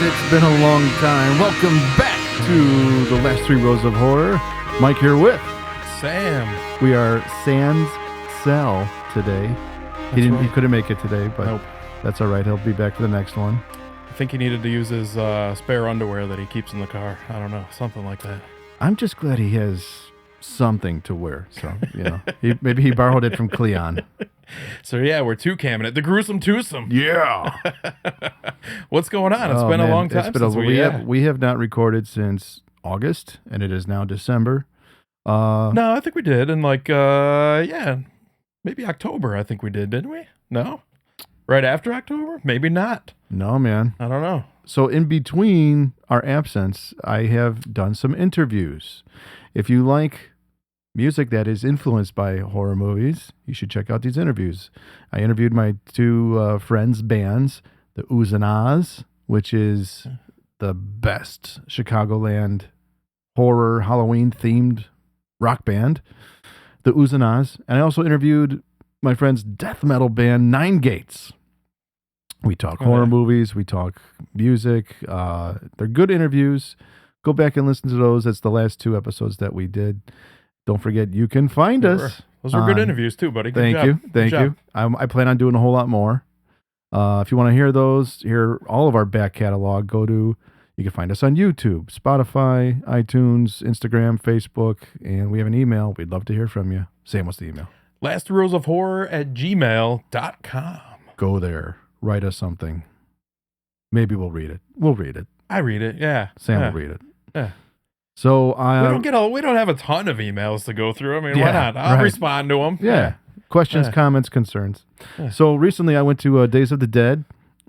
It's been a long time. Welcome back to the last 3 rows of horror. Mike here with Sam. We are Sans Sal today. He couldn't make it today, but nope. That's all right. He'll be back for the next one. I think he needed to use his spare underwear that he keeps in the car. I don't know, something like that. I'm just glad he has something to wear. So, maybe he borrowed it from Cleon. So, yeah, we're two-camming it. The gruesome twosome. Yeah. What's going on? It's been a long time since we have not recorded since August, and it is now December. No, I think we did. And maybe October, I think we did, didn't we? No? Right after October? Maybe not. No, man. I don't know. So in between our absence, I have done some interviews. If you like music that is influenced by horror movies, you should check out these interviews. I interviewed my 2 friends' bands, the Oohs and Ahs, which is the best Chicagoland horror Halloween-themed rock band, the Oohs and Ahs. And I also interviewed my friend's death metal band, Nine Gates. We talk horror movies, we talk music. They're good interviews. Go back and listen to those. That's the last 2 episodes that we did. Don't forget, you can find us. Those were good interviews too, buddy. Good job. Thank you. I plan on doing a whole lot more. If you want to hear those, hear all of our back catalog, you can find us on YouTube, Spotify, iTunes, Instagram, Facebook, and we have an email. We'd love to hear from you. Sam, what's the email? lastrowsofhorror@gmail.com. Go there. Write us something. Maybe we'll read it. We'll read it. I read it, yeah. Sam will read it. Yeah. So we don't have a ton of emails to go through. I mean, why not? I'll respond to them. Yeah. Questions, comments, concerns. Yeah. So recently I went to Days of the Dead.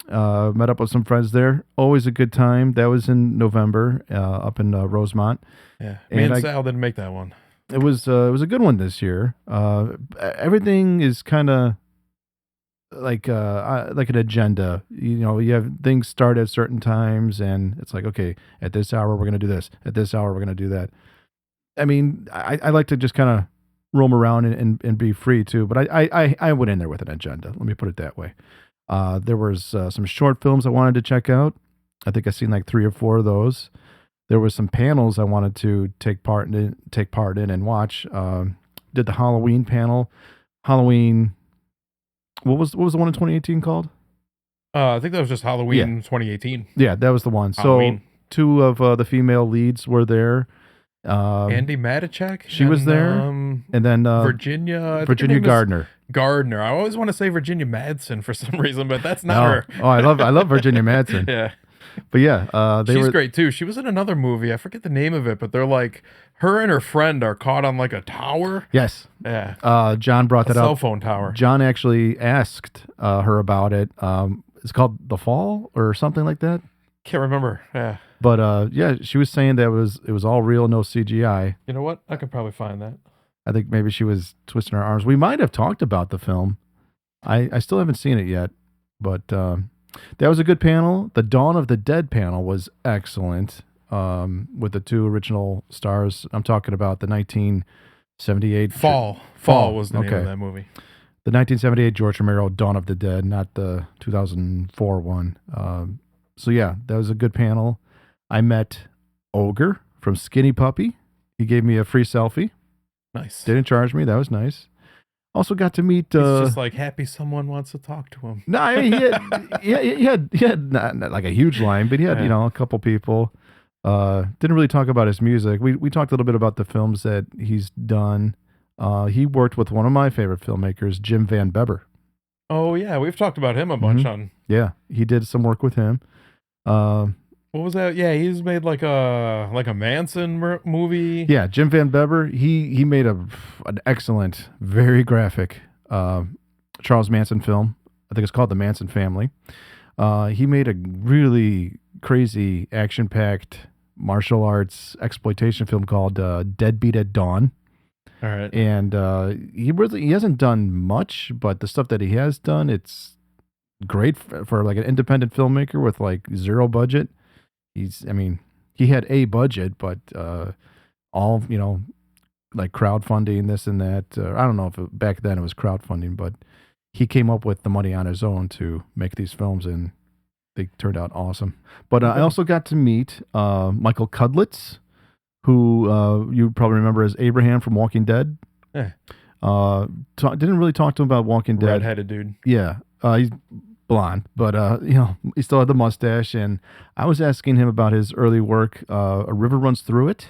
Met up with some friends there. Always a good time. That was in November, up in Rosemont. Yeah. Me and Sal didn't make that one. It was a good one this year. Everything is kind of like an agenda. You have things start at certain times, and it's like, okay, at this hour we're gonna do this. At this hour we're gonna do that. I mean, I like to just kind of roam around and be free too. But I went in there with an agenda. Let me put it that way. There was some short films I wanted to check out. I think I've seen like 3 or 4 of those. There was some panels I wanted to take part in and watch. Did the Halloween panel. Halloween. What was the one in 2018 called? I think that was just Halloween 2018. Yeah, that was the one. Halloween. So 2 of the female leads were there. Andy Matichak. She was there. And then Virginia Gardner. Gardner. I always want to say Virginia Madsen for some reason, but that's not her. Oh, I love Virginia Madsen. Yeah. But yeah, she's great too. She was in another movie. I forget the name of it, but they're like, her and her friend are caught on like a tower. Yes. Yeah. John brought that up. Cell phone tower. John actually asked her about it. It's called The Fall or something like that. Can't remember. Yeah. But she was saying that it was all real, no CGI. You know what? I could probably find that. I think maybe she was twisting her arms. We might have talked about the film. I still haven't seen it yet, but that was a good panel. The Dawn of the Dead panel was excellent, with the 2 original stars. I'm talking about the 1978... Fall was the name of that movie. The 1978 George Romero Dawn of the Dead, not the 2004 one. So yeah, that was a good panel. I met Ogre from Skinny Puppy. He gave me a free selfie. Nice. Didn't charge me. That was nice. Also got to meet. He's just like happy someone wants to talk to him. No, I mean, he had not like a huge line, but he had a couple people. Didn't really talk about his music. We talked a little bit about the films that he's done. He worked with one of my favorite filmmakers, Jim Van Bebber. Oh yeah, we've talked about him a bunch on. Yeah, he did some work with him. What was that? Yeah, he's made like a Manson movie. Yeah, Jim Van Bebber. He made an excellent, very graphic Charles Manson film. I think it's called The Manson Family. He made a really crazy, action-packed martial arts exploitation film called Deadbeat at Dawn. All right. And he hasn't done much, but the stuff that he has done, it's great for like an independent filmmaker with like 0 budget. He had a budget, but all, like crowdfunding, this and that. I don't know if back then it was crowdfunding, but he came up with the money on his own to make these films, and they turned out awesome. But I also got to meet Michael Cudlitz, who you probably remember as Abraham from Walking Dead. Yeah. Didn't really talk to him about Walking Dead. Redheaded dude. Yeah. He's blonde, but he still had the mustache. And I was asking him about his early work. A River Runs Through It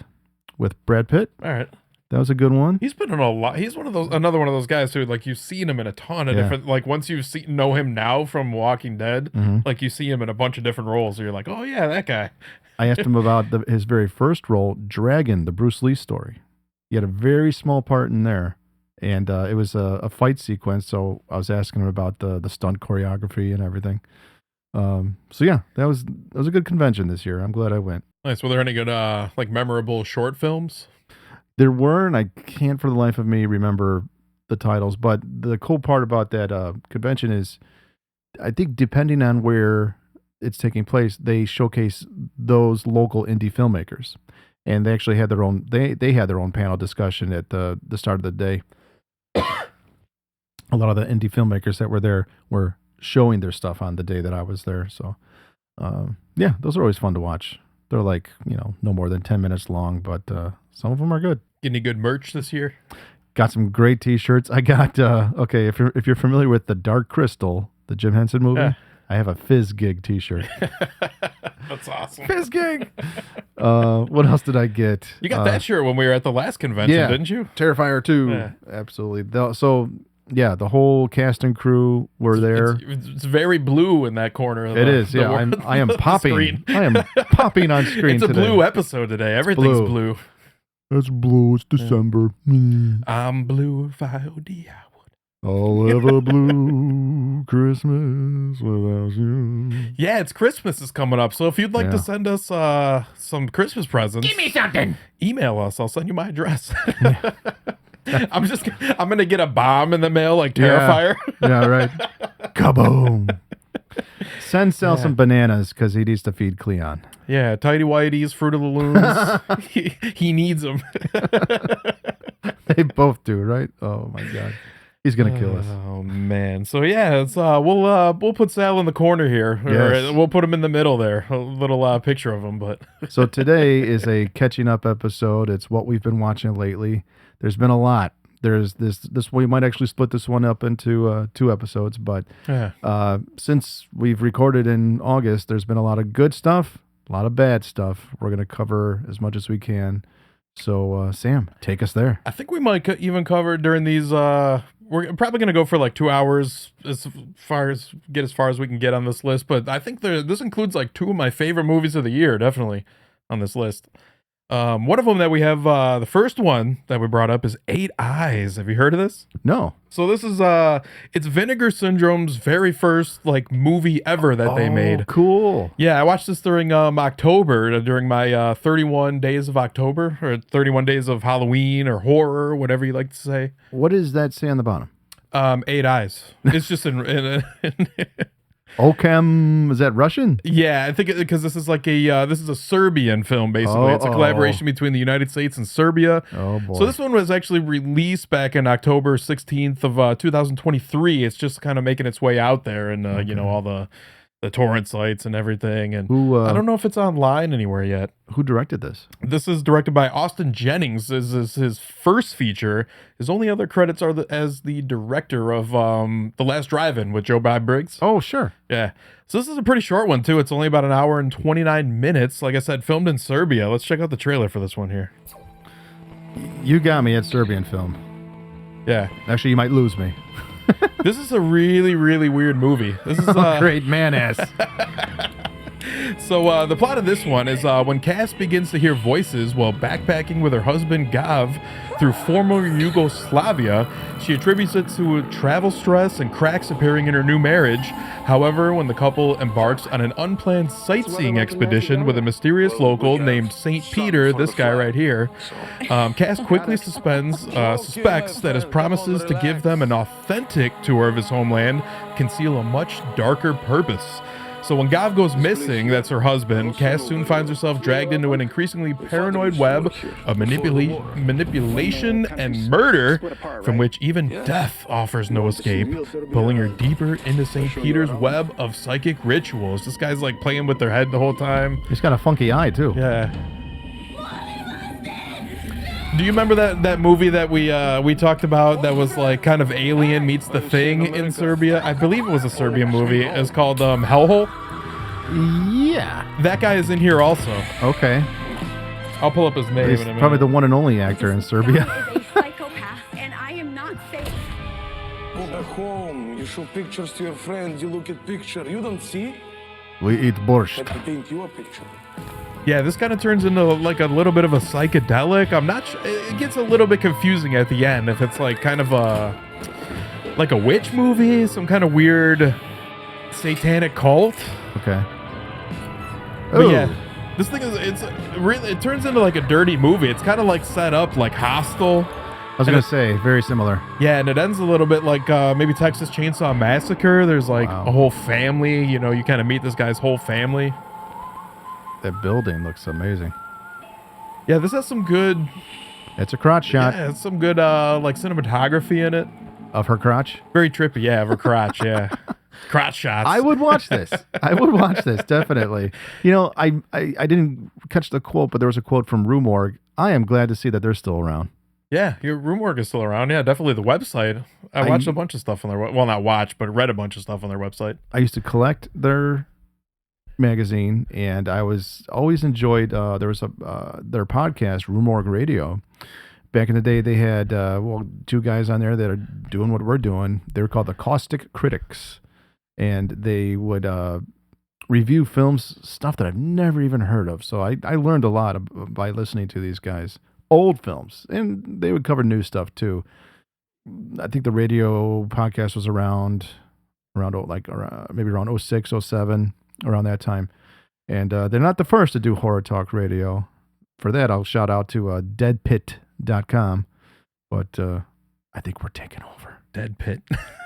with Brad Pitt. All right. That was a good one. He's been in a lot. He's another one of those guys who, like, you've seen him in a ton of different. Like, once you know him now from Walking Dead, like you see him in a bunch of different roles. So you're like, oh yeah, that guy. I asked him about his very first role, Dragon, the Bruce Lee story. He had a very small part in there, and it was a fight sequence. So I was asking him about the stunt choreography and everything. So yeah, that was a good convention this year. I'm glad I went. Nice. Were there any good like memorable short films? There were, and I can't for the life of me remember the titles, but the cool part about that convention is, I think depending on where it's taking place, they showcase those local indie filmmakers. And they actually had their own, they had their own panel discussion at the start of the day. A lot of the indie filmmakers that were there were showing their stuff on the day that I was there. So, yeah, those are always fun to watch. They're like, no more than 10 minutes long, but some of them are good. Get any good merch this year? Got some great T-shirts. I got, okay, if you're familiar with The Dark Crystal, the Jim Henson movie, I have a Fizz Gig T-shirt. That's awesome. Fizz Gig! What else did I get? You got that shirt when we were at the last convention, didn't you? Terrifier 2. Yeah. Absolutely. So, yeah, the whole cast and crew were there. It's very blue in that corner. It is, yeah. I am popping. I am popping on screen today. It's a blue episode today. Everything's blue. It's blue. It's December. I'm blue if I OD. I'll have a blue Christmas without you. Yeah, it's Christmas is coming up. So if you'd like to send us some Christmas presents, give me something. Email us. I'll send you my address. I'm going to get a bomb in the mail like Terrifier. Yeah, right. Kaboom. Send Sal some bananas because he needs to feed Cleon. Yeah, Tidy Whitey's, Fruit of the Looms. he needs them. They both do, right? Oh, my God. He's gonna kill us. Oh man! So yeah, it's we'll put Sal in the corner here. Yes. Or we'll put him in the middle there. A little picture of him. But so today is a catching up episode. It's what we've been watching lately. There's been a lot. There's this we might actually split this one up into 2 episodes. But since we've recorded in August, there's been a lot of good stuff, a lot of bad stuff. We're gonna cover as much as we can. So Sam, take us there. I think we might even cover during these. We're probably going to go for like 2 hours as far as we can get on this list. But I think this includes like 2 of my favorite movies of the year, definitely on this list. One of them that we have, the first one that we brought up is 8 Eyes. Have you heard of this? No. So this is it's Vinegar Syndrome's very first like movie ever that they made. Cool. Yeah, I watched this during October, during my 31 days of October, or 31 days of Halloween or horror, whatever you like to say. What does that say on the bottom? 8 Eyes. It's just in Okem, is that Russian? Yeah, I think because this is like this is a Serbian film, basically. It's a collaboration between the United States and Serbia. Oh, boy. So this one was actually released back in October 16th of 2023. It's just kind of making its way out there and, all the torrent sites and everything. And I don't know if it's online anywhere yet. Who directed this? This is directed by Austin Jennings. This is his first feature. His only other credits are as the director of The Last Drive-In with Joe Bob Briggs. Oh, sure. Yeah. So this is a pretty short one, too. It's only about 1 hour and 29 minutes. Like I said, filmed in Serbia. Let's check out the trailer for this one here. You got me at Serbian film. Yeah. Actually, you might lose me. This is a really, really weird movie. This is great man-ass. So the plot of this one is when Cass begins to hear voices while backpacking with her husband Gav through former Yugoslavia, she attributes it to travel stress and cracks appearing in her new marriage. However, when the couple embarks on an unplanned sightseeing expedition with a mysterious local named St. Peter, this guy right here, Cass quickly suspects that his promises to give them an authentic tour of his homeland conceal a much darker purpose. So when Gav goes missing, that's her husband, Cass soon finds herself dragged into an increasingly paranoid web of manipulation and murder from which even death offers no escape, pulling her deeper into St. Peter's web of psychic rituals. This guy's like playing with their head the whole time. He's got a funky eye too. Yeah. Do you remember that movie that we talked about that was like kind of Alien meets The Thing in Serbia? I believe it was a Serbian movie. It's called Hellhole. Yeah. That guy is in here also. Okay. I'll pull up his name He's in a minute. probably the one and only actor in Serbia. is a psychopath, and I am not safe. Go back home. You show pictures to your friends. You look at picture. You don't see. We eat borscht. Let me paint you a picture. Yeah, this kind of turns into like a little bit of a psychedelic. I'm not sure. It gets a little bit confusing at the end if it's like kind of like a witch movie, some kind of weird satanic cult. Okay. But yeah, this thing it turns into like a dirty movie. It's kind of like set up like Hostel. I was going to say, very similar. Yeah, and it ends a little bit like maybe Texas Chainsaw Massacre. There's like a whole family, you know, you kind of meet this guy's whole family. That building looks amazing. Yeah, this has some good... It's a crotch shot. Yeah, it's some good like cinematography in it. Of her crotch? Very trippy, yeah, of her crotch, yeah. Crotch shots. I would watch this. I would watch this, definitely. You know, I didn't catch the quote, but there was a quote from Rue Morgue. I am glad to see that they're still around. Yeah, your Room Work is still around. Yeah, definitely the website. I watched a bunch of stuff on their well, not watched, but read a bunch of stuff on their website. I used to collect their magazine, and I was always enjoyed there was their podcast, Rue Morgue Radio. Back in the day, they had two guys on there that are doing what we're doing. They were called the Caustic Critics, and they would review films, stuff that I've never even heard of. So I learned a lot by listening to these guys. Old films, and they would cover new stuff too. I think the radio podcast was around maybe around 06, 07, around that time. And they're not the first to do horror talk radio. For that, I'll shout out to deadpit.com. But I think we're taking over. Dead Pit.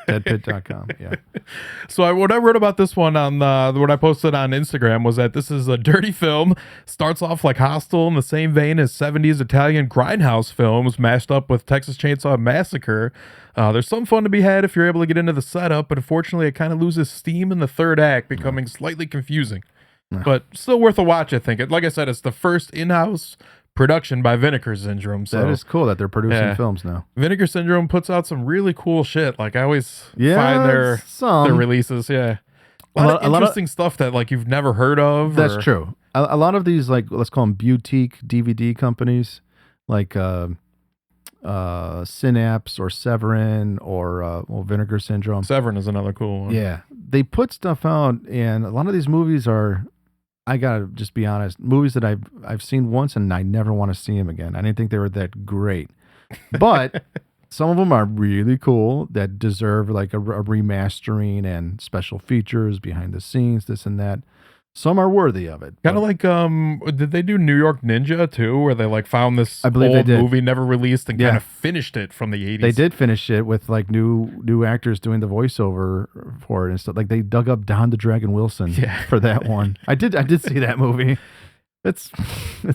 Deadpit.com, yeah. So what I wrote about this one on what I posted on Instagram was that this is a dirty film. Starts off like Hostel in the same vein as 70s Italian grindhouse films mashed up with Texas Chainsaw Massacre. There's some fun to be had if you're able to get into the setup, but unfortunately it kind of loses steam in the third act, becoming slightly confusing. But still worth a watch, I think. Like I said, it's the first in-house production by Vinegar Syndrome. So that is cool that they're producing films now. Vinegar Syndrome puts out some really cool shit. Like I always find their releases. Yeah. A lot of interesting stuff that like you've never heard of. That's true. A lot of these, like, let's call them boutique DVD companies, like Synapse or Severin or Vinegar Syndrome. Severin is another cool one. Yeah. They put stuff out, and a lot of these movies are, I gotta just be honest, movies that I've seen once and I never want to see them again. I didn't think they were that great, but some of them are really cool that deserve like a remastering and special features, behind the scenes, this and that. Some are worthy of it. Kind of like, did they do New York Ninja too, where they like found this old movie never released and kind of finished it from the 80s? They did finish it with like new actors doing the voiceover for it and stuff. Like they dug up Don the Dragon Wilson for that one. I did see that movie. It's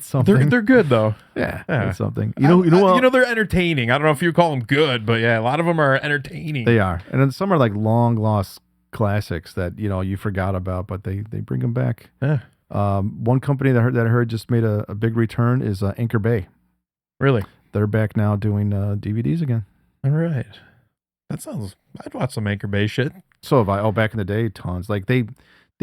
something. They're good though. Yeah, yeah. It's something. You know, they're entertaining. I don't know if you call them good, but yeah, a lot of them are entertaining. They are, and then some are like long lost classics that you forgot about, but they bring them back. Yeah. One company that I heard just made a big return is Anchor Bay. Really? They're back now doing DVDs again. All right. That sounds. I'd watch some Anchor Bay shit. So have I. Oh, back in the day, tons. Like they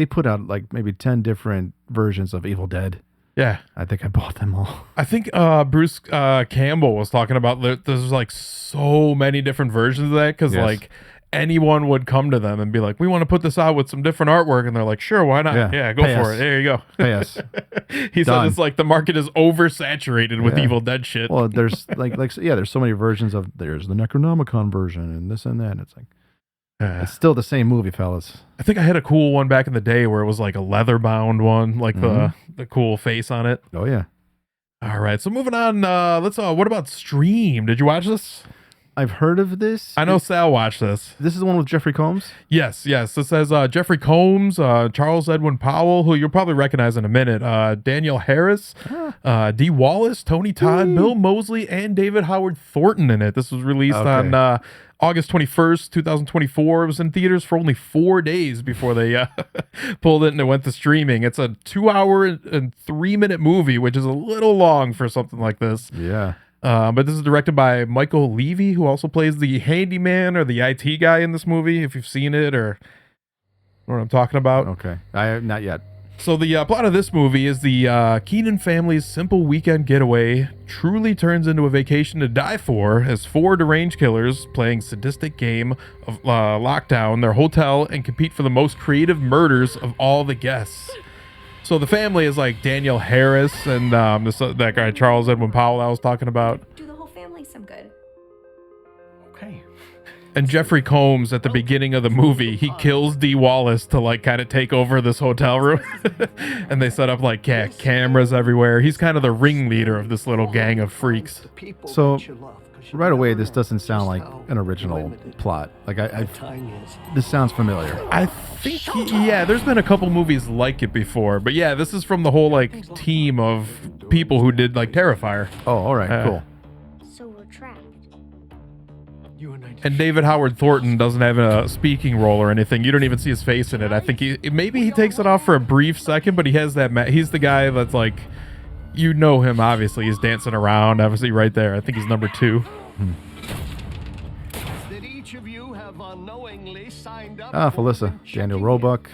put out like maybe 10 different versions of Evil Dead. Yeah. I think I bought them all. I think Bruce Campbell was talking about there's like so many different versions of that because like anyone would come to them and be like, we want to put this out with some different artwork, and they're like, sure, why not? Yeah, go for it. There you go. Yes. He said it's like the market is oversaturated with Evil Dead shit. Well, there's there's so many versions of, there's the Necronomicon version and this and that, and it's like it's still the same movie, fellas. I think I had a cool one back in the day where it was like a leather bound one, like the cool face on it. Oh yeah. All right, so moving on, let's what about Stream? Did you watch this? I've heard of this. I know Sal watched this. This is the one with Jeffrey Combs? Yes. This says Jeffrey Combs, Charles Edwin Powell, who you'll probably recognize in a minute, Daniel Harris, Dee Wallace, Tony Todd, Bill Moseley, and David Howard Thornton in it. This was released on August 21st, 2024. It was in theaters for only 4 days before they pulled it and it went to streaming. It's a 2-hour and 3-minute movie, which is a little long for something like this. Yeah. But this is directed by Michael Levy, who also plays the handyman or the IT guy in this movie, if you've seen it or know what I'm talking about. Okay. I have not yet. So the plot of this movie is the Keenan family's simple weekend getaway truly turns into a vacation to die for as 4 deranged killers playing sadistic game of lockdown their hotel and compete for the most creative murders of all the guests. So the family is like Daniel Harris and that guy Charles Edwin Powell I was talking about. Do the whole family some good. Okay. And Jeffrey Combs at the beginning of the movie, he kills Dee Wallace to like kind of take over this hotel room. And they set up like cameras everywhere. He's kind of the ringleader of this little gang of freaks. So right away, this doesn't sound like an original plot. Like this sounds familiar. I think, there's been a couple movies like it before, but yeah, this is from the whole like team of people who did like Terrifier. Oh, all right, cool. So we're trapped. And David Howard Thornton doesn't have a speaking role or anything. You don't even see his face in it. I think maybe he takes it off for a brief second, but he has that. He's the guy that's like, you know him obviously. He's dancing around, obviously right there. I think he's number 2. That each of you have unknowingly signed up Felissa, Daniel Roebuck.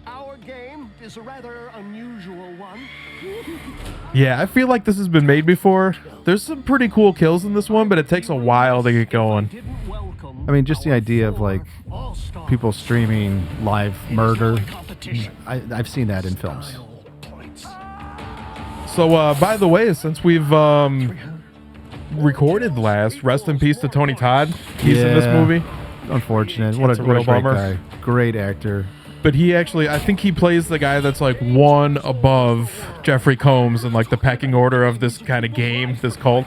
Our game is a rather unusual one. Yeah, I feel like this has been made before. There's some pretty cool kills in this one, but it takes a while to get going. I mean, just the idea of like people streaming live murder. I've seen that in films. So, by the way, since we've recorded last, rest in peace to Tony Todd. He's in this movie. Unfortunate. What a real great bummer. guy. Great actor. But he actually, I think he plays the guy that's like one above Jeffrey Combs in like the pecking order of this kind of game, this cult.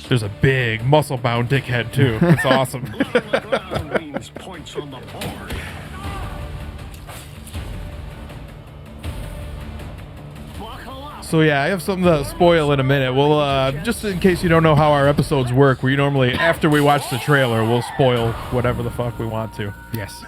There's a big muscle-bound dickhead too. It's awesome. Points on the board. So yeah, I have something to spoil in a minute. We'll just in case you don't know how our episodes work, we normally after we watch the trailer, we'll spoil whatever the fuck we want to. Yes.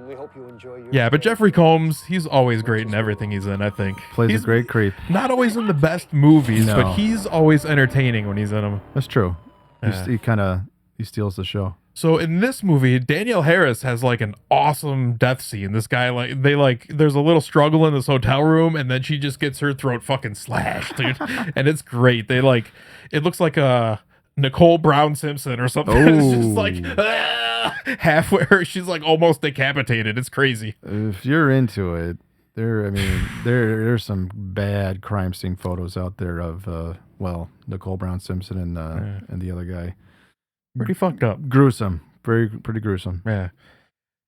We hope you enjoy your Yeah, but Jeffrey Combs, he's always great in everything he's in, I think. Plays he's a great creep. not always in the best movies, No. but he's always entertaining when he's in them. That's true. Yeah. He steals the show. So in this movie, Daniel Harris has like an awesome death scene. This guy there's a little struggle in this hotel room and then she just gets her throat fucking slashed, dude. And it's great. It looks like a Nicole Brown Simpson or something. It's just like halfway, she's like almost decapitated. It's crazy. If you're into it, there's some bad crime scene photos out there of Nicole Brown Simpson and the other guy. Pretty fucked up. Gruesome. Pretty gruesome. Yeah.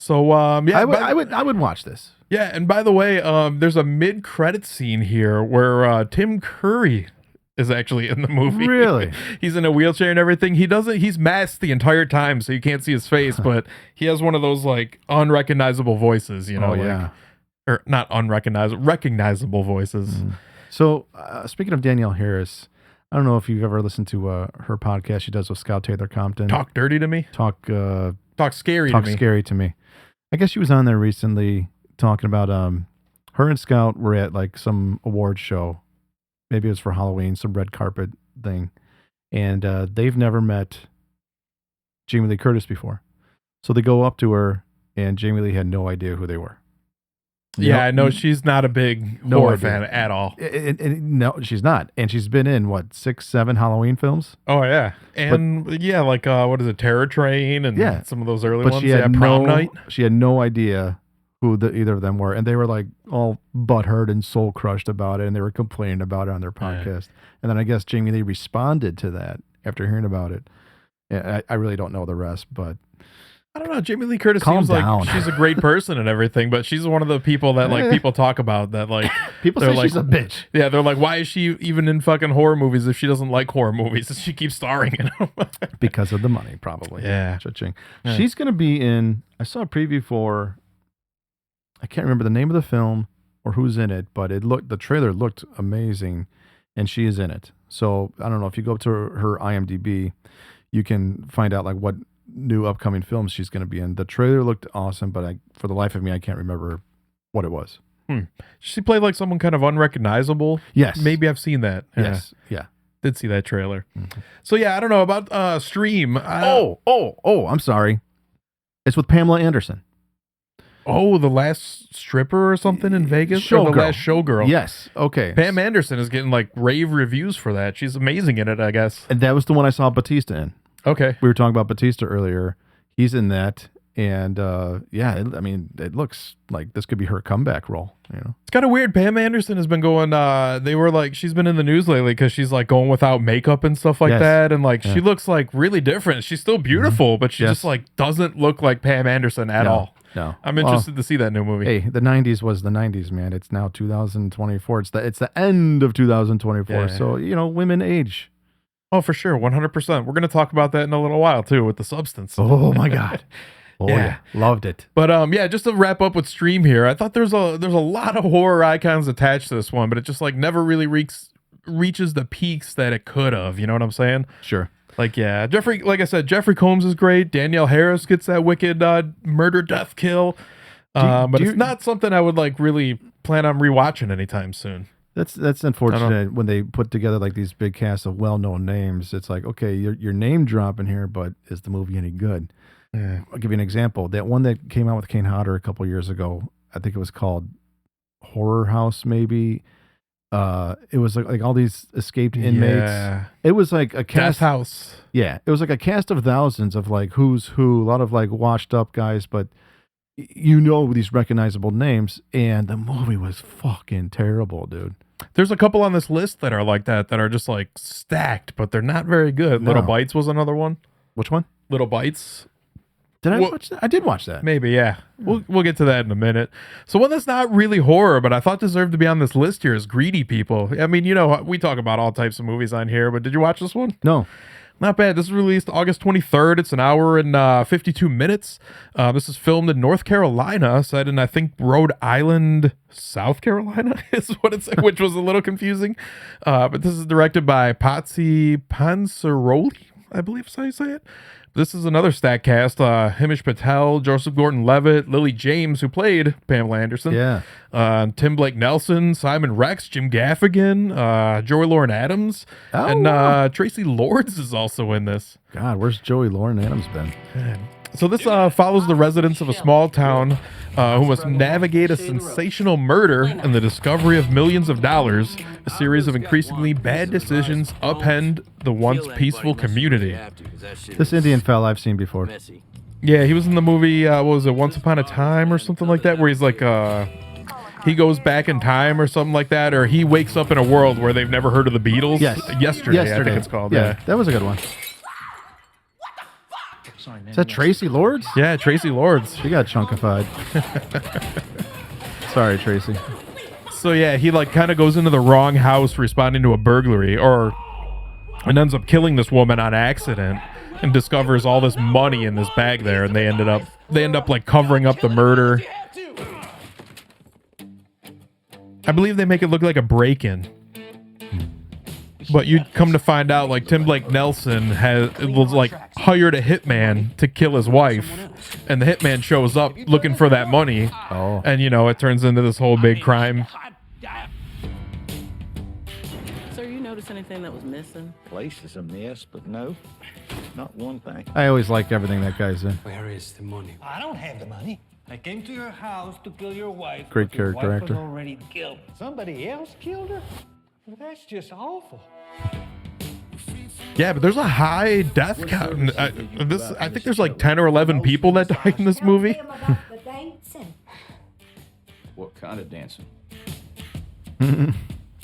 So I would watch this. Yeah, and by the way, there's a mid-credit scene here where Tim Curry is actually in the movie. Really? He's in a wheelchair and everything. He's masked the entire time, so you can't see his face, but he has one of those like unrecognizable voices, you know. Oh, yeah. Or not unrecognizable, recognizable voices. Mm. So speaking of Danielle Harris, I don't know if you've ever listened to her podcast she does with Scout Taylor Compton. Talk dirty to me? Talk scary Talk to me. scary to me. I guess she was on there recently talking about her and Scout were at like some award show. Maybe it was for Halloween, some red carpet thing. And they've never met Jamie Lee Curtis before. So they go up to her and Jamie Lee had no idea who they were. Yeah, I know she's not a big horror fan at all. No, she's not. And she's been in, 6, 7 Halloween films? Oh, yeah. And what is it, Terror Train and some of those early ones? Prom Night. She had no idea who either of them were. And they were like all butthurt and soul crushed about it. And they were complaining about it on their podcast. And then I guess Jamie Lee responded to that after hearing about it. I really don't know the rest, but I don't know. Jamie Lee Curtis Calm seems down. like she's a great person and everything, but she's one of the people that like people talk about that like People they're say like, she's a bitch. Yeah, they're like, why is she even in fucking horror movies if she doesn't like horror movies? And she keeps starring in them. Because of the money, probably. Yeah. Cha-ching. Yeah. She's going to be in, I saw a preview for, I can't remember the name of the film or who's in it, but the trailer looked amazing, and she is in it. So I don't know, if you go to her IMDb, you can find out like what new upcoming films she's going to be in. The trailer looked awesome, but for the life of me, I can't remember what it was. She played like someone kind of unrecognizable. Yes. Maybe I've seen that. Yeah. Yes. Yeah. Did see that trailer. So yeah, I don't know about Stream. I'm sorry. It's with Pamela Anderson. Oh, the last stripper or something in Vegas? Or the Showgirl. last showgirl. Yes. Okay. Pam Anderson is getting like rave reviews for that. She's amazing in it, I guess. And that was the one I saw Batista in. Okay. We were talking about Batista earlier. He's in that. And it looks like this could be her comeback role. You know, It's kind of weird. Pam Anderson has been going, they were like, she's been in the news lately because she's like going without makeup and stuff like Yes. that. And like, she looks like really different. She's still beautiful, but she Yes. just like doesn't look like Pam Anderson at all. No. I'm interested to see that new movie. Hey, the 90s was the 90s, man. It's now 2024. It's the end of 2024. Yeah. So, women age. Oh, for sure. 100%. We're going to talk about that in a little while too with the substance. Oh my God. Oh yeah. Loved it. But yeah, just to wrap up with Stream here, I thought there's a lot of horror icons attached to this one, but it just like never really reaches the peaks that it could have. You know what I'm saying? Sure. Like, yeah, like I said, Jeffrey Combs is great. Danielle Harris gets that wicked murder death kill. But it's not something I would like really plan on rewatching anytime soon. That's unfortunate when they put together like these big casts of well-known names. It's like, okay, you're name dropping here, but is the movie any good? Yeah. I'll give you an example. That one that came out with Kane Hodder a couple years ago, I think it was called Horror House, maybe. It was like all these escaped inmates. Yeah. It was like a cast. Death House. Yeah, it was like a cast of thousands of like who's who, a lot of like washed up guys, but these recognizable names, and the movie was fucking terrible, dude. There's a couple on this list that are like that are just like stacked, but they're not very good. No. Little Bites was another one. Which one? Little Bites. Did I watch that? I did watch that. Maybe, yeah. We'll get to that in a minute. So one that's not really horror, but I thought deserved to be on this list here is Greedy People. I mean, we talk about all types of movies on here, but did you watch this one? No. Not bad. This is released August 23rd. It's an hour and 52 minutes. This is filmed in North Carolina, set in, I think, Rhode Island, South Carolina is what it's, which was a little confusing. But this is directed by Patsy Pansaroli, I believe is how you say it. This is another stack cast. Himish Patel, Joseph Gordon-Levitt, Lily James, who played Pamela Anderson. Yeah. Tim Blake Nelson, Simon Rex, Jim Gaffigan, Joey Lauren Adams, and wow. Tracy Lords is also in this. God, where's Joey Lauren Adams been? So this follows the residents of a small town who must navigate a sensational murder and the discovery of millions of dollars. A series of increasingly bad decisions upend the once peaceful community. This Indian fella I've seen before. Yeah, he was in the movie, what was it, Once Upon a Time or something like that, where he's like, he goes back in time or something like that, or he wakes up in a world where they've never heard of the Beatles. Yes. Yesterday, I think it's called. Yeah, that was a good one. Is that Tracy Lords? Yeah, Tracy Lords. She got chunkified. Sorry, Tracy. So yeah, he like kind of goes into the wrong house responding to a burglary, and ends up killing this woman on accident, and discovers all this money in this bag there, and they end up like covering up the murder. I believe they make it look like a break-in. But you'd come to find out, like, Tim Blake Nelson was like hired a hitman to kill his wife, and the hitman shows up looking for that money. Oh. And it turns into this whole big crime. Sir, you notice anything that was missing? Place is a mess, but no, not one thing. I always like everything that guy's in. Where is the money? I don't have the money. I came to your house to kill your wife. Great but your character wife was actor. already killed. Somebody else killed her? Well, that's just awful. Yeah, but there's a high death count. I think there's like 10 or 11 people that died in this movie. What kind of dancing?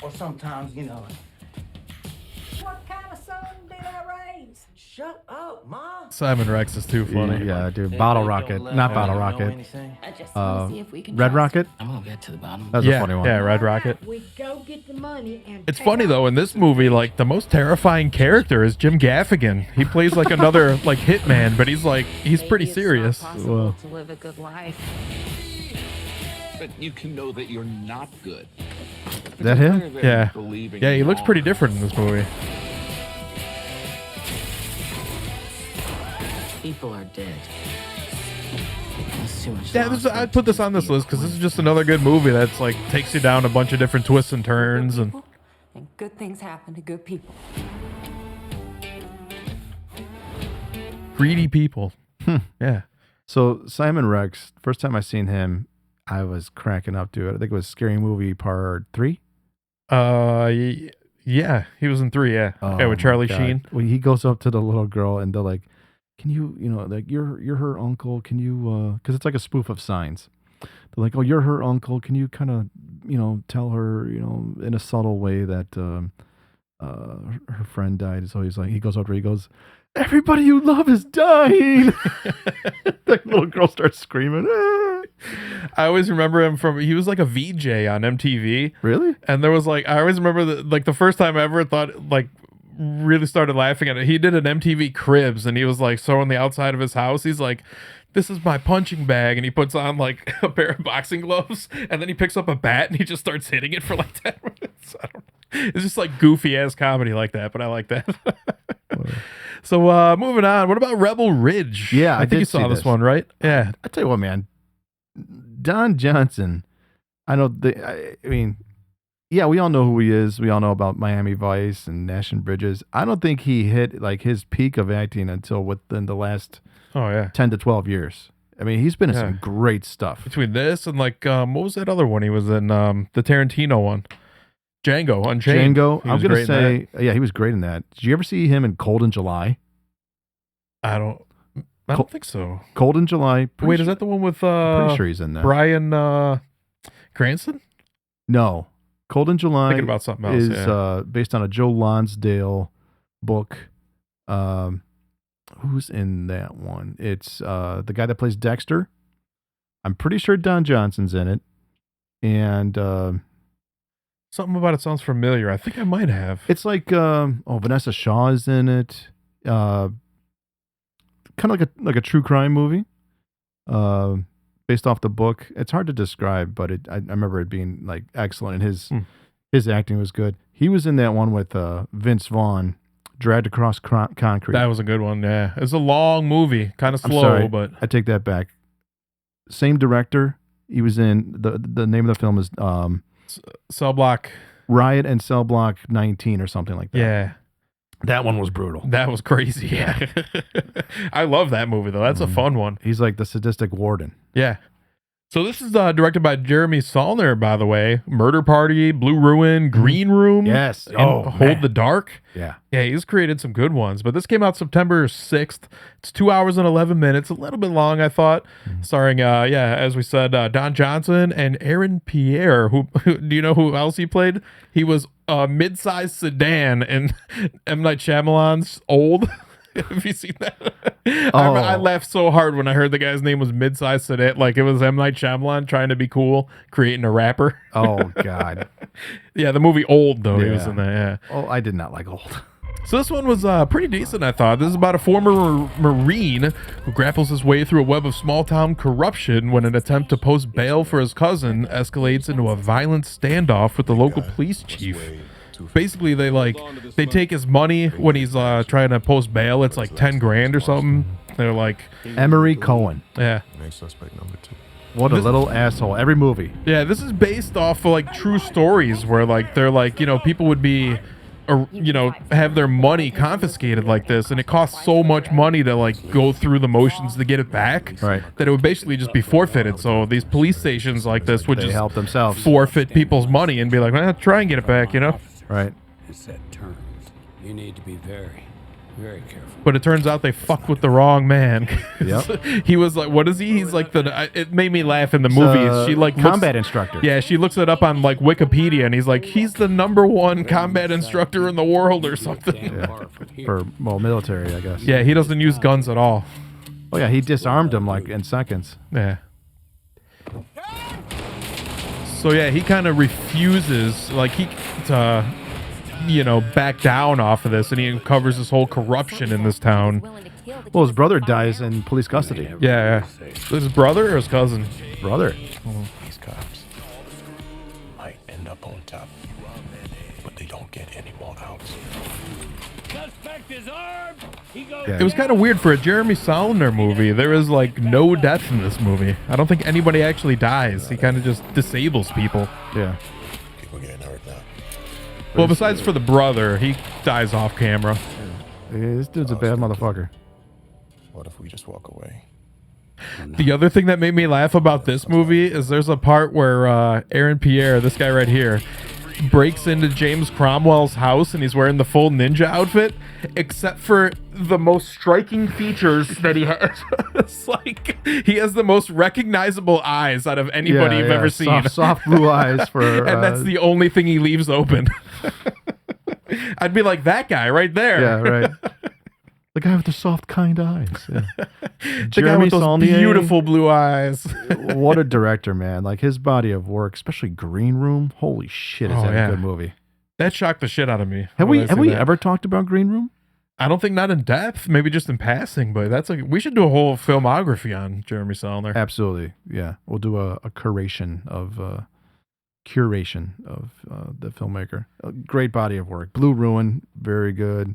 Or sometimes, What kind of son did I raise? Shut up, Ma. Simon Rex is too funny. Yeah, dude. Bottle Rocket. Not Bottle Rocket. I just want to see if we can Red trust Rocket? I'm gonna get to the bottom. That's a funny one. Yeah, Red Rocket. We go get the money and It's funny though, in this movie, like the most terrifying character is Jim Gaffigan. He plays like another like hitman, but he's pretty serious. To live a good life. But you can know that you're not good. Is that him? Yeah. Yeah, he looks pretty different in this movie. People are dead. That's too much. Yeah, I put this on this list because this is just another good movie that's like takes you down a bunch of different twists and turns and good things happen to good people. greedy people. Yeah. So Simon Rex, first time I seen him, I was cracking up to it. I think it was Scary Movie Part 3. Yeah, he was in 3. Yeah, Oh, yeah, with Charlie my God. Sheen. When he goes up to the little girl and they're like, "Can you, like you're her uncle? Can you?" Because it's like a spoof of Signs. They're like, "Oh, you're her uncle. Can you kind of, tell her, in a subtle way that her friend died?" So he's like, he goes up to her, he goes, "Everybody you love is dying." The little girl starts screaming. "Ah." I always remember him he was like a VJ on MTV. Really? And there was like, I always remember the first time I ever thought, like, really started laughing at it. He did an MTV Cribs and he was like sewing the outside of his house. He's like, "This is my punching bag." And he puts on like a pair of boxing gloves and then he picks up a bat and he just starts hitting it for like 10 minutes. I don't know. It's just like goofy ass comedy like that, but I like that. So moving on. What about Rebel Ridge? Yeah, I think you saw this one, right? Yeah. I tell you what, man. Don Johnson. I know. Yeah, we all know who he is. We all know about Miami Vice and Nash and Bridges. I don't think he hit like his peak of acting until within the last 10 to 12 years. I mean, he's been in some great stuff. Between this and like, what was that other one he was in? The Tarantino one. Django Unchained. Django. He I'm was going to great in say, yeah, he was great in that. Did you ever see him in Cold in July? I don't think so. Cold in July. Wait, is that the one with pretty sure he's in that. Brian Cranston? No. Cold in July Thinking about something else, is based on a Joe Lonsdale book. Who's in that one? It's the guy that plays Dexter. I'm pretty sure Don Johnson's in it. And something about it sounds familiar. I think I might have. It's like Vanessa Shaw is in it. Kind of like a true crime movie. Based off the book. It's hard to describe, but I remember it being like excellent, and his acting was good. He was in that one with Vince Vaughn, Dragged Across Concrete. That was a good one. Yeah, it's a long movie, kind of slow, sorry, but I take that back. Same director. He was in the name of the film is Cell Block Riot and Cell Block 19 or something like that. Yeah. That one was brutal. That was crazy. Yeah. I love that movie, though. That's a fun one. He's like the sadistic warden. Yeah. So this is directed by Jeremy Saulnier, by the way. Murder Party, Blue Ruin, Green Room. Yes. And Oh, Hold man. the Dark. Yeah. Yeah, he's created some good ones. But this came out September 6th. It's 2 hours and 11 minutes. A little bit long, I thought. Starring, as we said, Don Johnson and Aaron Pierre. Who do you know who else he played? He was a mid-sized sedan in M. Night Shyamalan's Old. Have you seen that? I laughed so hard when I heard the guy's name was mid-sized sedan. Like it was M. Night Shyamalan trying to be cool, creating a rapper. Oh, God. Yeah, the movie Old, though. He was in that, yeah. Oh, I did not like Old. So this one was pretty decent, I thought. This is about a former Marine who grapples his way through a web of small-town corruption when an attempt to post bail for his cousin escalates into a violent standoff with the local police chief. Basically, they take his money when he's trying to post bail. It's like 10 grand or something. They're like... Emery Cohen. Yeah. Suspect number 2. What a little asshole. Every movie. Yeah, this is based off of like true stories where like they're like, people would be... or have their money confiscated like this, and it costs so much money to like go through the motions to get it back, right? That it would basically just be forfeited. So these police stations like this would They just help themselves. forfeit people's money and be like, try and get it back, Right. It set terms. You need to be very, Very careful. But it turns out they fucked with the wrong man. Yep. He was like, what is he? He's like it made me laugh in the movie. She like combat instructor. Yeah, she looks it up on like Wikipedia, and he's like, he's the #1 combat instructor in the world or something. Yeah. For military, I guess. Yeah, he doesn't use guns at all. Oh yeah, he disarmed him like in seconds. Yeah. So yeah, he kind of refuses, like to back down off of this, and he uncovers this whole corruption in this town. Well, his brother dies in police custody. Yeah. His brother or his cousin? Brother. These cops might end up on top, but they don't get any more outs. Suspect is armed. He goes. It was kind of weird for a Jeremy Saulnier movie. There is like no death in this movie. I don't think anybody actually dies. He kind of just disables people. Yeah. People getting hurt now. Well, besides for the brother, he dies off camera. Yeah, this dude's a bad motherfucker. What if we just walk away? The other thing that made me laugh about this movie is there's a part where Aaron Pierre, this guy right here, breaks into James Cromwell's house, and he's wearing the full ninja outfit, except for the most striking features that he has. It's like he has the most recognizable eyes out of anybody you've ever seen. Soft blue eyes for, and that's the only thing he leaves open. I'd be like, that guy right there. Yeah, right. The guy with the soft, kind eyes. Yeah. The guy with those beautiful blue eyes. What a director, man. Like his body of work, especially Green Room. Holy shit, is that a good movie. That shocked the shit out of me. Have we ever talked about Green Room? I don't think, not in depth, maybe just in passing, but that's like, we should do a whole filmography on Jeremy Saulnier. Absolutely. Yeah. We'll do a curation of the filmmaker. A great body of work. Blue Ruin, very good.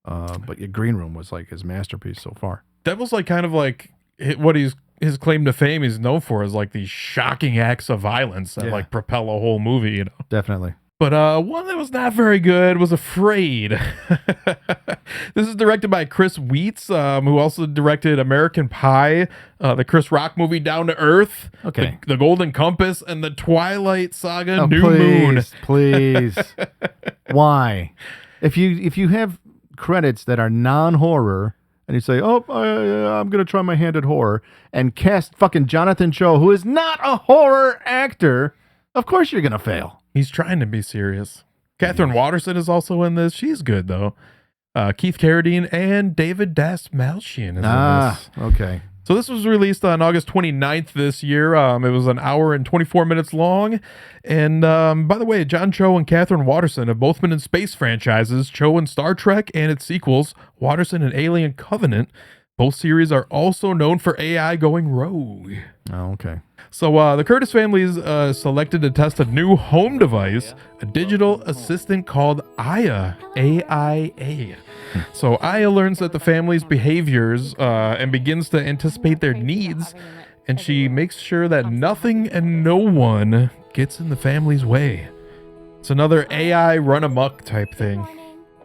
But yeah, Green Room was like his masterpiece so far. That was like kind of like what his claim to fame he's known for is like these shocking acts of violence that like propel a whole movie, Definitely. But one that was not very good was Afraid. This is directed by Chris Weitz, who also directed American Pie, the Chris Rock movie Down to Earth, okay, the Golden Compass, and the Twilight Saga New Moon. Please. Why? If you have credits that are non-horror, and you say, "Oh, I'm gonna try my hand at horror," and cast fucking Jonathan Cho, who is not a horror actor, of course you're gonna fail. He's trying to be serious. Catherine Waterston is also in this. She's good though. Keith Carradine and David Dastmalchian is in this. Okay. So this was released on August 29th this year. It was an hour and 24 minutes long. And by the way, John Cho and Catherine Waterston have both been in space franchises. Cho in Star Trek and its sequels, Waterston in Alien Covenant. Both series are also known for AI going rogue. Oh, okay. So the Curtis family is selected to test a new home device, a digital assistant called Aya, A-I-A. So Aya learns that the family's behaviors and begins to anticipate their needs, and she makes sure that nothing and no one gets in the family's way. It's another AI run amok type thing.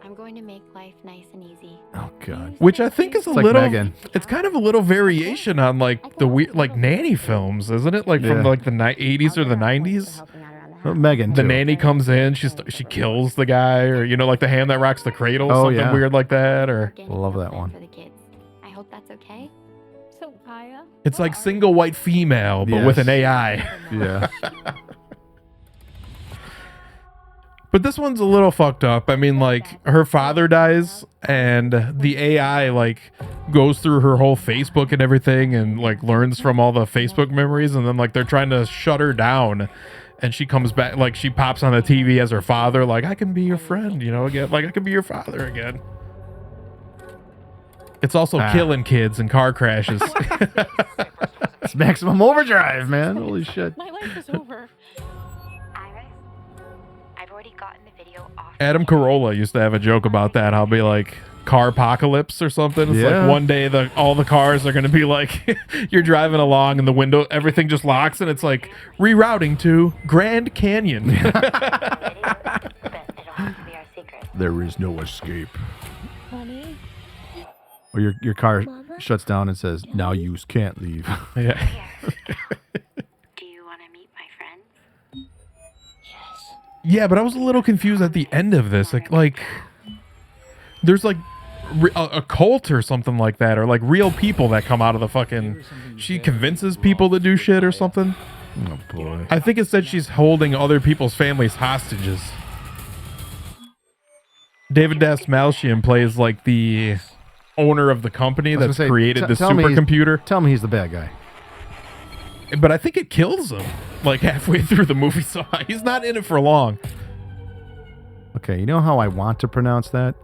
I'm going to make life nice and easy. Oh God. Which I think is a like little. Megan. It's kind of a little variation on like the weird, like nanny films, isn't it? Like from like the 80s or the 90s. Well, Megan. The too. nanny comes in, she kills the guy, or like the hand that rocks the cradle, something weird like that, or. Love that one. For the kids. I hope that's okay. So Aya. It's like single white female, but with an AI. Yeah. But this one's a little fucked up. I mean, like, her father dies, and the AI, like, goes through her whole Facebook and everything, and, like, learns from all the Facebook memories, and then, like, they're trying to shut her down, and she comes back, like, she pops on the TV as her father, like, I can be your friend, again, like, I can be your father again. It's also killing kids in car crashes. It's Maximum Overdrive, man. Holy shit. My life is over. Adam Carolla used to have a joke about that. I'll be like, car apocalypse or something. It's like one day all the cars are going to be like, you're driving along and the window, everything just locks, and it's like rerouting to Grand Canyon. There is no escape. Mommy? Or your car shuts down and says, now you can't leave. Yeah. Do you want to meet my friends? Yeah, but I was a little confused at the end of this. Like there's like a cult or something like that, or like real people that come out of the fucking. She convinces people to do shit or something. Oh boy. I think it said she's holding other people's families hostages. David Dastmalchian plays like the owner of the company that's created the supercomputer. Tell me he's the bad guy. But I think it kills him like halfway through the movie, so he's not in it for long. Okay, you know how I want to pronounce that?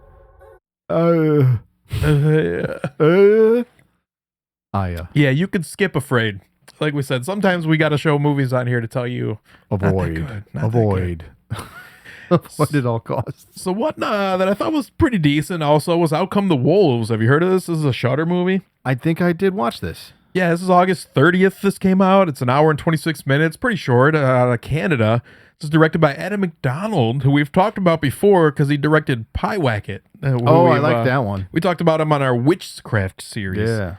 Aya. Yeah, you could skip Afraid. Like we said, sometimes we got to show movies on here to tell you avoid. Avoid. Avoid at all costs. So what that I thought was pretty decent also was Out Come the Wolves. Have you heard of this? This is a Shudder movie. I think I did watch this. Yeah, this is August 30th. This came out. It's an hour and 26 minutes. Pretty short. Out of Canada. This is directed by Adam McDonald, who we've talked about before because he directed Pie Wacket. I like that one. We talked about him on our Witchcraft series. Yeah.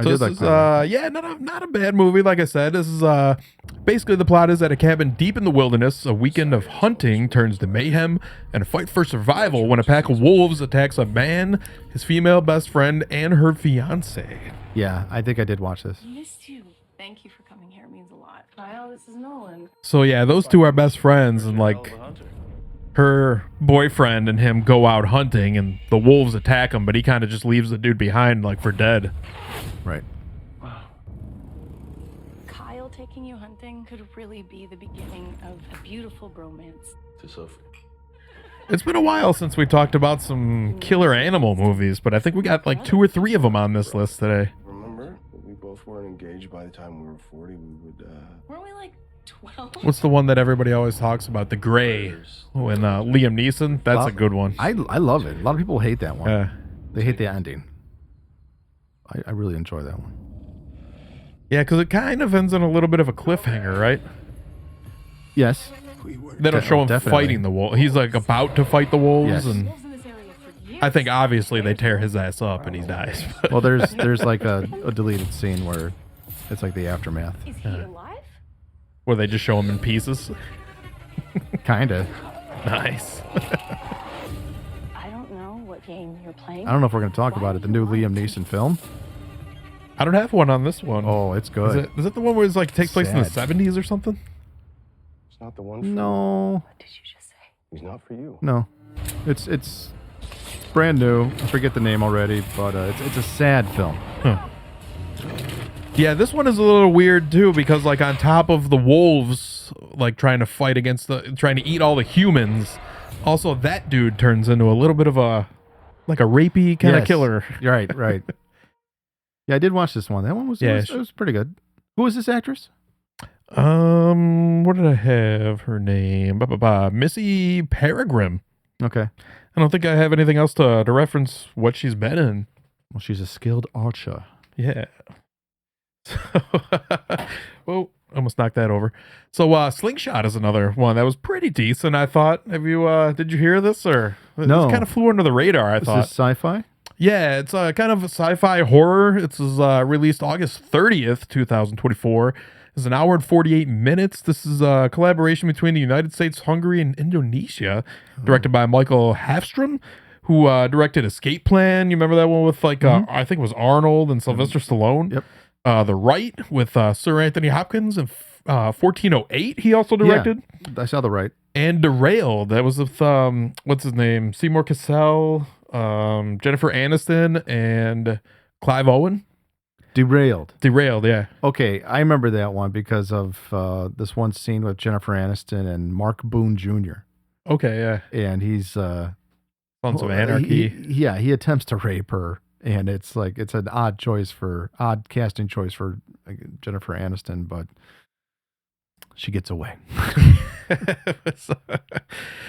So this is, not a bad movie. Like I said, this is basically the plot is at a cabin deep in the wilderness. A weekend of hunting turns to mayhem and a fight for survival when a pack of wolves attacks a man, his female best friend, and her fiance. Yeah, I think I did watch this. Missed you. Thank you for coming here. It means a lot. Kyle, this is Nolan. So yeah, those two are best friends, and like her boyfriend and him go out hunting, and the wolves attack him, but he kind of just leaves the dude behind like for dead. Right. Wow. Kyle taking you hunting could really be the beginning of a beautiful bromance. To Sophie. It's been a while since we talked about some killer animal movies, but I think we got like 2 or 3 of them on this list today. Remember, we both weren't engaged by the time we were 40. We would. Weren't we like 12? What's the one that everybody always talks about? The Gray. When Liam Neeson. That's a good one. I love it. A lot of people hate that one. Yeah. They hate the ending. I really enjoy that one. Yeah, because it kind of ends on a little bit of a cliffhanger, right? Yes. They don't show him fighting the wolf. He's like about to fight the wolves, Yes. and I think obviously they tear his ass up and he dies. Well, there's like a deleted scene where it's like the aftermath. Is he alive? Where they just show him in pieces. Kinda. Nice. I don't know what game you're playing. I don't know if we're going to talk about it. The new Liam Neeson film. I don't have one on this one. Oh, it's good. Is it the one where it's like takes place in the 70s or something? It's not the one. For No. What did you just say? He's not for you. No. It's brand new. I forget the name already, but it's a sad film. Huh. Yeah, this one is a little weird too because like on top of the wolves like trying to fight against trying to eat all the humans, also that dude turns into a little bit of a like a rapey kind of killer. Right. Yeah, I did watch this one. That one was it was pretty good. Who is this actress? What did I have her name? Missy Peregrine. Okay. I don't think I have anything else to reference what she's been in. Well, she's a skilled archer. Yeah. Whoa, almost knocked that over. So Slingshot is another one that was pretty decent, I thought. Have you did you hear this or no? It kind of flew under the radar, I thought. Is this sci-fi? Yeah, it's kind of a sci-fi horror. It's released August 30th, 2024. It's an hour and 48 minutes. This is a collaboration between the United States, Hungary, and Indonesia, directed by Michael Hafstrom, who directed Escape Plan. You remember that one with like I think it was Arnold and Sylvester Stallone? Yep. The Right with Sir Anthony Hopkins and 1408 he also directed. Yeah, I saw The Right. And Derailed. That was with what's his name? Seymour Cassell, Jennifer Aniston, and Clive Owen. Derailed, yeah. Okay, I remember that one because of this one scene with Jennifer Aniston and Mark Boone Jr. Okay, yeah. And he's Sons of Anarchy. He attempts to rape her, and it's like it's an odd casting choice for Jennifer Aniston, but she gets away.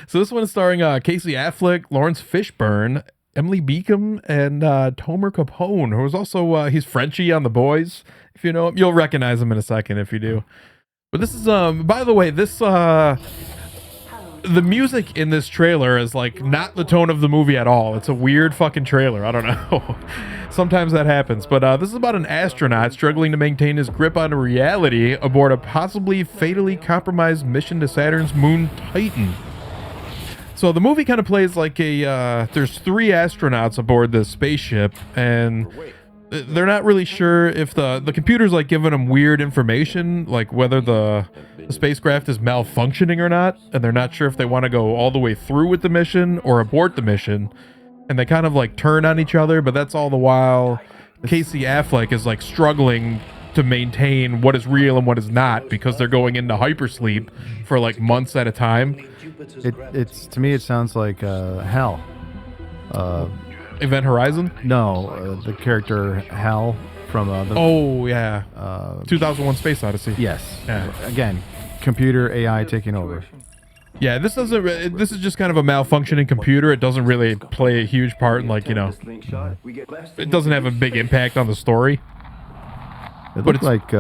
So this one is starring Casey Affleck, Lawrence Fishburne, Emily Beacom, and Tomer Capone, who is also he's Frenchie on The Boys. If you know him, you'll recognize him in a second if you do. But this is by the way, this the music in this trailer is like not the tone of the movie at all. It's a weird fucking trailer. I don't know. Sometimes that happens. But this is about an astronaut struggling to maintain his grip on reality aboard a possibly fatally compromised mission to Saturn's moon Titan. So the movie kind of plays like there's 3 astronauts aboard this spaceship, and they're not really sure if the computer's like giving them weird information, like whether the spacecraft is malfunctioning or not, and they're not sure if they want to go all the way through with the mission or abort the mission, and they kind of like turn on each other, but that's all the while Casey Affleck is like struggling to maintain what is real and what is not, because they're going into hypersleep for like months at a time. It's to me, it sounds like Hal. Event Horizon? No, the character Hal from the. Oh yeah, 2001: Space Odyssey. Yes. Yeah. Again, computer AI taking over. Yeah, this doesn't. This is just kind of a malfunctioning computer. It doesn't really play a huge part in, like, you know, it doesn't have a big impact on the story. It looked like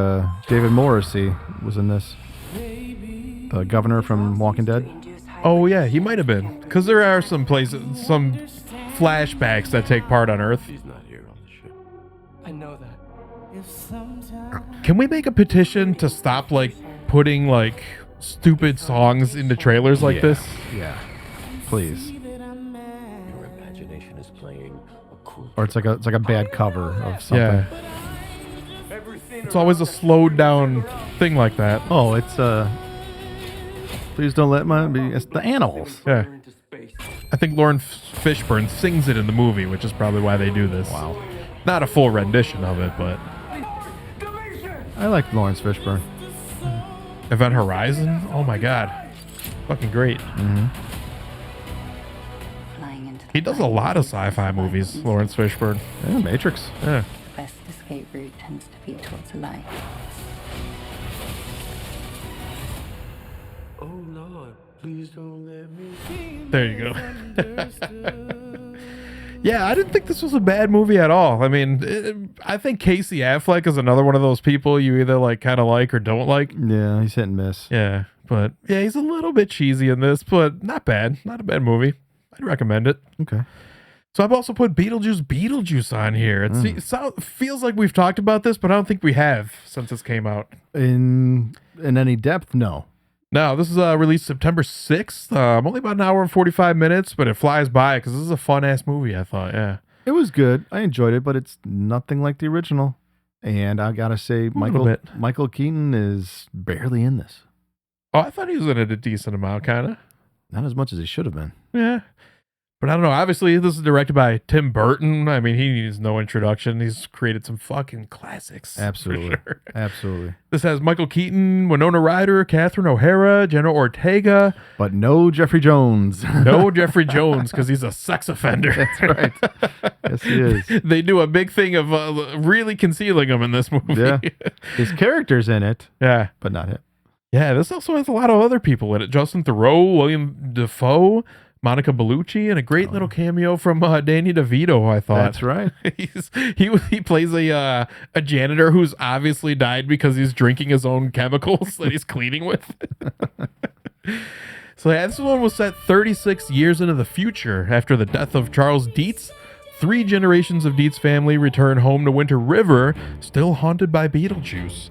David Morrissey was in this. The governor from Walking Dead. Oh yeah, he might have been, because there are some places, some flashbacks that take part on Earth. He's not here on the ship. I know that. Can we make a petition to stop like putting like stupid songs into trailers like this? Yeah, please. Your imagination is playing a cool. Or it's like a bad cover of something. Yeah. It's always a slowed down thing like that. Oh, it's please don't let my be. It's the animals. Yeah. I think Lauren Fishburne sings it in the movie, which is probably why they do this. Wow. Not a full rendition of it, but I like Lawrence Fishburne. Event Horizon? Oh my god. Fucking great. He does a lot of sci-fi movies, Lawrence Fishburne. Yeah, Matrix. Yeah. The best escape route tends to be towards the light. Oh Lord, please don't let me. There you go. Yeah, I didn't think this was a bad movie at all. I mean, I think Casey Affleck is another one of those people you either like kind of like or don't like. Yeah, he's hit and miss. Yeah, but yeah, he's a little bit cheesy in this, but not bad. Not a bad movie. I'd recommend it. Okay. So I've also put Beetlejuice on here. It feels like we've talked about this, but I don't think we have since this came out. In any depth, no. No, this is released September 6th. Only about an hour and 45 minutes, but it flies by because this is a fun-ass movie, I thought. Yeah. It was good. I enjoyed it, but it's nothing like the original. And I got to say, Michael Keaton is barely in this. Oh, I thought he was in it a decent amount, kind of. Not as much as he should have been. Yeah. But I don't know. Obviously, this is directed by Tim Burton. I mean, he needs no introduction. He's created some fucking classics. Absolutely. Sure. Absolutely. This has Michael Keaton, Winona Ryder, Catherine O'Hara, Jenna Ortega. But no Jeffrey Jones. No Jeffrey Jones, because he's a sex offender. That's right. Yes, he is. They do a big thing of really concealing him in this movie. Yeah. His character's in it. Yeah. But not him. Yeah, this also has a lot of other people in it. Justin Theroux, William Dafoe, Monica Bellucci, and a great little cameo from Danny DeVito, I thought. That's right. He plays a janitor who's obviously died because he's drinking his own chemicals that he's cleaning with. So yeah, this one was set 36 years into the future after the death of Charles Dietz. 3 generations of Dietz family return home to Winter River, still haunted by Beetlejuice.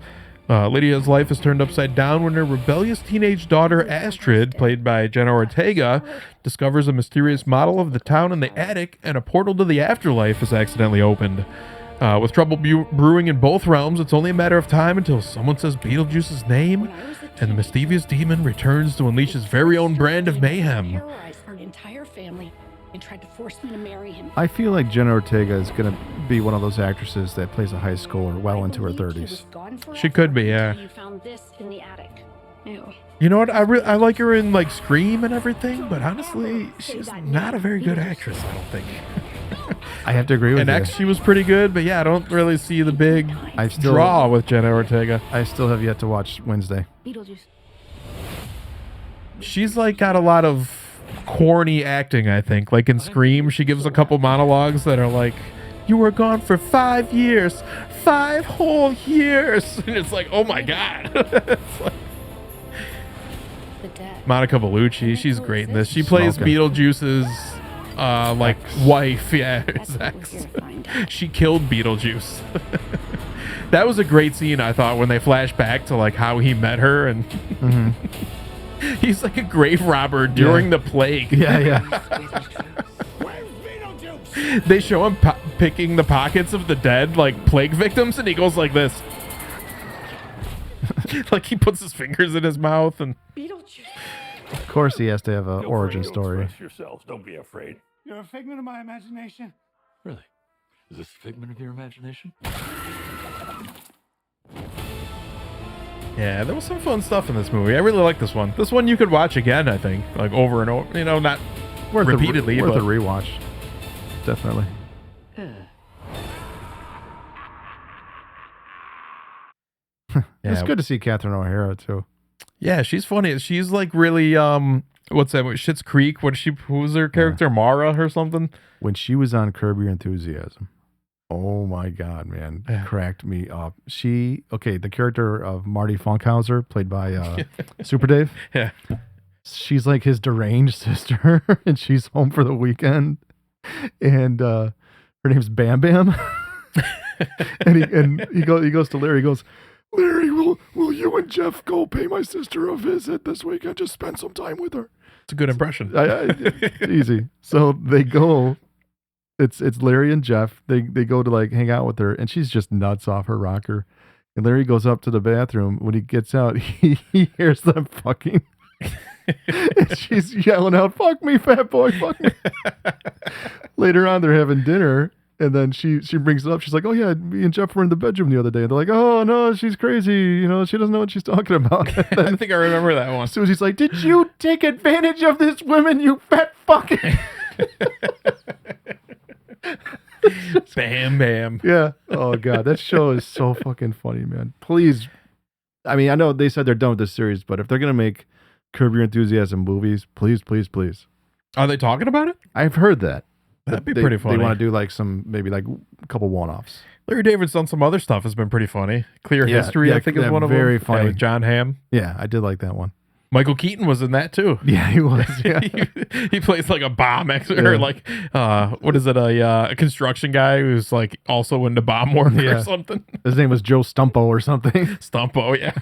Lydia's life is turned upside down when her rebellious teenage daughter Astrid, played by Jenna Ortega, discovers a mysterious model of the town in the attic, and a portal to the afterlife is accidentally opened. With trouble brewing in both realms, it's only a matter of time until someone says Beetlejuice's name, and the mischievous demon returns to unleash his very own brand of mayhem. Terrorized our entire family and tried to force me to marry him. I feel like Jenna Ortega is going to be one of those actresses that plays a high schooler well into her 30s. She could be, yeah. You found this in the attic. Ew. You know what? I like her in like Scream and everything, but honestly, she's not a very good actress, I don't think. I have to agree with in you. X, she was pretty good, but yeah, I don't really see the big draw with Jenna Ortega. I still have yet to watch Wednesday. Beetlejuice. She's like got a lot of corny acting, I think. Like in Scream, she gives a couple monologues that are like, "You were gone for 5 years, 5 whole years," and it's like, oh my god. It's like, Monica Bellucci, she's great in this. She plays Beetlejuice's like wife. Yeah, his ex. She killed Beetlejuice. That was a great scene, I thought, when they flash back to like how he met her and He's like a grave robber during the plague. Yeah. Where's Beetlejuice? They show him picking the pockets of the dead, like plague victims, and he goes like this. Like he puts his fingers in his mouth and. Beetlejuice. Of course, he has to have an origin story. Express yourselves. Don't be afraid. You're a figment of my imagination. Really? Is this a figment of your imagination? Yeah, there was some fun stuff in this movie. I really like this one. This one you could watch again, I think, like over and over. You know, not repeatedly, worth but a rewatch. Definitely. It's good to see Catherine O'Hara too. Yeah, she's funny. She's like really what's that? Schitt's Creek. Who was her character? Mara or something? When she was on Curb Your Enthusiasm. Oh my God, man. Cracked me up. The character of Marty Funkhauser, played by Super Dave. Yeah. She's like his deranged sister, and she's home for the weekend. And her name's Bam Bam. and he goes to Larry, he goes, Larry, will you and Jeff go pay my sister a visit this weekend? Just spend some time with her. It's a good impression. Easy. So they go. It's Larry and Jeff. They go to like hang out with her, and she's just nuts off her rocker. And Larry goes up to the bathroom. When he gets out, he hears them fucking. And she's yelling out, "Fuck me, fat boy, fuck me." Later on, they're having dinner. And then she brings it up. She's like, "Oh yeah, me and Jeff were in the bedroom the other day." And they're like, "Oh no, she's crazy. You know, she doesn't know what she's talking about." I think I remember that one. Susie's like, "Did you take advantage of this woman, you fat fucking?" Bam Bam. Yeah. Oh God, that show is so fucking funny, man. Please, I mean, I know they said they're done with this series, but if they're gonna make Curb Your Enthusiasm movies, please. Are they talking about it? I've heard that. That'd be pretty funny. They want to do like maybe a couple one-offs. Larry David's done some other stuff. Has been pretty funny. Clear History, I think, is one of them. Very funny. With John Hamm. Yeah, I did like that one. Michael Keaton was in that too. Yeah, he was. Yeah. he plays like a bomb expert, or like what is it? A construction guy who's like also into bomb work or something. His name was Joe Stumpo or something. Stumpo, yeah.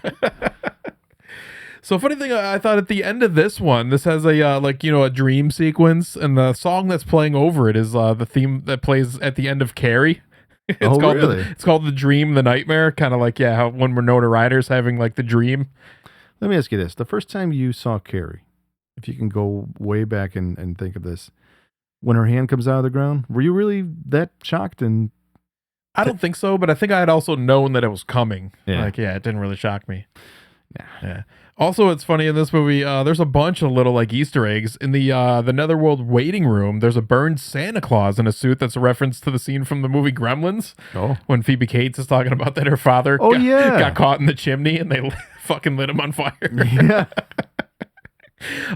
So funny thing, I thought at the end of this one, this has a dream sequence, and the song that's playing over it is the theme that plays at the end of Carrie. It's called The Dream, the Nightmare, kind of like how when Winona Ryder's having like the dream. Let me ask you this: the first time you saw Carrie, if you can go way back and think of this, when her hand comes out of the ground, were you really that shocked? And I don't think so, but I think I had also known that it was coming. Yeah. It didn't really shock me. Yeah. Also, it's funny in this movie, there's a bunch of little like Easter eggs. In the Netherworld waiting room, there's a burned Santa Claus in a suit that's a reference to the scene from the movie Gremlins. Oh. When Phoebe Cates is talking about that her father got caught in the chimney and they fucking lit him on fire. Yeah.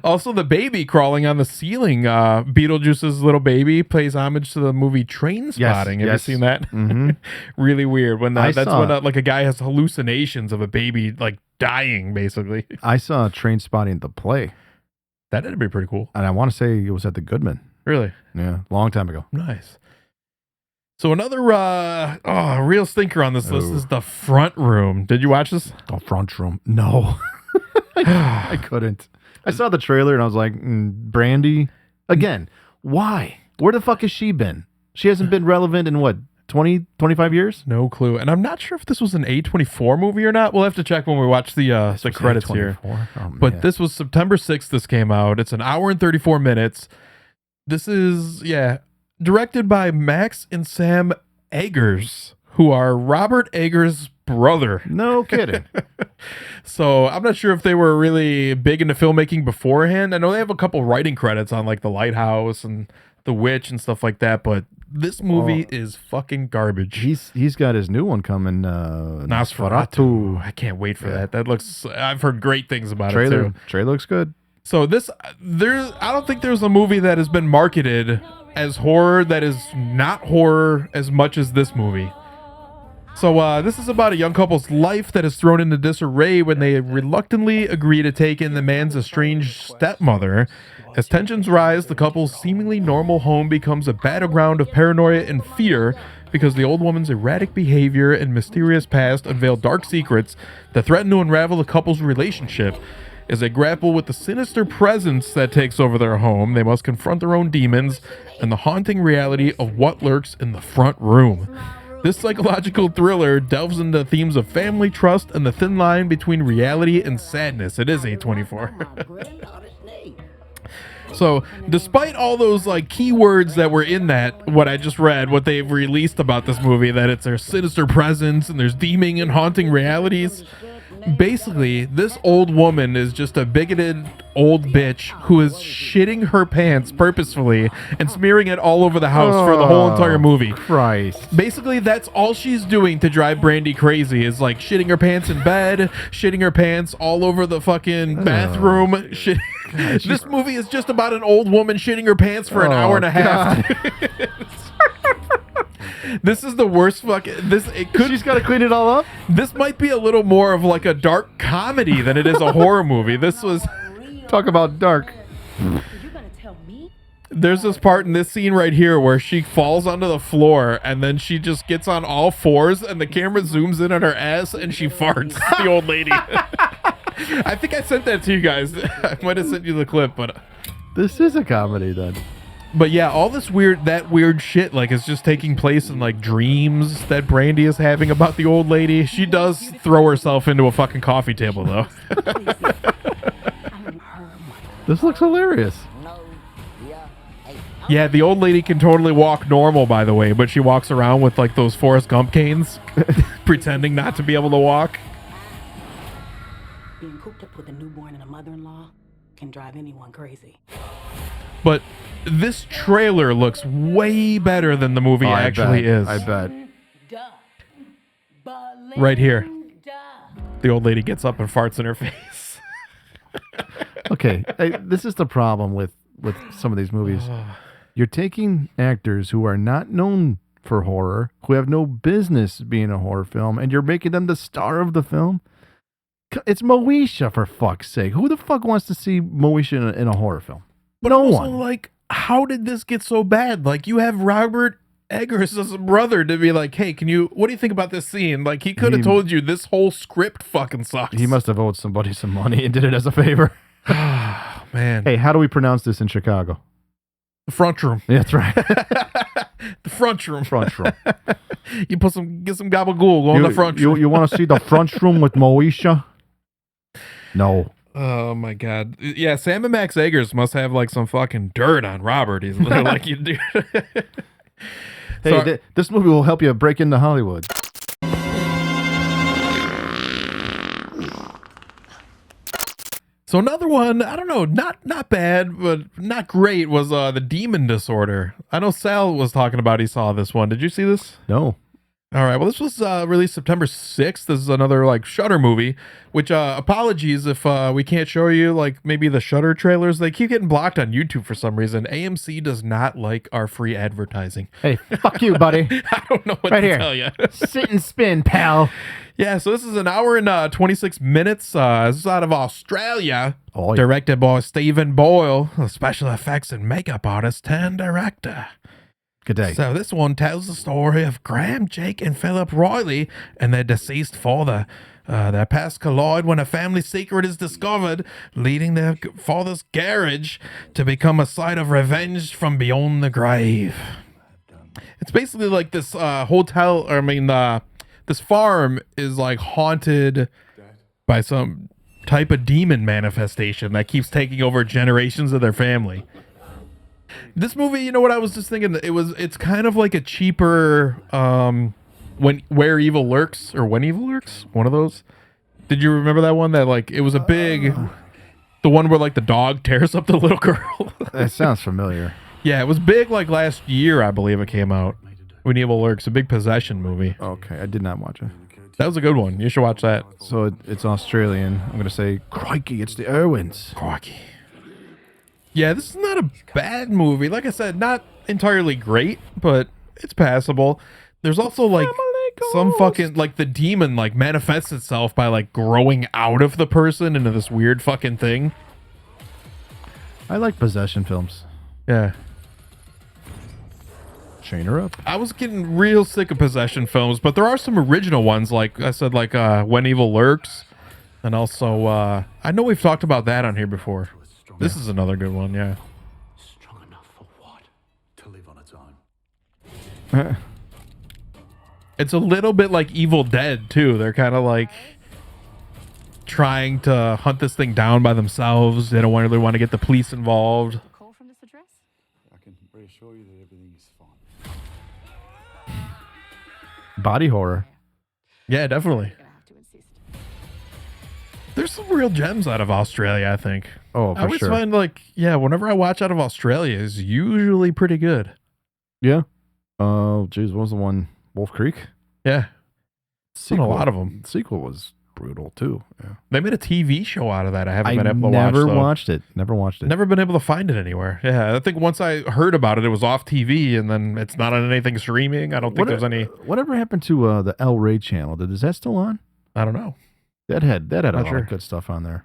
Also, the baby crawling on the ceiling, Beetlejuice's little baby, pays homage to the movie Train Spotting. Have you seen that? Mm-hmm. Really weird. When when like a guy has hallucinations of a baby like dying, basically. I saw Train Spotting the play. That'd be pretty cool. And I want to say it was at the Goodman. Really? Yeah, long time ago. Nice. So another real stinker on this list is The Front Room. Did you watch this? The Front Room. No. I couldn't. I saw the trailer and I was like, Brandy. Again, why? Where the fuck has she been? She hasn't been relevant in what, 20, 25 years? No clue. And I'm not sure if this was an A24 movie or not. We'll have to check when we watch the credits here. Oh, but this was September 6th this came out. It's an hour and 34 minutes. This is, directed by Max and Sam Eggers, who are Robert Eggers' brother. No kidding. So I'm not sure if they were really big into filmmaking beforehand. I know they have a couple writing credits on like The Lighthouse and The Witch and stuff like that, but this movie is fucking garbage. He's got his new one coming, Nosferatu. I can't wait for that. I've heard great things about it too. Trailer looks good. So I don't think there's a movie that has been marketed as horror that is not horror as much as this movie. So this is about a young couple's life that is thrown into disarray when they reluctantly agree to take in the man's estranged stepmother. As tensions rise, the couple's seemingly normal home becomes a battleground of paranoia and fear because the old woman's erratic behavior and mysterious past unveil dark secrets that threaten to unravel the couple's relationship. As they grapple with the sinister presence that takes over their home, they must confront their own demons and the haunting reality of what lurks in the front room. This psychological thriller delves into themes of family, trust, and the thin line between reality and sadness. It is A24. So, despite all those like keywords that were in that, what I just read, what they've released about this movie, that it's their sinister presence and there's deeming and haunting realities, basically, this old woman is just a bigoted old bitch who is shitting her pants purposefully and smearing it all over the house for the whole entire movie. Christ. Basically, that's all she's doing to drive Brandy crazy is like shitting her pants in bed, shitting her pants all over the fucking bathroom. This movie is just about an old woman shitting her pants for an hour and a half. This is the worst fucking. She's got to clean it all up. This might be a little more of like a dark comedy than it is a horror movie. This was. Talk about dark. There's this part in this scene right here where she falls onto the floor and then she just gets on all fours and the camera zooms in on her ass and she farts. The old lady. I think I sent that to you guys. I might have sent you the clip, but this is a comedy then. But yeah, all this weird shit like is just taking place in like dreams that Brandy is having about the old lady. She does throw herself into a fucking coffee table though. This looks hilarious. Yeah, the old lady can totally walk normal, by the way, but she walks around with like those Forrest Gump canes, pretending not to be able to walk. Being cooped up with a newborn and a mother-in-law can drive anyone crazy. But this trailer looks way better than the movie actually is. I bet. Right here. The old lady gets up and farts in her face. Okay, this is the problem with some of these movies. You're taking actors who are not known for horror, who have no business being a horror film, and you're making them the star of the film. It's Moesha, for fuck's sake. Who the fuck wants to see Moesha in a horror film? But no also, one. like, how did this get so bad? Like, you have Robert Eggers as a brother to be like, hey, what do you think about this scene? Like, he could have told you this whole script fucking sucks. He must have owed somebody some money and did it as a favor. Oh, man. Hey, how do we pronounce this in Chicago? The front room. Yeah, that's right. The front room. Front room. You get some gabagool, go in the front room. You want to see the front room with Moesha? No. Oh my god. Yeah, Sam and Max Eggers must have like some fucking dirt on Robert. They're like, you do. Hey, this movie will help you break into Hollywood. So another one, I don't know, not bad, but not great, was The Demon Disorder. I know Sal was talking about he saw this one. Did you see this? No. All right, well, this was released September 6th. This is another, like, Shudder movie, which, apologies if we can't show you, like, maybe the Shudder trailers. They keep getting blocked on YouTube for some reason. AMC does not like our free advertising. Hey, fuck you, buddy. I don't know what to tell you. Sit and spin, pal. Yeah, so this is an hour and 26 minutes. This is out of Australia. Oh, yeah. Directed by Stephen Boyle, a special effects and makeup artist turned director. Good day. So this one tells the story of Graham, Jake, and Philip Riley and their deceased father. Their paths collide when a family secret is discovered, leading their father's garage to become a site of revenge from beyond the grave. It's basically like this this farm is like haunted by some type of demon manifestation that keeps taking over generations of their family. This movie, you know what I was just thinking? It's kind of like a cheaper Where Evil Lurks or When Evil Lurks, one of those. Did you remember that one? That like it was a big, the one where like the dog tears up the little girl. That sounds familiar. Yeah, it was big like last year, I believe it came out. When Evil Lurks, a big possession movie. Okay, I did not watch it. That was a good one. You should watch that. So it's Australian. I'm gonna say, crikey, it's the Irwins. Crikey. Yeah, this is not a bad movie. Like I said, not entirely great, but it's passable. There's also like some fucking like the demon like manifests itself by like growing out of the person into this weird fucking thing. I like possession films. Yeah. Chain her up. I was getting real sick of possession films, but there are some original ones, like I said, like When Evil Lurks. And also, I know we've talked about that on here before. This is another good one, yeah. Strong enough for what? To live on its own. It's a little bit like Evil Dead, too. They're kind of like trying to hunt this thing down by themselves. They don't really want to get the police involved. Call from this address? I can reassure you that everything is fine. Body horror. Yeah, definitely. There's some real gems out of Australia, I think. Oh, I always find like, whenever I watch out of Australia, is usually pretty good. Yeah. Oh, geez, what was the one? Wolf Creek? Yeah. Seen a lot of them. The sequel was brutal too. Yeah. They made a TV show out of that. I haven't been able to watch. Never watched it. Never watched it. Never been able to find it anywhere. Yeah, I think once I heard about it, it was off TV, and then it's not on anything streaming. I don't think there's any. Whatever happened to the El Rey channel? Is that still on? I don't know. That had a lot sure. of good stuff on there.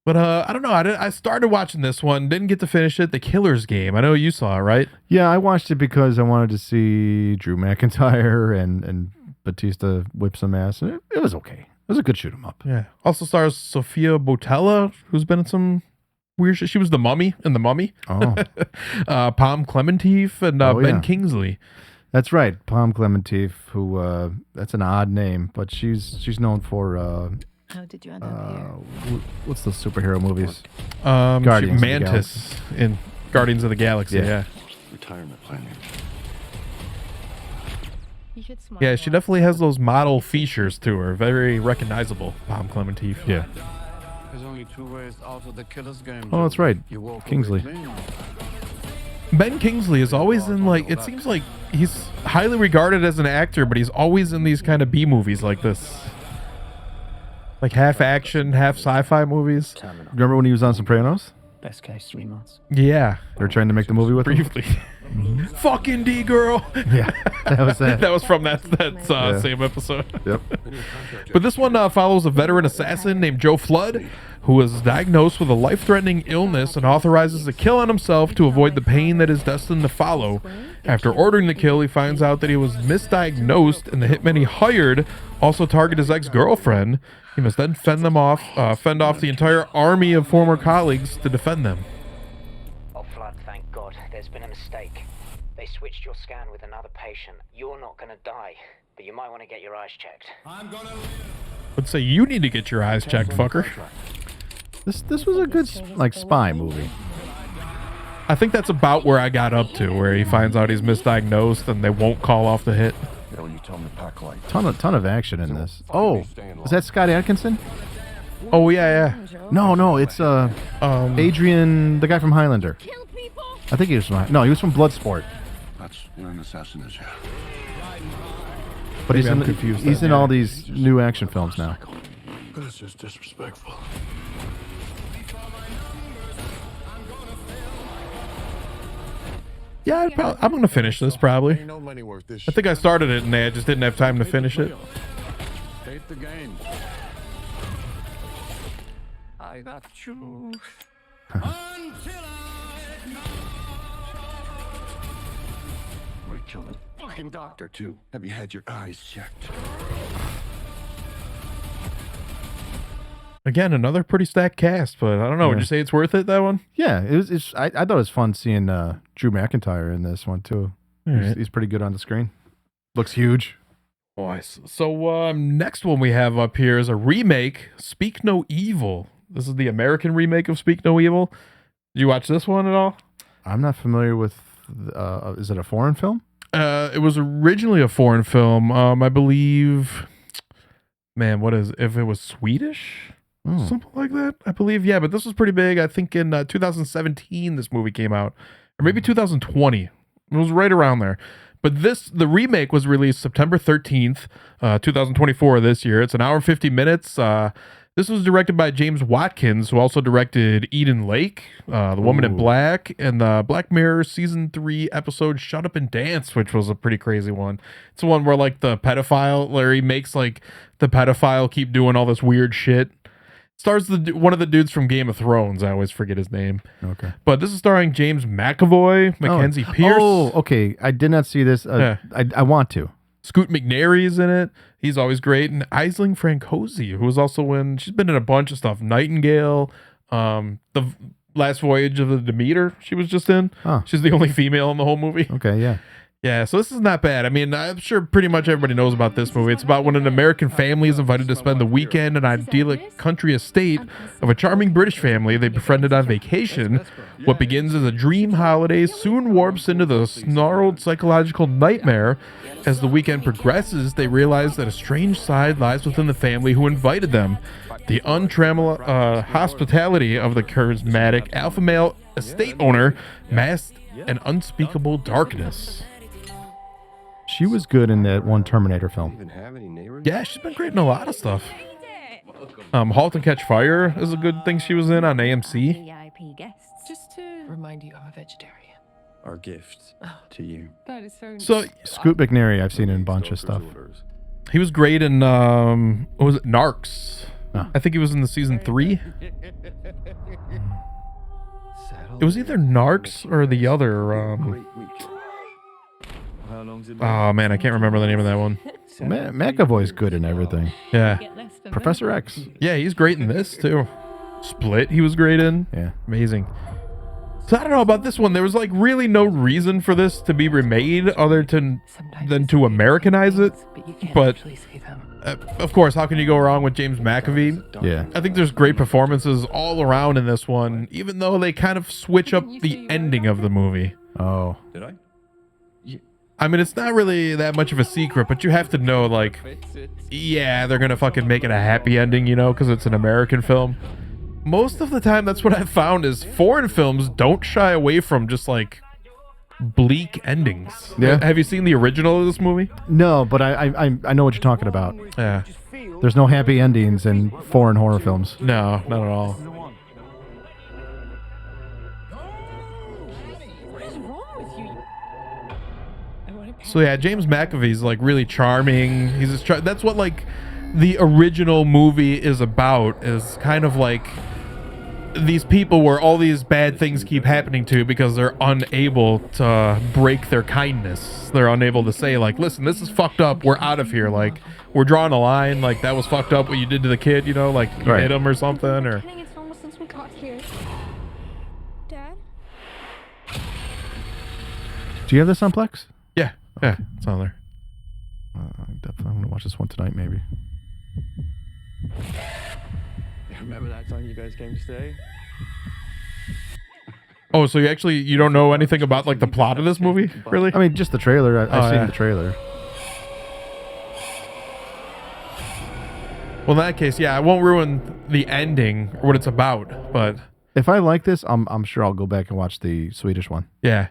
But I don't know. I started watching this one, didn't get to finish it. The Killer's Game. I know you saw it, right? Yeah, I watched it because I wanted to see Drew McIntyre and Batista whip some ass. And it was okay. It was a good shoot 'em up. Yeah. Also stars Sophia Boutella, who's been in some weird shit. She was the Mummy in The Mummy. Oh. Palm Clementif and Ben Kingsley. That's right, Palm Clementif. Who? That's an odd name, but she's known for. How did you end up here? What's the superhero movies? Guardians Mantis in Guardians of the Galaxy. Yeah. Retirement planning. Yeah, she definitely has those model features to her. Very recognizable, Palm Clementif. Yeah. There's only two ways out of the killer's game. Oh, that's right. Kingsley. Ben Kingsley is always in, like, it seems like he's highly regarded as an actor, but he's always in these kind of B movies like this. Like half action, half sci-fi movies. Remember when he was on Sopranos? Best case, 3 months. Yeah. They were trying to make the movie with him? Briefly. Fucking D girl. Yeah, that was that. That was from that same episode. Yep. But this one follows a veteran assassin named Joe Flood, who is diagnosed with a life-threatening illness and authorizes a kill on himself to avoid the pain that is destined to follow. After ordering the kill, he finds out that he was misdiagnosed, and the hitmen he hired also target his ex-girlfriend. He must then fend off the entire army of former colleagues to defend them. Oh, Flood, thank God. There's been a mistake. They switched your scan with another patient. You're not going to die, but you might want to get your eyes checked. Would say you need to get your eyes checked, fucker. This was a good spy movie. I think that's about where I got up to, where he finds out he's misdiagnosed and they won't call off the hit. You tell him to pack light. Ton of action in this. Oh, is that Scott Adkinson? Oh yeah. No, it's Adrian, the guy from Highlander. I think he was from. No, he was from Bloodsport. That's what an assassin is, yeah. But he's in all these new action films now. This is disrespectful. Yeah, I'm going to finish this probably. I think I started it and I just didn't have time to finish it. Take the game. I got you. We killed a fucking doctor, too. Have you had your eyes checked? Again, another pretty stacked cast, but I don't know. Would you say it's worth it, that one? Yeah, I thought it was fun seeing Drew McIntyre in this one, too. He's pretty good on the screen. Looks huge. Nice. So next one we have up here is a remake, Speak No Evil. This is the American remake of Speak No Evil. Did you watch this one at all? I'm not familiar with, is it a foreign film? It was originally a foreign film. I believe, man, if it was Swedish? Something like that, I believe. Yeah, but this was pretty big. I think in 2017 this movie came out, or maybe 2020. It was right around there. But the remake was released September 13th, 2024 this year. It's an hour and 50 minutes. This was directed by James Watkins, who also directed Eden Lake, The Woman in Black, and the Black Mirror Season 3 episode Shut Up and Dance, which was a pretty crazy one. It's the one where like the pedophile, Larry makes like the pedophile keep doing all this weird shit. Stars one of the dudes from Game of Thrones. I always forget his name. Okay. But this is starring James McAvoy, Mackenzie Pierce. Oh, okay. I did not see this. I want to. Scoot McNairy's in it. He's always great. And Aisling Francosi, who was also she's been in a bunch of stuff. Nightingale, the Last Voyage of the Demeter, she was just in. Oh. She's the only female in the whole movie. Okay, yeah. Yeah, so this is not bad. I mean, I'm sure pretty much everybody knows about this movie. It's about when an American family is invited to spend the weekend in an idyllic country estate of a charming British family they befriended on vacation. What begins as a dream holiday soon warps into the snarled psychological nightmare. As the weekend progresses, they realize that a strange side lies within the family who invited them. The untrammeled hospitality of the charismatic alpha male estate owner masked an unspeakable darkness. She was good in that one Terminator film. Yeah, she's been great in a lot of stuff. Halt and Catch Fire is a good thing she was in on AMC. VIP guests. Just to remind you, I'm a vegetarian. Our gift to you. That is so. So Scoot McNairy, I've seen in a bunch of stuff. He was great in what was it, Narcs? Oh. I think he was in the season 3. It was either Narcs or the other. Oh man, I can't remember the name of that one. McAvoy's good in everything. Yeah. Professor X. Yeah, he's great in this too. Split, he was great in. Yeah. Amazing. So I don't know about this one. There was like really no reason for this to be remade other than to Americanize it. But of course, how can you go wrong with James McAvoy? Yeah. I think there's great performances all around in this one, even though they kind of switch up the ending of the movie. Oh. Did I? I mean, it's not really that much of a secret, but you have to know, like, yeah, they're gonna fucking make it a happy ending, you know, because it's an American film. Most of the time, that's what I've found is foreign films don't shy away from just like bleak endings. Yeah. Have you seen the original of this movie? No, but I know what you're talking about. Yeah. There's no happy endings in foreign horror films. No, not at all. So yeah, James McAvoy's like really charming. He's that's what like the original movie is about, is kind of like these people where all these bad things keep happening to because they're unable to break their kindness. They're unable to say like, listen, this is fucked up. We're out of here. Like, we're drawing a line. Like, that was fucked up what you did to the kid, you know, like you hit him or something. Or It's almost since we got here. Dad? Do you have this on Plex? Yeah. Yeah, it's on there. Definitely, I'm gonna watch this one tonight, maybe. Remember that time you guys came to stay? Oh, so you don't know anything about like the plot of this movie, really? I mean, just the trailer. I've seen the trailer. Well, in that case, yeah, I won't ruin the ending or what it's about, but if I like this, I'm sure I'll go back and watch the Swedish one. Yeah.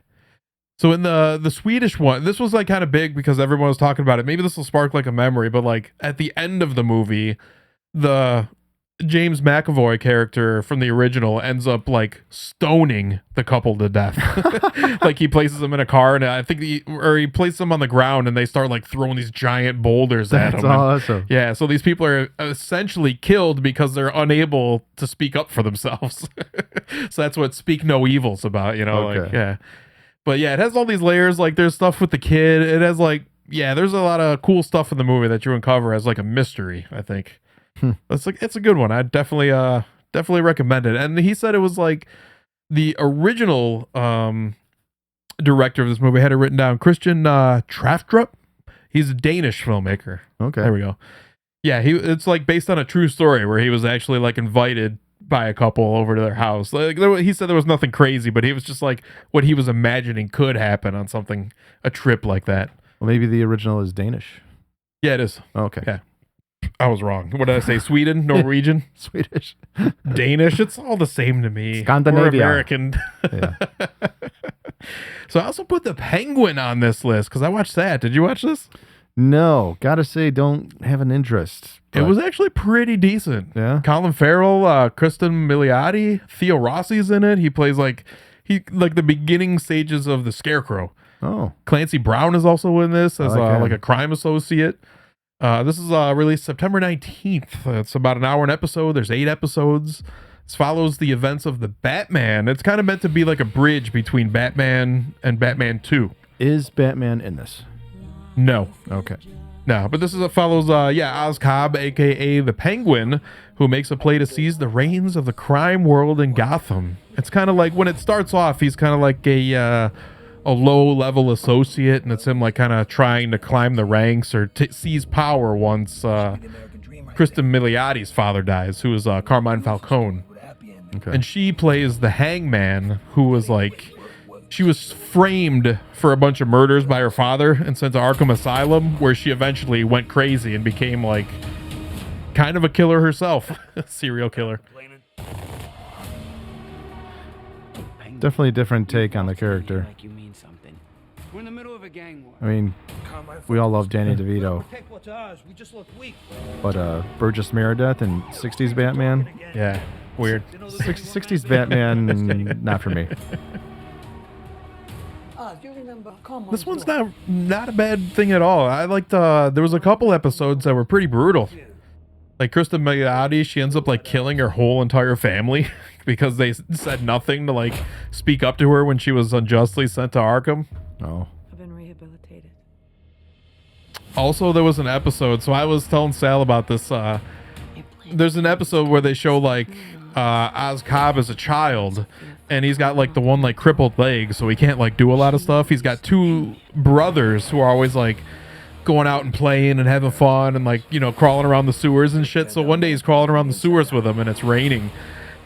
So in the Swedish one, this was like kind of big because everyone was talking about it. Maybe this will spark like a memory, but like at the end of the movie, the James McAvoy character from the original ends up like stoning the couple to death. Like he places them in a car, and I think he places them on the ground, and they start like throwing these giant boulders at them. That's awesome. Yeah, so these people are essentially killed because they're unable to speak up for themselves. So that's what Speak No Evil's about, you know? Okay. Like, yeah. But yeah, it has all these layers. Like there's stuff with the kid. It has like, yeah, there's a lot of cool stuff in the movie that you uncover as like a mystery, I think. It's a good one. I definitely recommend it. And he said it was like the original director of this movie had it written down, Christian Traftrup. He's a Danish filmmaker. Okay. There we go. Yeah, it's like based on a true story where he was actually like invited by a couple over to their house. Like he said there was nothing crazy, but he was just like what he was imagining could happen on a trip like that. Well, maybe the original is Danish. Yeah, it is. Okay. Yeah. I was wrong. What did I say? Sweden? Norwegian? Swedish? Danish? It's all the same to me. Scandinavia. We're American. Yeah. So I also put The Penguin on this list because I watched that. Did you watch this? No. Gotta say, don't have an interest. It was actually pretty decent. Yeah. Colin Farrell, Kristen Milioti, Theo Rossi's in it. He plays like the beginning stages of the Scarecrow. Oh. Clancy Brown is also in this as like a crime associate. This is released September 19th. It's about an hour an episode. There's 8 episodes. This follows the events of the Batman. It's kind of meant to be like a bridge between Batman and Batman 2. Is Batman in this? No. Okay. No, but this follows Oz Cobb, aka the Penguin, who makes a play to seize the reins of the crime world in Gotham. It's kind of like when it starts off, he's kind of like a low-level associate, and it's him like kind of trying to climb the ranks or seize power once Kristen Miliotti's father dies, who is Carmine Falcone. Okay. And she plays the hangman, who was like, she was framed for a bunch of murders by her father and sent to Arkham Asylum, where she eventually went crazy and became like kind of a killer herself, a serial killer. Definitely a different take on the character. We're in the middle of a gang war. I mean, we all love Danny DeVito, Protect what's ours. We just look weak. but Burgess Meredith and 60s Batman, Yeah, weird. 60s Batman, not for me. This one's not a bad thing at all. I liked there was a couple episodes that were pretty brutal. Like Kristen Milioti, she ends up like killing her whole entire family because they said nothing to like speak up to her when she was unjustly sent to Arkham. Oh. I've been rehabilitated. Also, there was an episode, so I was telling Sal about this. There's an episode where they show like Oz Cobb as a child, and he's got like the one like crippled leg, so he can't like do a lot of stuff. He's got two brothers who are always like going out and playing and having fun and like, you know, crawling around the sewers and shit. So one day he's crawling around the sewers with them and it's raining.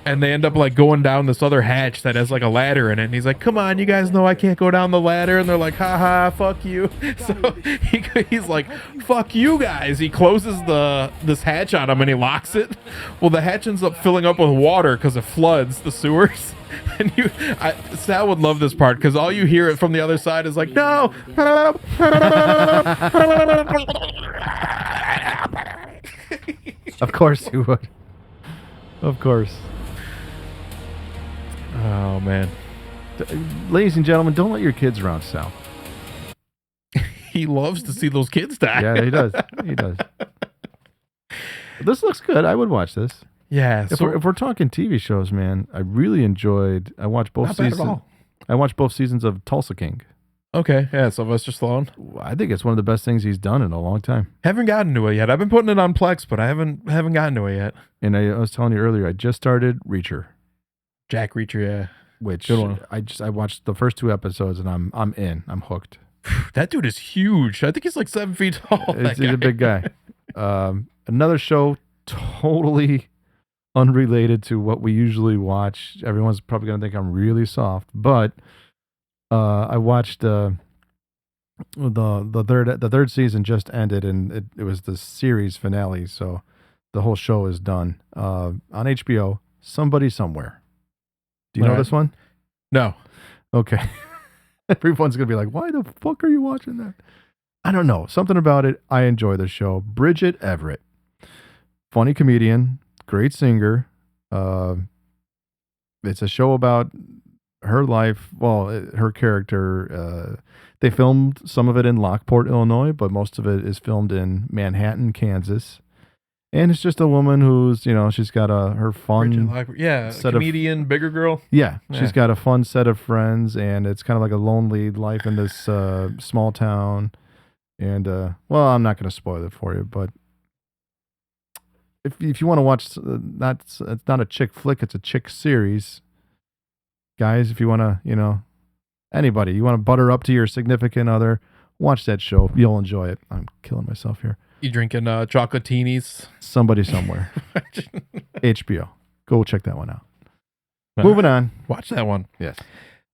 And they end up like going down this other hatch that has like a ladder in it. And he's like, come on, you guys know I can't go down the ladder. And they're like, haha, fuck you. So he's like, fuck you guys. He closes this hatch on him and he locks it. Well, the hatch ends up filling up with water because it floods the sewers. And Sal would love this part because all you hear from the other side is like, no. Of course you would. Of course. Oh, man. Ladies and gentlemen, don't let your kids around Sal. He loves to see those kids die. Yeah, he does. He does. This looks good. I would watch this. Yeah. If we're talking TV shows, man, I really enjoyed. I watched both seasons. I watched both seasons of Tulsa King. Okay. Yeah. Sylvester Stallone. I think it's one of the best things he's done in a long time. Haven't gotten to it yet. I've been putting it on Plex, but I haven't gotten to it yet. And I was telling you earlier, I just started Reacher. Jack Reacher, yeah. Which good one. I watched the first 2 episodes and I'm in. I'm hooked. That dude is huge. I think he's like 7 feet tall. He's a big guy. Another show totally unrelated to what we usually watch. Everyone's probably gonna think I'm really soft, but I watched the third season just ended, and it was the series finale, so the whole show is done. On HBO, Somebody Somewhere. Do you know this one? No. Okay. Everyone's gonna be like, why the fuck are you watching that? I don't know. Something about it. I enjoy the show. Bridget Everett. Funny comedian, great singer. It's a show about her life. Well, her character. They filmed some of it in Lockport, Illinois, but most of it is filmed in Manhattan, Kansas. And it's just a woman who's, she's got her fun. Comedian, bigger girl. Yeah, she's got a fun set of friends, and it's kind of like a lonely life in this small town. And well, I'm not going to spoil it for you, but if you want to watch, it's not a chick flick, it's a chick series. Guys, if you want to, anybody, you want to butter up to your significant other, watch that show. You'll enjoy it. I'm killing myself here. You drinking chocolatinis? Somebody Somewhere. HBO. Go check that one out. Moving on. Watch that one. Yes.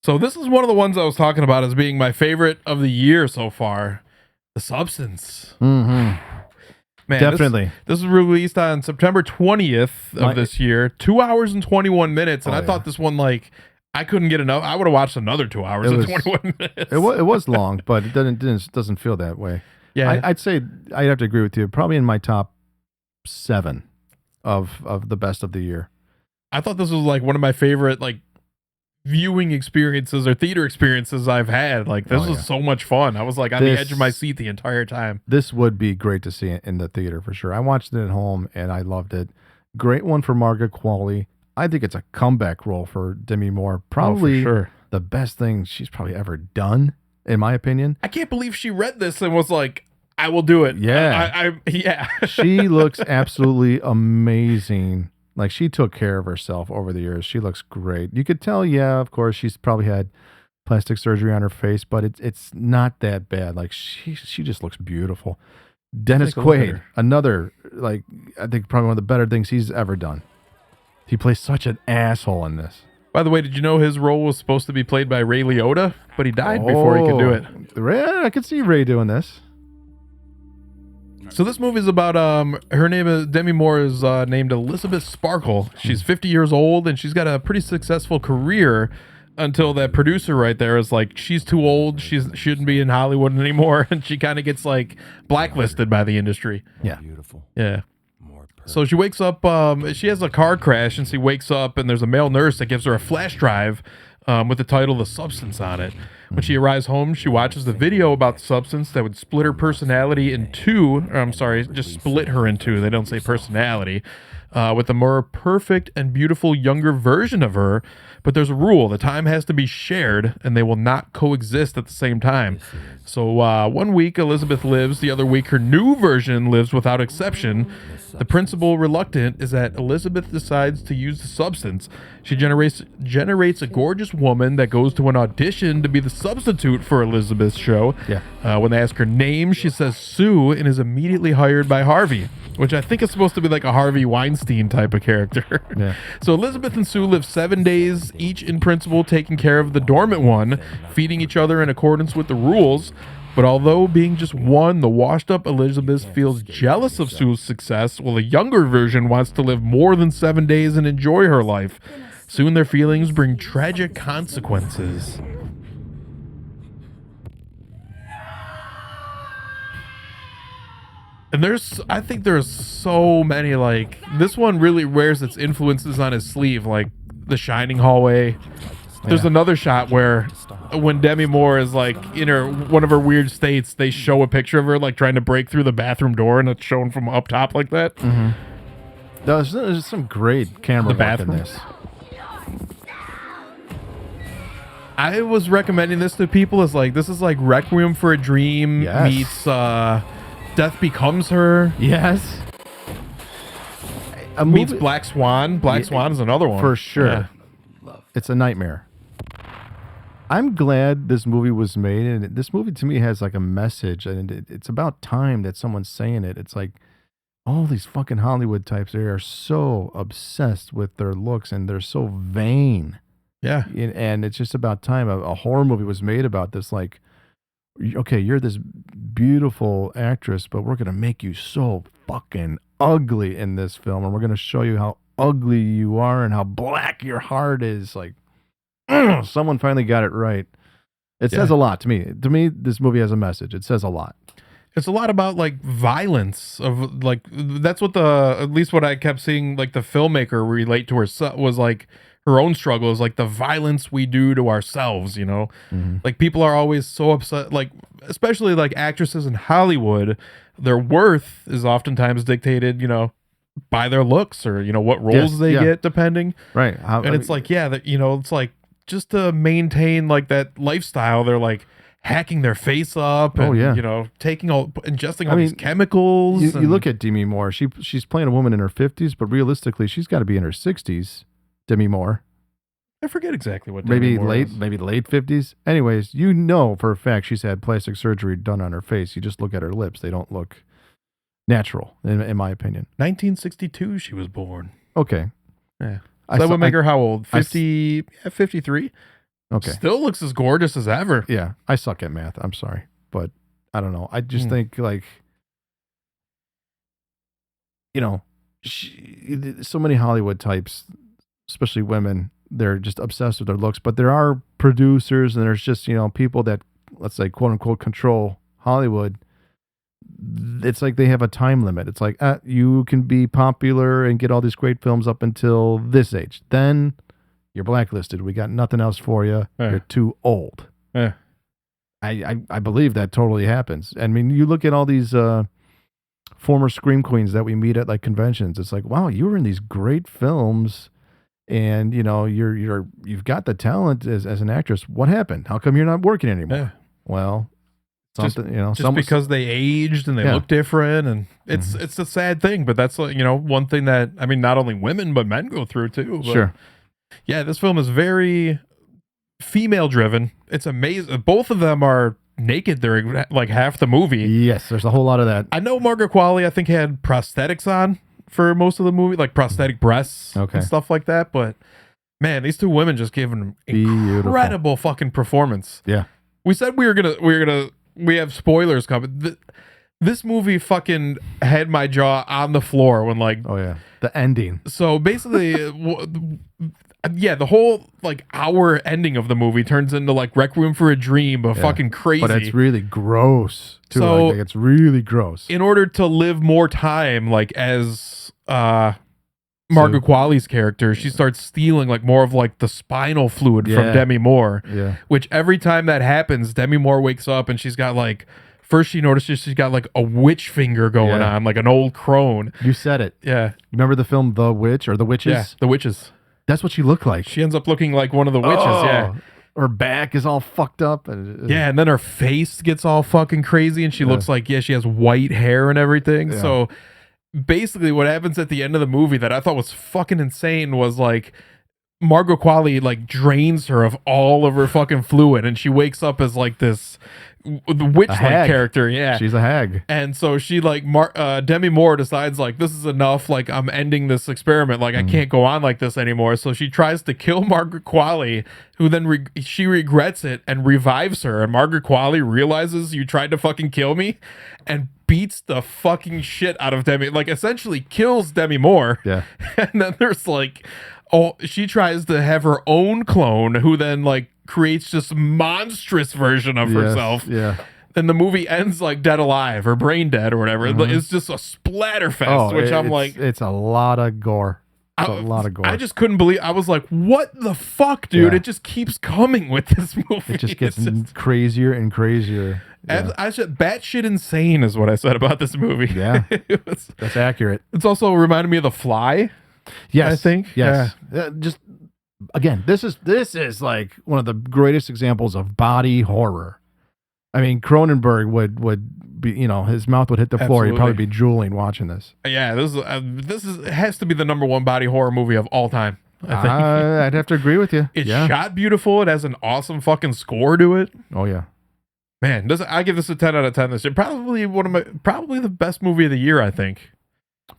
So this is one of the ones I was talking about as being my favorite of the year so far. The Substance. Mm-hmm. Man, definitely. This was released on September 20th of this year. 2 hours and 21 minutes. And I thought this one, I couldn't get enough. I would have watched another 2 hours and 21 minutes. It was long, but it doesn't feel that way. Yeah. I'd say I'd have to agree with you. Probably in my top 7 of the best of the year. I thought this was one of my favorite viewing experiences or theater experiences I've had. This was so much fun. I was on the edge of my seat the entire time. This would be great to see in the theater for sure. I watched it at home and I loved it. Great one for Margaret Qualley. I think it's a comeback role for Demi Moore. Probably for sure. The best thing she's probably ever done. in my opinion. I can't believe she read this and was like, I will do it. Yeah. Yeah. She looks absolutely amazing. Like, she took care of herself over the years. She looks great. You could tell, yeah, of course, she's probably had plastic surgery on her face, but it's not that bad. Like, she just looks beautiful. Dennis Quaid, another, like, I think probably one of the better things he's ever done. He plays such an asshole in this. By the way, did you know his role was supposed to be played by Ray Liotta, but he died before he could do it? I could see Ray doing this. So this movie is about her name is Demi Moore is named Elizabeth Sparkle. She's 50 years old and she's got a pretty successful career until that producer right there is like, she's too old, she shouldn't be in Hollywood anymore, and she kind of gets like blacklisted by the industry. Yeah. Beautiful. Yeah. So she wakes up, she has a car crash and she wakes up and there's a male nurse that gives her a flash drive with the title The Substance on it. When she arrives home, she watches the video about the substance that would split her personality in two. Just split her in two. They don't say personality. With a more perfect and beautiful younger version of her. But there's a rule. The time has to be shared and they will not coexist at the same time. So 1 week Elizabeth lives. The other week her new version lives without exception. The principal reluctant is that Elizabeth decides to use the substance. She generates a gorgeous woman that goes to an audition to be the substitute for Elizabeth's show. Yeah. When they ask her name, she says Sue and is immediately hired by Harvey, which I think is supposed to be like a Harvey Weinstein type of character. Yeah. So Elizabeth and Sue live 7 days, each in principle taking care of the dormant one, feeding each other in accordance with the rules. But although being just one, the washed-up Elizabeth feels jealous of Sue's success, while the younger version wants to live more than 7 days and enjoy her life. Soon their feelings bring tragic consequences. And I think there's so many, like, this one really wears its influences on his sleeve, like the Shining hallway. There's another shot where when Demi Moore is like in one of her weird states, they show a picture of her like trying to break through the bathroom door and it's shown from up top like that. Mm-hmm. There's some great camera work in this. I was recommending this to people as like, this is like Requiem for a Dream meets Death Becomes Her. Yes. Meets Black Swan. Black Swan is another one. For sure. Yeah. It's a nightmare. I'm glad this movie was made, and this movie to me has like a message, and it's about time that someone's saying it. It's like all these fucking Hollywood types, they are so obsessed with their looks and they're so vain. Yeah. And it's just about time a horror movie was made about this. Like, okay, you're this beautiful actress, but we're going to make you so fucking ugly in this film, and we're going to show you how ugly you are and how black your heart is. Like, someone finally got it right. It says a lot to me. To me, this movie has a message. It says a lot. It's a lot about like violence of like, that's what at least what I kept seeing, like the filmmaker relate to herself was like her own struggle is like the violence we do to ourselves, you know? Mm-hmm. Like people are always so upset, like especially like actresses in Hollywood, their worth is oftentimes dictated, you know, by their looks or, you know, what roles they get depending. Right. It's like, you know, it's like just to maintain like that lifestyle, they're like hacking their face up and, you know, ingesting all these chemicals. You look at Demi Moore, she's playing a woman in her 50s, but realistically, she's got to be in her 60s. Demi Moore. I forget exactly what maybe Demi Moore late is. Maybe late 50s. Anyways, you know for a fact she's had plastic surgery done on her face. You just look at her lips. They don't look natural, in my opinion. 1962 she was born. Okay. Yeah. So that would make her how old? 53? Okay. Still looks as gorgeous as ever. Yeah. I suck at math. I'm sorry. But I don't know. I just think like, you know, so many Hollywood types, especially women, they're just obsessed with their looks. But there are producers and there's just, you know, people that, let's say, quote unquote, control Hollywood. It's like they have a time limit. It's like, you can be popular and get all these great films up until this age. Then you're blacklisted. We got nothing else for you. You're too old. Yeah. I believe that totally happens. I mean, you look at all these former scream queens that we meet at like conventions. It's like, wow, you were in these great films, and you know you've got the talent as an actress. What happened? How come you're not working anymore? well, something, just because they aged and they look different, and it's a sad thing, but that's one thing that not only women but men go through too. But sure. Yeah, this film is very female driven. It's amazing. Both of them are naked during like half the movie. Yes, there's a whole lot of that. I know Margaret Qualley, I think, had prosthetics on for most of the movie, like prosthetic breasts and stuff like that. But man, these two women just gave an incredible fucking performance. Yeah. We said we have spoilers coming. This movie fucking had my jaw on the floor when the ending. So basically, the whole like hour ending of the movie turns into like Requiem for a Dream, but fucking crazy. But it's really gross too. So like, it's really gross. In order to live more time, like as Margaret Qualley's character, she starts stealing like more of like the spinal fluid from Demi Moore. Yeah. Which every time that happens, Demi Moore wakes up and she's got like, first she notices she's got like a witch finger going on, like an old crone. You said it. Yeah. Remember the film The Witch or The Witches? Yeah, The Witches. That's what she looked like. She ends up looking like one of the witches. Yeah. Her back is all fucked up. And then her face gets all fucking crazy and she looks like, she has white hair and everything. Yeah. So basically what happens at the end of the movie that I thought was fucking insane was like Margot Qualley like drains her of all of her fucking fluid and she wakes up as like this witch-like character. Yeah, she's a hag. And so she like Demi Moore decides like, this is enough, like I'm ending this experiment, like I can't go on like this anymore. So she tries to kill Margaret Qualley, who then she regrets it and revives her, and Margaret Qualley realizes you tried to fucking kill me and beats the fucking shit out of Demi, like essentially kills Demi Moore. Yeah. And then there's like, she tries to have her own clone who then like creates this monstrous version of herself. Yeah. And the movie ends like Dead Alive or Brain Dead or whatever. It's just a splatter fest, which I'm like, it's a lot of gore. It's a lot of gore. I just couldn't believe. I was like, what the fuck, dude? It just keeps coming with this movie. It just gets crazier and crazier. Yeah. I said batshit insane is what I said about this movie. Yeah. That's accurate. It's also reminded me of The Fly. Yes. I think. Yes. Yeah. Just again, this is like one of the greatest examples of body horror. I mean, Cronenberg would be, his mouth would hit the floor. He'd probably be drooling watching this. Yeah, this it has to be the number one body horror movie of all time. I think. I'd have to agree with you. It's shot beautiful. It has an awesome fucking score to it. Oh yeah, man. I give this a 10 out of 10 this year. Probably the best movie of the year. I think.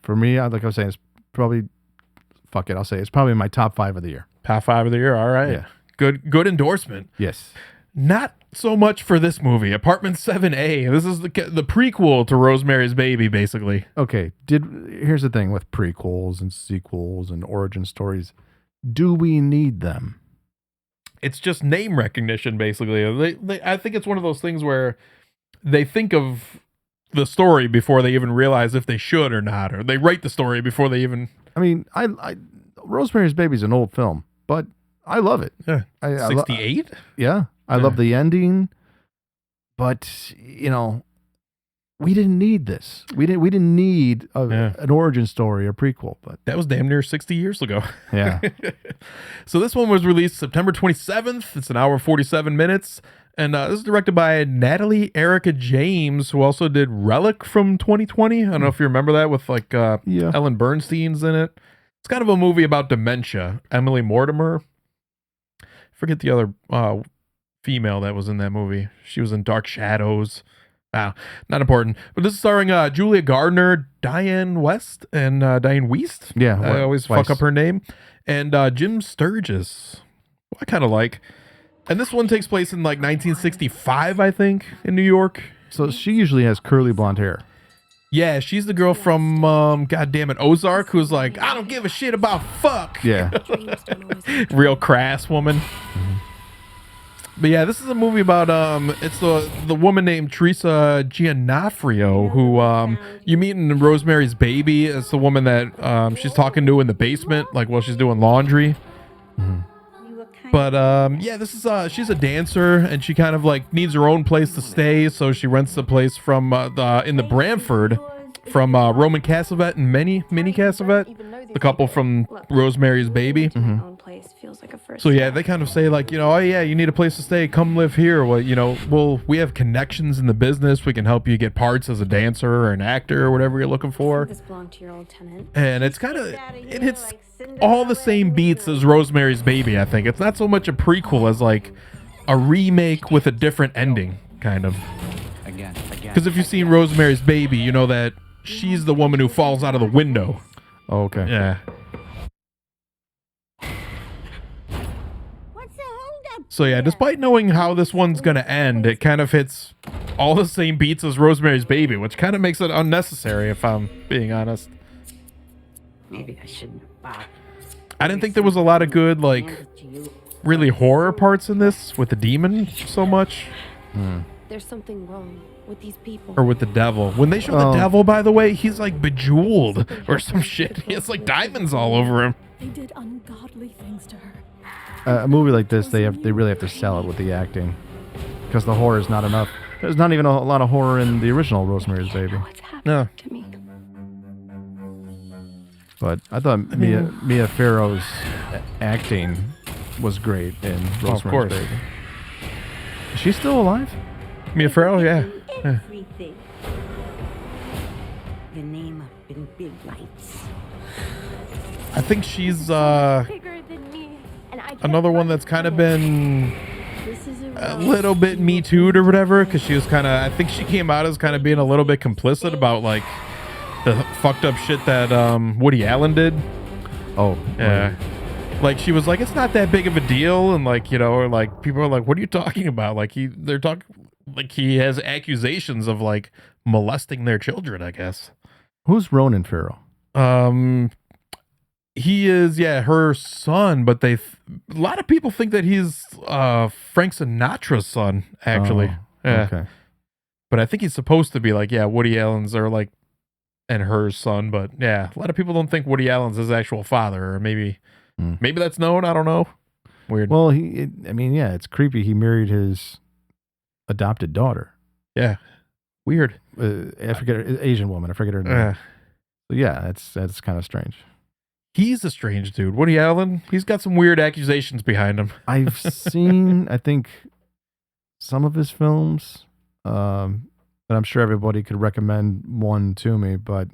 For me, like I was saying, it's probably. Fuck it, I'll say it's probably my top 5 of the year. Top 5 of the year. All right. Yeah. Good endorsement. Yes. Not so much for this movie, Apartment 7A. This is the prequel to Rosemary's Baby, basically. Okay. Here's the thing with prequels and sequels and origin stories. Do we need them? It's just name recognition, basically. I think it's one of those things where they think of the story before they even realize if they should or not, or they write the story before they even. I mean, Rosemary's Baby is an old film, but I love it. Yeah, 68. Yeah, I love the ending, but we didn't need this. We didn't need an origin story or prequel. But that was damn near 60 years ago. Yeah. So this one was released September 27th. It's an hour and 47 minutes. And this is directed by Natalie Erica James, who also did Relic from 2020. I don't know if you remember that with like Ellen Bernstein's in it. It's kind of a movie about dementia. Emily Mortimer. Forget the other female that was in that movie. She was in Dark Shadows. Not important. But this is starring Julia Gardner, Diane West, and Diane Wiest. Yeah. I always fuck up her name. And Jim Sturgis, who I kind of like. And this one takes place in like 1965, I think, in New York. So she usually has curly blonde hair. Yeah, she's the girl from, goddammit, Ozark, who's like, I don't give a shit about fuck. Yeah. Real crass woman. Mm-hmm. But yeah, this is a movie about, it's the woman named Teresa Giannafrio, who you meet in Rosemary's Baby. It's the woman that she's talking to in the basement, like while she's doing laundry. Mm-hmm. But this is she's a dancer and she kind of like needs her own place to stay, so she rents the place from in the Bramford from Roman Cassavet and Minnie Cassavet, the couple from Rosemary's Baby. Mm-hmm. place feels like a first. So yeah, they kind of say like, oh yeah, you need a place to stay, come live here. Well, we have connections in the business. We can help you get parts as a dancer or an actor or whatever you're looking for. This belonged to your old tenant. And it's kind of, it hits all the same beats as Rosemary's Baby, I think. It's not so much a prequel as like a remake with a different ending, kind of. Because if you've seen Rosemary's Baby, you know that she's the woman who falls out of the window. Oh, okay. Yeah. So yeah, despite knowing how this one's going to end, it kind of hits all the same beats as Rosemary's Baby, which kind of makes it unnecessary, if I'm being honest. Maybe I shouldn't have bothered. I didn't think there was a lot of good, like, really horror parts in this with the demon so much. There's something wrong with these people. Or with the devil. When they show the devil, by the way, he's like bejeweled or some shit. He has like diamonds all over him. They did ungodly things to her. A movie like this, they really have to sell it with the acting, because the horror is not enough. There's not even a lot of horror in the original Rosemary's Baby. No. But I thought Mia Farrow's acting was great in Rosemary's Baby. Is she still alive? Mia Farrow, yeah. Everything. The name up in big lights. I think she's another one that's kind of been a little bit Me Too'd or whatever, because she was kind of, I think she came out as kind of being a little bit complicit about like the fucked up shit that Woody Allen did. Oh, yeah. Like she was like, it's not that big of a deal, and like, or like people are like, what are you talking about? Like he has accusations of like molesting their children, I guess. Who's Ronan Farrow? He is, her son, but a lot of people think that he's Frank Sinatra's son, actually. Okay. But I think he's supposed to be like, Woody Allen's or like, and her son, but a lot of people don't think Woody Allen's his actual father, or maybe that's known, I don't know. Weird. Well, it's creepy. He married his adopted daughter. Yeah. Weird. I forget Asian woman. I forget her name. That's kind of strange. He's a strange dude. Woody Allen, he's got some weird accusations behind him. I've seen, I think, some of his films, but I'm sure everybody could recommend one to me. But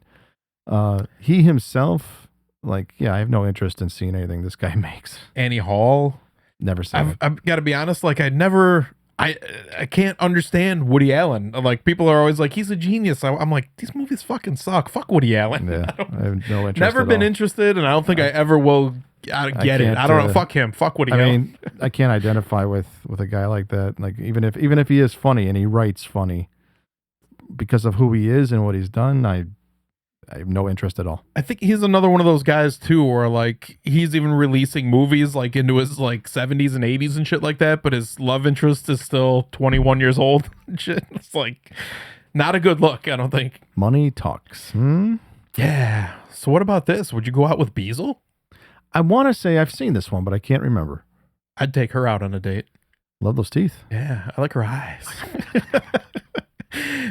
he himself, I have no interest in seeing anything this guy makes. Annie Hall? Never seen it. I've got to be honest, I can't understand Woody Allen. Like, people are always like, he's a genius. I'm like, these movies fucking suck. Fuck Woody Allen. Yeah, I have no interest. Never been interested, and I don't think I ever will get it. I don't know. Fuck him. Fuck Woody Allen. I mean, I can't identify with a guy like that. Like, even if he is funny and he writes funny, because of who he is and what he's done, I have no interest at all. I think he's another one of those guys too, where like he's even releasing movies like into his like 70s and 80s and shit like that, but his love interest is still 21 years old and shit. It's like not a good look, I don't think. Money talks. Yeah. So what about this? Would you go out with Beezel? I want to say I've seen this one, but I can't remember. I'd take her out on a date. Love those teeth. Yeah, I like her eyes.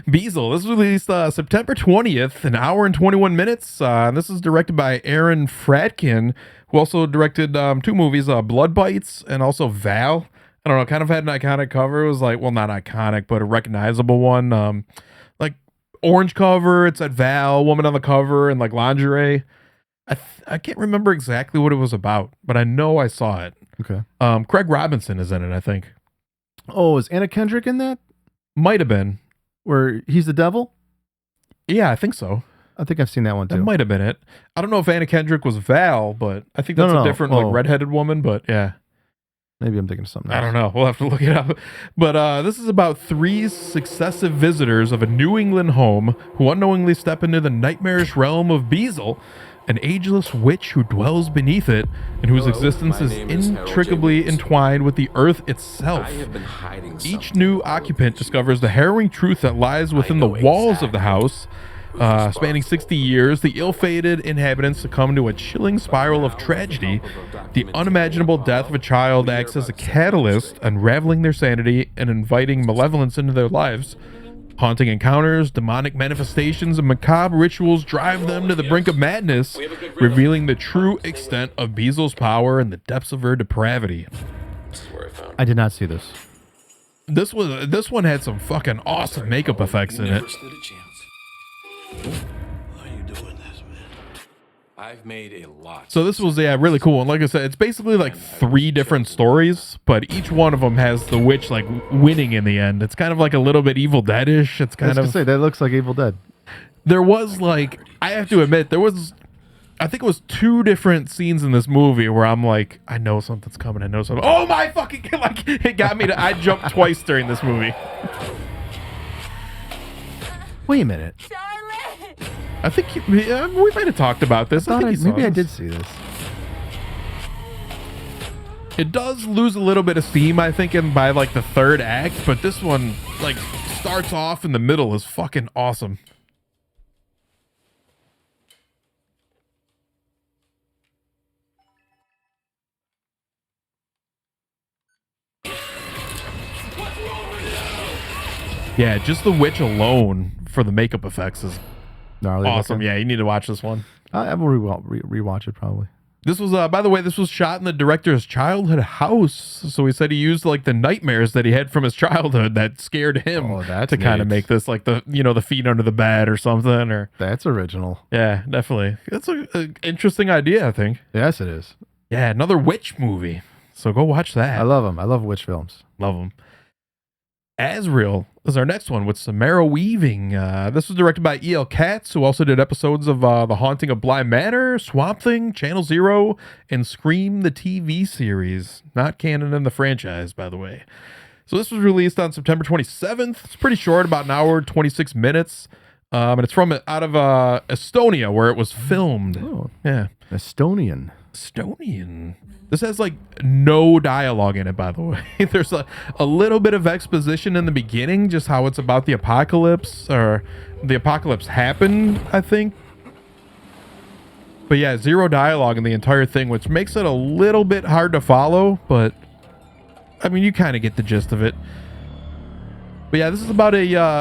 Beezel. This was released September 20th, an hour and 21 minutes. This is directed by Aaron Fradkin, who also directed two movies, Blood Bites and also Val. I don't know, kind of had an iconic cover. It was like, well, not iconic, but a recognizable one. Like orange cover. It said Val, woman on the cover, and like lingerie. I can't remember exactly what it was about, but I know I saw it. Okay. Craig Robinson is in it, I think. Oh, is Anna Kendrick in that? Might have been. Where he's the devil? Yeah, I think so. I think I've seen that one too. That might have been it. I don't know if Anna Kendrick was Val, but I think that's a different like redheaded woman, but yeah. Maybe I'm thinking of something else. I don't know. We'll have to look it up. But this is about three successive visitors of a New England home who unknowingly step into the nightmarish realm of Beezel, an ageless witch who dwells beneath it and whose existence is intricately entwined with the earth itself. Each new occupant discovers the harrowing truth that lies within the walls of the house. Spanning 60 years, the ill-fated inhabitants succumb to a chilling spiral of tragedy. The unimaginable death of a child acts as a catalyst, unraveling their sanity and inviting malevolence into their lives. Haunting encounters, demonic manifestations, and macabre rituals drive them to the brink of madness, revealing the true extent of Beezel's power and the depths of her depravity. I did not see this. This one had some fucking awesome makeup effects in it. I've made a lot. So this was really cool, and like I said, it's basically like 3 different stories, but each one of them has the witch like winning in the end. It's kind of like a little bit Evil Dead-ish. It's kind of that looks like Evil Dead. There was like, I have to admit, I think it was 2 different scenes in this movie where I'm like, I know something's coming. I know something. Oh my fucking! Like it got me I jumped twice during this movie. Wait a minute. I think we might have talked about this. Maybe I did see this. It does lose a little bit of steam, I think, by like the 3rd act, but this one like starts off in the middle is fucking awesome. Yeah, just the witch alone for the makeup effects is awesome. Looking. Yeah, you need to watch this one. I will rewatch it probably. This was, by the way, this was shot in the director's childhood house. So he said he used like the nightmares that he had from his childhood that scared him to kind of make this like the feet under the bed or something. Or that's original. Yeah, definitely. That's an interesting idea, I think. Yes, it is. Yeah, another witch movie. So go watch that. I love them. I love witch films. Love them. Azrael is our next one with Samara Weaving. This was directed by E.L. Katz, who also did episodes of The Haunting of Bly Manor, Swamp Thing, Channel Zero, and Scream the TV series. Not canon in the franchise, by the way. So this was released on September 27th. It's pretty short, about an hour, 26 minutes. And it's from out of Estonia, where it was filmed. Oh, yeah. Estonian. This has like no dialogue in it, by the way. There's a little bit of exposition in the beginning, just how it's about the apocalypse, or the apocalypse happened, I think. But yeah, 0 dialogue in the entire thing, which makes it a little bit hard to follow, but I mean, you kind of get the gist of it. But yeah, this is about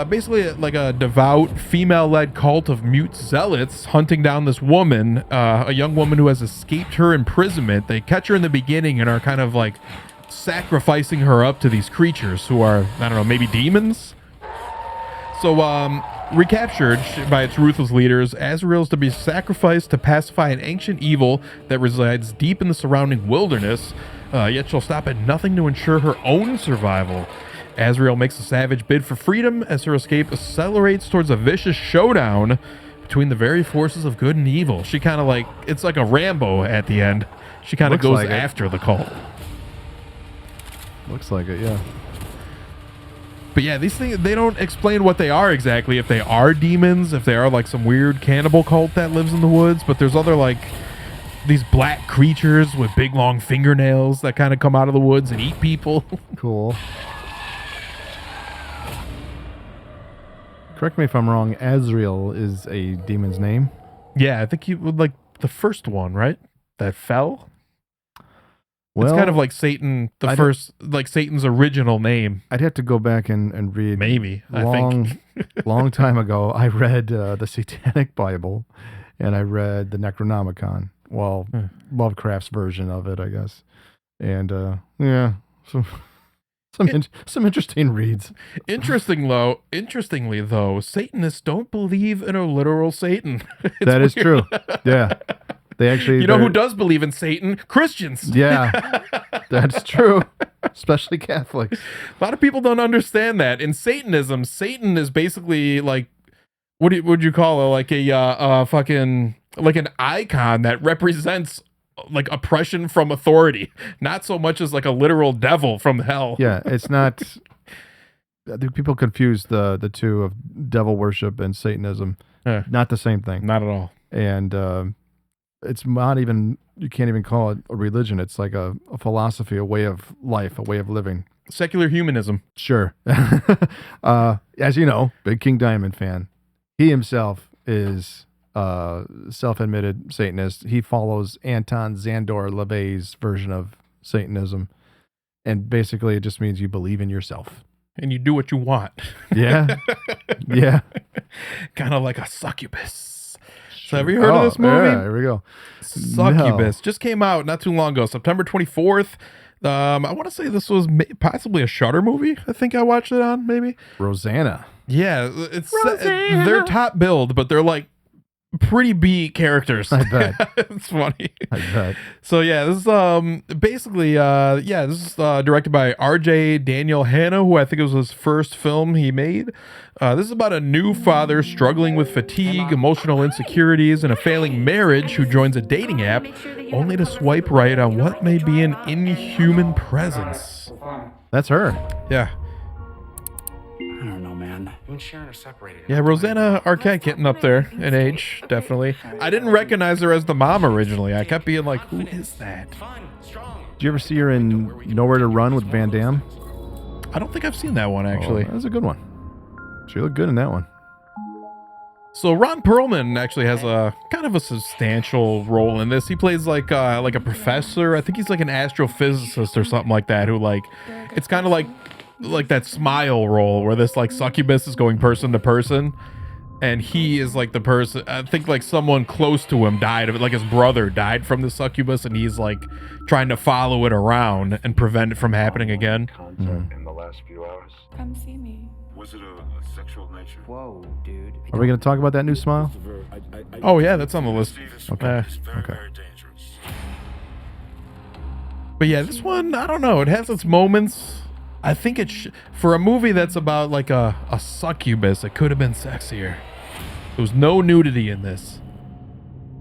basically like a devout female-led cult of mute zealots hunting down this woman, a young woman who has escaped her imprisonment. They catch her in the beginning and are kind of like sacrificing her up to these creatures who are, I don't know, maybe demons? So, recaptured by its ruthless leaders, Azrael is to be sacrificed to pacify an ancient evil that resides deep in the surrounding wilderness, yet she'll stop at nothing to ensure her own survival. Azrael makes a savage bid for freedom as her escape accelerates towards a vicious showdown between the very forces of good and evil. She kind of like, it's like a Rambo at the end. She kind of goes after the cult. Looks like it, yeah. But yeah, these things, they don't explain what they are exactly. If they are demons, if they are like some weird cannibal cult that lives in the woods. But there's other like these black creatures with big long fingernails that kind of come out of the woods and eat people. Cool. Correct me if I'm wrong, Azrael is a demon's name. Yeah, I think you would like the first one, right? That fell? Well, it's kind of like Satan, like Satan's original name. I'd have to go back and read. Maybe. I think. Long time ago, I read the Satanic Bible, and I read the Necronomicon. Well, Lovecraft's version of it, I guess. And, yeah, some interesting reads. Interestingly, though, Satanists don't believe in a literal Satan. That is true. Yeah. They actually, you know who does believe in Satan? Christians. Yeah, that's true. Especially Catholics. A lot of people don't understand that. In Satanism, Satan is basically like, what would you call it? Like a fucking, like an icon that represents like oppression from authority, not so much as like a literal devil from hell. Yeah, it's not. I think people confuse the two of devil worship and Satanism. Not the same thing. Not at all. And it's not even, you can't even call it a religion. It's like a philosophy, a way of life, a way of living. Secular humanism. Sure. As you know, big King Diamond fan. He himself is self-admitted Satanist. He follows Anton Szandor LaVey's version of Satanism. And basically it just means you believe in yourself. and you do what you want. Yeah. Yeah. Kind of like a succubus. So have you heard of this movie? Yeah, here we go. Succubus just came out not too long ago, September 24th. I want to say this was possibly a Shudder movie. I think I watched it on maybe. Rosanna. Yeah, it's they're top billed, but they're like pretty B characters. I bet. It's funny. I bet. So yeah, this is basically this is directed by R.J. Daniel Hanna, who I think it was his first film he made. This is about a new father struggling with fatigue, emotional insecurities, and a failing marriage who joins a dating app only to swipe right on what may be an inhuman presence. That's her. Yeah. I don't know, man. You and Sharon are separated. Yeah, Rosanna Arquette getting up there in age, definitely. I didn't recognize her as the mom originally. I kept being like, who is that? Did you ever see her in Nowhere to Run with Van Damme? I don't think I've seen that one, actually. That was a good one. She looked good in that one. So Ron Perlman actually has a kind of a substantial role in this. He plays like a professor. I think he's like an astrophysicist or something like that, who like, it's kind of like that Smile role where this like succubus is going person to person, and he is like the person. I think like someone close to him died of it, like his brother died from the succubus, and he's like trying to follow it around and prevent it from happening again. In the last few hours. Come see me. Was it a sexual nature? Whoa, dude. Are we going to talk about that new Smile? Oh yeah, that's on the list. Okay. Okay. But yeah, this one, I don't know. It has its moments. I think for a movie that's about like a succubus, it could have been sexier. There was no nudity in this.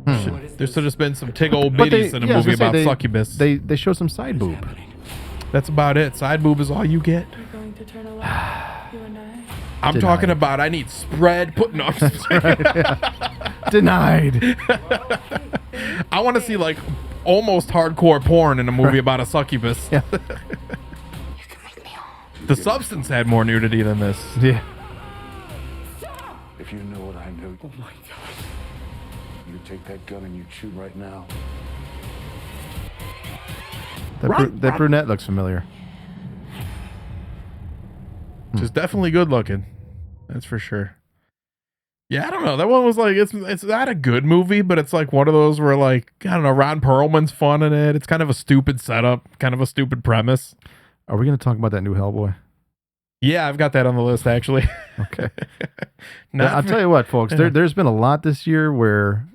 There should have just been some tig old bitties in a movie about succubus. They show some side boob. That's about it. Side boob is all you get. We're going to turn around, you and I. I'm talking about I need spread putting up. Denied. I want to see like almost hardcore porn in a movie about a succubus. Yeah. The Substance had more nudity than this. Yeah. If you knew what I knew, oh my God, you take that gun and you shoot right now. That brunette looks familiar. She's definitely good looking. That's for sure. Yeah, I don't know. That one was like, it's not a good movie, but it's like one of those where like, I don't know, Ron Perlman's fun in it. It's kind of a stupid setup, kind of a stupid premise. Are we going to talk about that new Hellboy? Yeah, I've got that on the list, actually. Okay. I'll tell you what, folks. There's been a lot this year where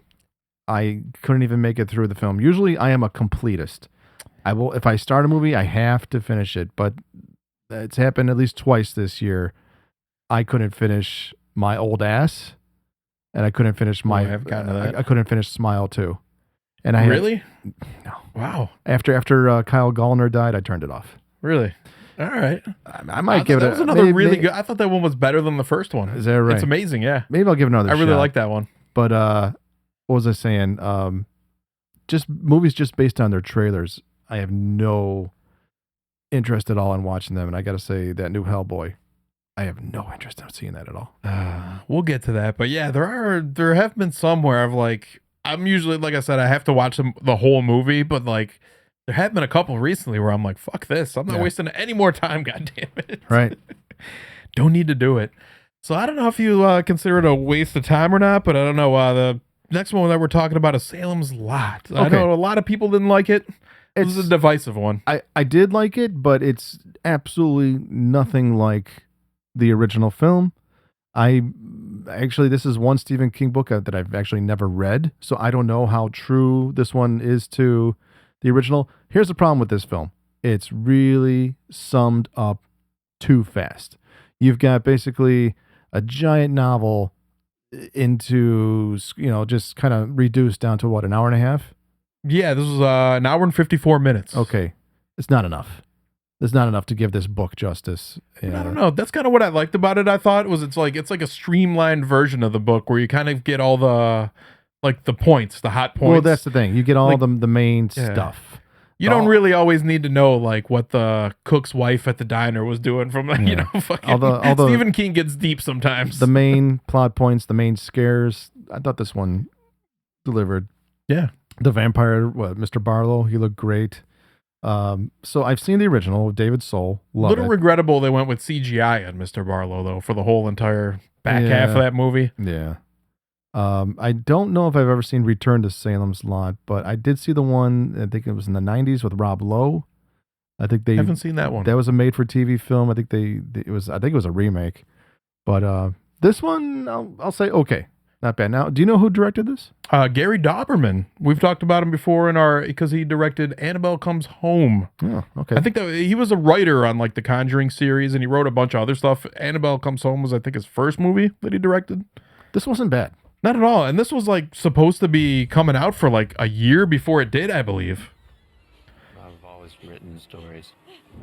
I couldn't even make it through the film. Usually I am a completist. If I start a movie, I have to finish it. But it's happened at least twice this year. I couldn't finish My Old Ass, and I couldn't finish I have gotten to that. I couldn't finish Smile 2. And I really? No. Wow. After Kyle Gallner died, I turned it off. Really? All right. I might give it. That was another really good. I thought that one was better than the first one. Is that right? It's amazing. Yeah. Maybe I'll give it another shot. I really like that one. But what was I saying? Just movies just based on their trailers. I have no interest at all in watching them, and I got to say that new Hellboy, I have no interest in seeing that at all. We'll get to that, but yeah, there have been some where I'm usually, like I said, I have to watch the whole movie, but like there have been a couple recently where I'm like, fuck this, I'm not wasting any more time. God damn it! Right? Don't need to do it. So I don't know if you consider it a waste of time or not, but I don't know. The next one that we're talking about is Salem's Lot. I know a lot of people didn't like it. It was a divisive one. I did like it, but it's absolutely nothing like the original film. This is one Stephen King book that I've actually never read, so I don't know how true this one is to the original. Here's the problem with this film. It's really summed up too fast. You've got basically a giant novel into, just kind of reduced down to what, an hour and a half? Yeah, this was an hour and 54 minutes. Okay. It's not enough. It's not enough to give this book justice. I don't know. That's kind of what I liked about it. I thought it's like a streamlined version of the book where you kind of get all the points, the hot points. Well, that's the thing. You get all the main stuff. You don't really always need to know like what the cook's wife at the diner was doing from fucking Stephen King gets deep sometimes. The main plot points, the main scares. I thought this one delivered. Yeah. The vampire, Mr. Barlow, he looked great. So I've seen the original with David Soul. Love Little it. regrettable they went with CGI on Mr. Barlow though for the whole entire back half of that movie. Yeah. I don't know if I've ever seen Return to Salem's Lot, but I did see the one, I think it was in the 90s with Rob Lowe. I think they haven't seen that one. That was a made-for-TV film. I think it was a remake. But this one, I'll say okay, not bad. Now, do you know who directed this? Gary Dauberman. We've talked about him before because he directed Annabelle Comes Home. Oh, okay. I think that he was a writer on like the Conjuring series, and he wrote a bunch of other stuff. Annabelle Comes Home was, I think, his first movie that he directed. This wasn't bad. Not at all. And this was like supposed to be coming out for like a year before it did, I believe. I've always written stories.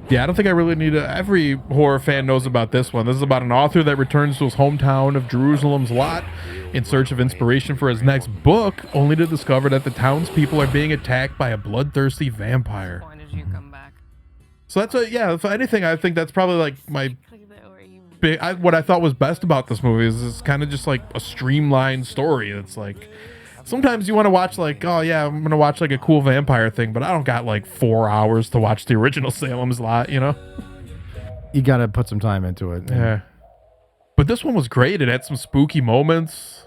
Yeah, I don't think I really need to. Every horror fan knows about this one. This is about an author that returns to his hometown of Jerusalem's Lot in search of inspiration for his next book, only to discover that the townspeople are being attacked by a bloodthirsty vampire. Why did you come back? So that's if anything, I think that's probably like my what I thought was best about this movie is it's kind of just like a streamlined story. It's like sometimes you want to watch like, oh yeah, I'm gonna watch like a cool vampire thing, but I don't got like 4 hours to watch the original Salem's Lot, you know? You got to put some time into it. Yeah. But this one was great. It had some spooky moments.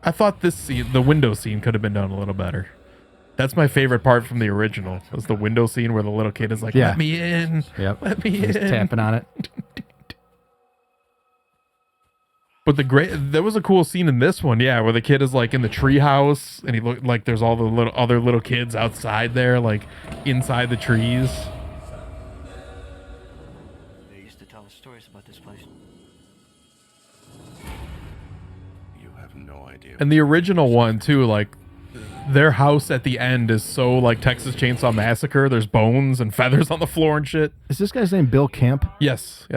I thought this scene, the window scene, could have been done a little better. That's my favorite part from the original. Was the window scene where the little kid is like, "Let me in, let me in," tapping on it. But there was a cool scene in this one, yeah, where the kid is like in the treehouse, and he looked like there's all the other little kids outside there, like inside the trees. They used to tell us stories about this place. You have no idea. And the original one too, like their house at the end is so like Texas Chainsaw Massacre. There's bones and feathers on the floor and shit. Is this guy's name Bill Camp? Yes.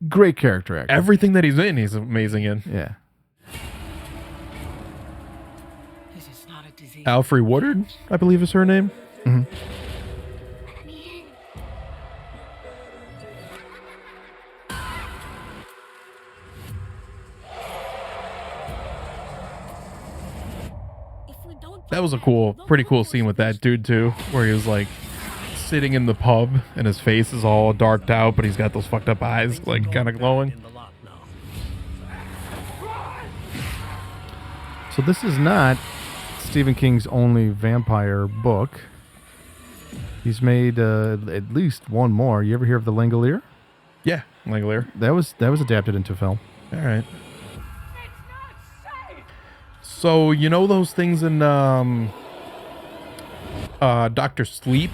Great character actor. Everything that he's in, he's amazing in. Yeah. This is not a disease. Alfre Woodard, I believe is her name. Mm-hmm. That was a pretty cool scene with that dude too, where he was like sitting in the pub and his face is all darked out, but he's got those fucked up eyes, like kind of glowing. So this is not Stephen King's only vampire book. He's made at least one more. You ever hear of The Langolier? Yeah, Langolier. That was adapted into film. All right. So you know those things in Dr. Sleep,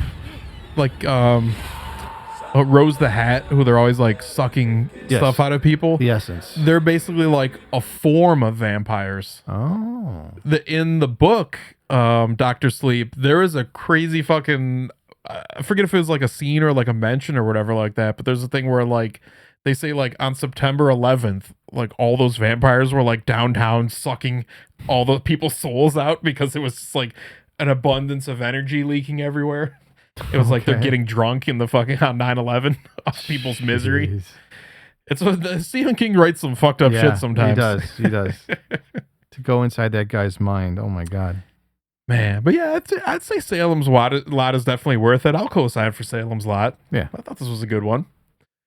like Rose the Hat, who they're always like sucking stuff out of people. The essence. They're basically like a form of vampires. Oh. In the book, Dr. Sleep, there is a crazy fucking I forget if it was like a scene or like a mention or whatever like that, but there's a thing where like they say like on September 11th, like all those vampires were like downtown sucking all the people's souls out because it was just like an abundance of energy leaking everywhere. It was like they're getting drunk in the fucking on 9/11 off people's misery. It's Stephen King writes some fucked up shit sometimes. He does. To go inside that guy's mind. Oh my God. Man, but yeah, I'd say Salem's Lot is definitely worth it. I'll co-sign for Salem's Lot. Yeah. I thought this was a good one.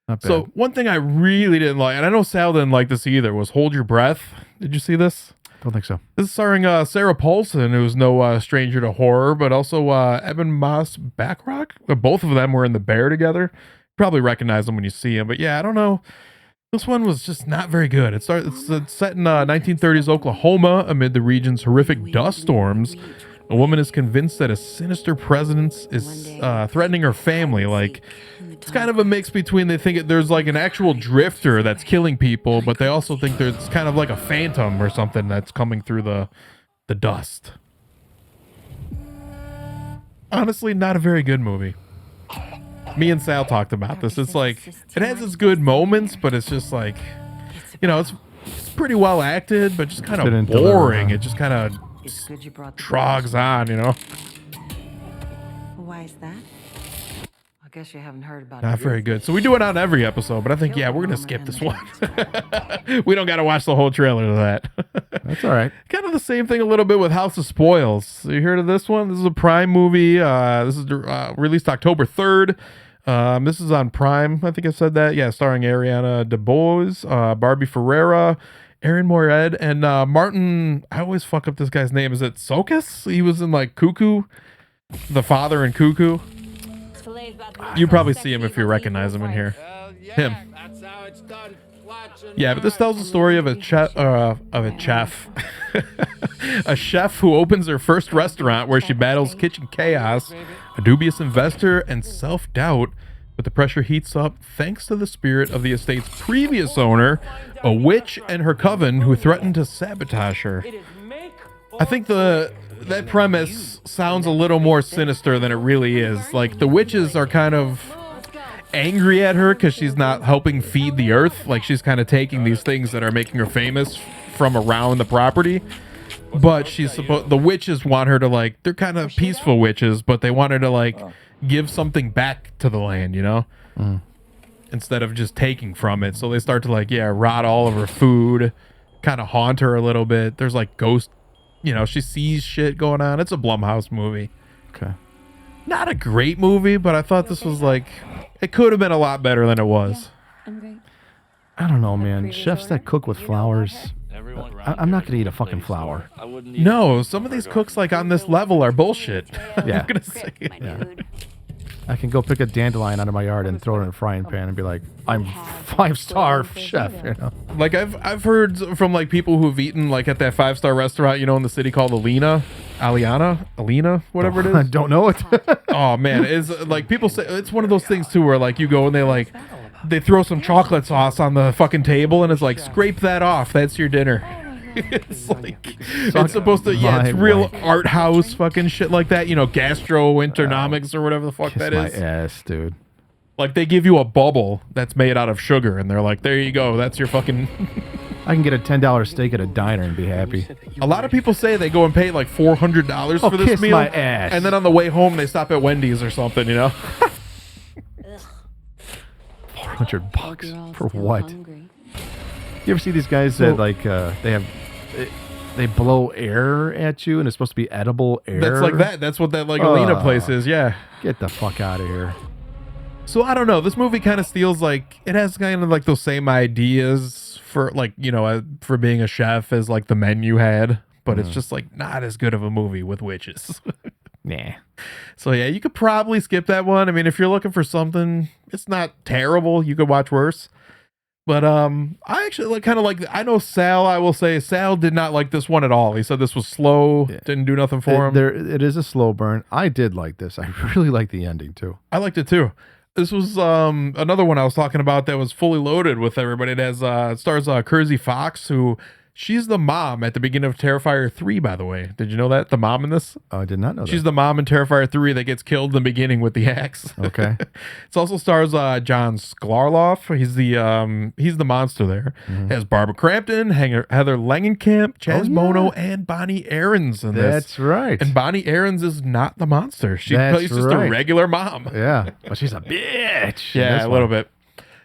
Not bad. So one thing I really didn't like, and I know Sal didn't like this either, was Hold Your Breath. Did you see this? Don't think so. This is starring Sarah Paulson, who's no stranger to horror, but also Eben Moss Backrack. Both of them were in The Bear together. Probably recognize them when you see them, but yeah, I don't know. This one was just not very good. It's set in 1930s Oklahoma amid the region's horrific dust storms. A woman is convinced that a sinister presence is threatening her family. Like, it's kind of a mix between they think there's like an actual drifter that's killing people, but they also think there's kind of like a phantom or something that's coming through the dust. Honestly, not a very good movie. Me and Sal talked about this. It's like, it has its good moments, but it's just like, you know, it's pretty well acted, but just kind of boring. It just kind of trogs on, you know? Why is that? guess you haven't heard about Not very good. So we do it on every episode, but I think, yeah, we're going to skip this one. We don't got to watch the whole trailer of that. That's all right. Kind of the same thing a little bit with House of Spoils. So you heard of this one? This is a Prime movie. This is released October 3rd. This is on Prime. I think I said that. Yeah, starring Ariana DeBose, Barbie Ferreira, Aaron Moorhead, and Martin. I always fuck up this guy's name. Is it Sokas? He was in like Cuckoo, the father in Cuckoo. You probably see him if you recognize him in here. Him. Yeah, but this tells the story of a chef, a chef who opens her first restaurant where she battles kitchen chaos, a dubious investor, and self-doubt. But the pressure heats up thanks to the spirit of the estate's previous owner, a witch and her coven who threaten to sabotage her. I think that premise sounds a little more sinister than it really is. Like, the witches are kind of angry at her because she's not helping feed the earth. Like, she's kind of taking these things that are making her famous from around the property. But the witches want her to, like, they're kind of peaceful witches, but they want her to, like, give something back to the land, you know? Instead of just taking from it. So they start to, like, rot all of her food, kind of haunt her a little bit. There's, like, ghost, you know, she sees shit going on. It's a Blumhouse movie. Okay. Not a great movie, but I thought this was, like, it could have been a lot better than it was. I'm great. I don't know, man. Chefs that cook with flowers. I'm not gonna eat a fucking flower. No, some of these cooks, like, on this level are bullshit. Yeah. I'm gonna say. Yeah. I can go pick a dandelion out of my yard and throw it in a frying pan and be like, I'm 5-star chef, you know? Like, I've heard from, like, people who've eaten, like, at that 5-star restaurant, you know, in the city called Alina, whatever it is. I don't know it. Oh, man. It's, like, people say, it's one of those things, too, where, like, you go and they throw some chocolate sauce on the fucking table and it's like, scrape that off. That's your dinner. It's like, it's supposed to, it's real art house fucking shit like that. You know, gastroenternomics or whatever the fuck that is. My ass, dude. Like, they give you a bubble that's made out of sugar and they're like, there you go. That's your fucking... I can get a $10 steak at a diner and be happy. A lot of people say they go and pay like $400 for this meal. My ass. And then on the way home, they stop at Wendy's or something, you know? $400 for what? You ever see these guys that like they blow air at you and it's supposed to be edible air? That's like that. That's what that like Alina place is. Yeah. Get the fuck out of here. So I don't know. This movie kind of steals, like, it has kind of like those same ideas for, like, you know, for being a chef as like The Menu had, but it's just like not as good of a movie with witches. Nah. So yeah, you could probably skip that one. I mean, if you're looking for something, it's not terrible. You could watch worse. But I actually kind of like. I know Sal. I will say Sal did not like this one at all. He said this was slow. Yeah. Didn't do nothing for him. It is a slow burn. I did like this. I really like the ending too. I liked it too. This was another one I was talking about that was fully loaded with everybody. It has it stars Krazy Fox, who she's the mom at the beginning of Terrifier 3, by the way. Did you know that? The mom in this? Oh, I did not know that. She's the mom in Terrifier 3 that gets killed in the beginning with the axe. Okay. It also stars John Sklarloff. He's the monster there. Mm-hmm. It has Barbara Crampton, Heather Langenkamp, Chaz Bono, and Bonnie Aarons in this. That's right. And Bonnie Aarons is not the monster. She plays just a regular mom. Yeah. But she's a bitch. Yeah, a little bit.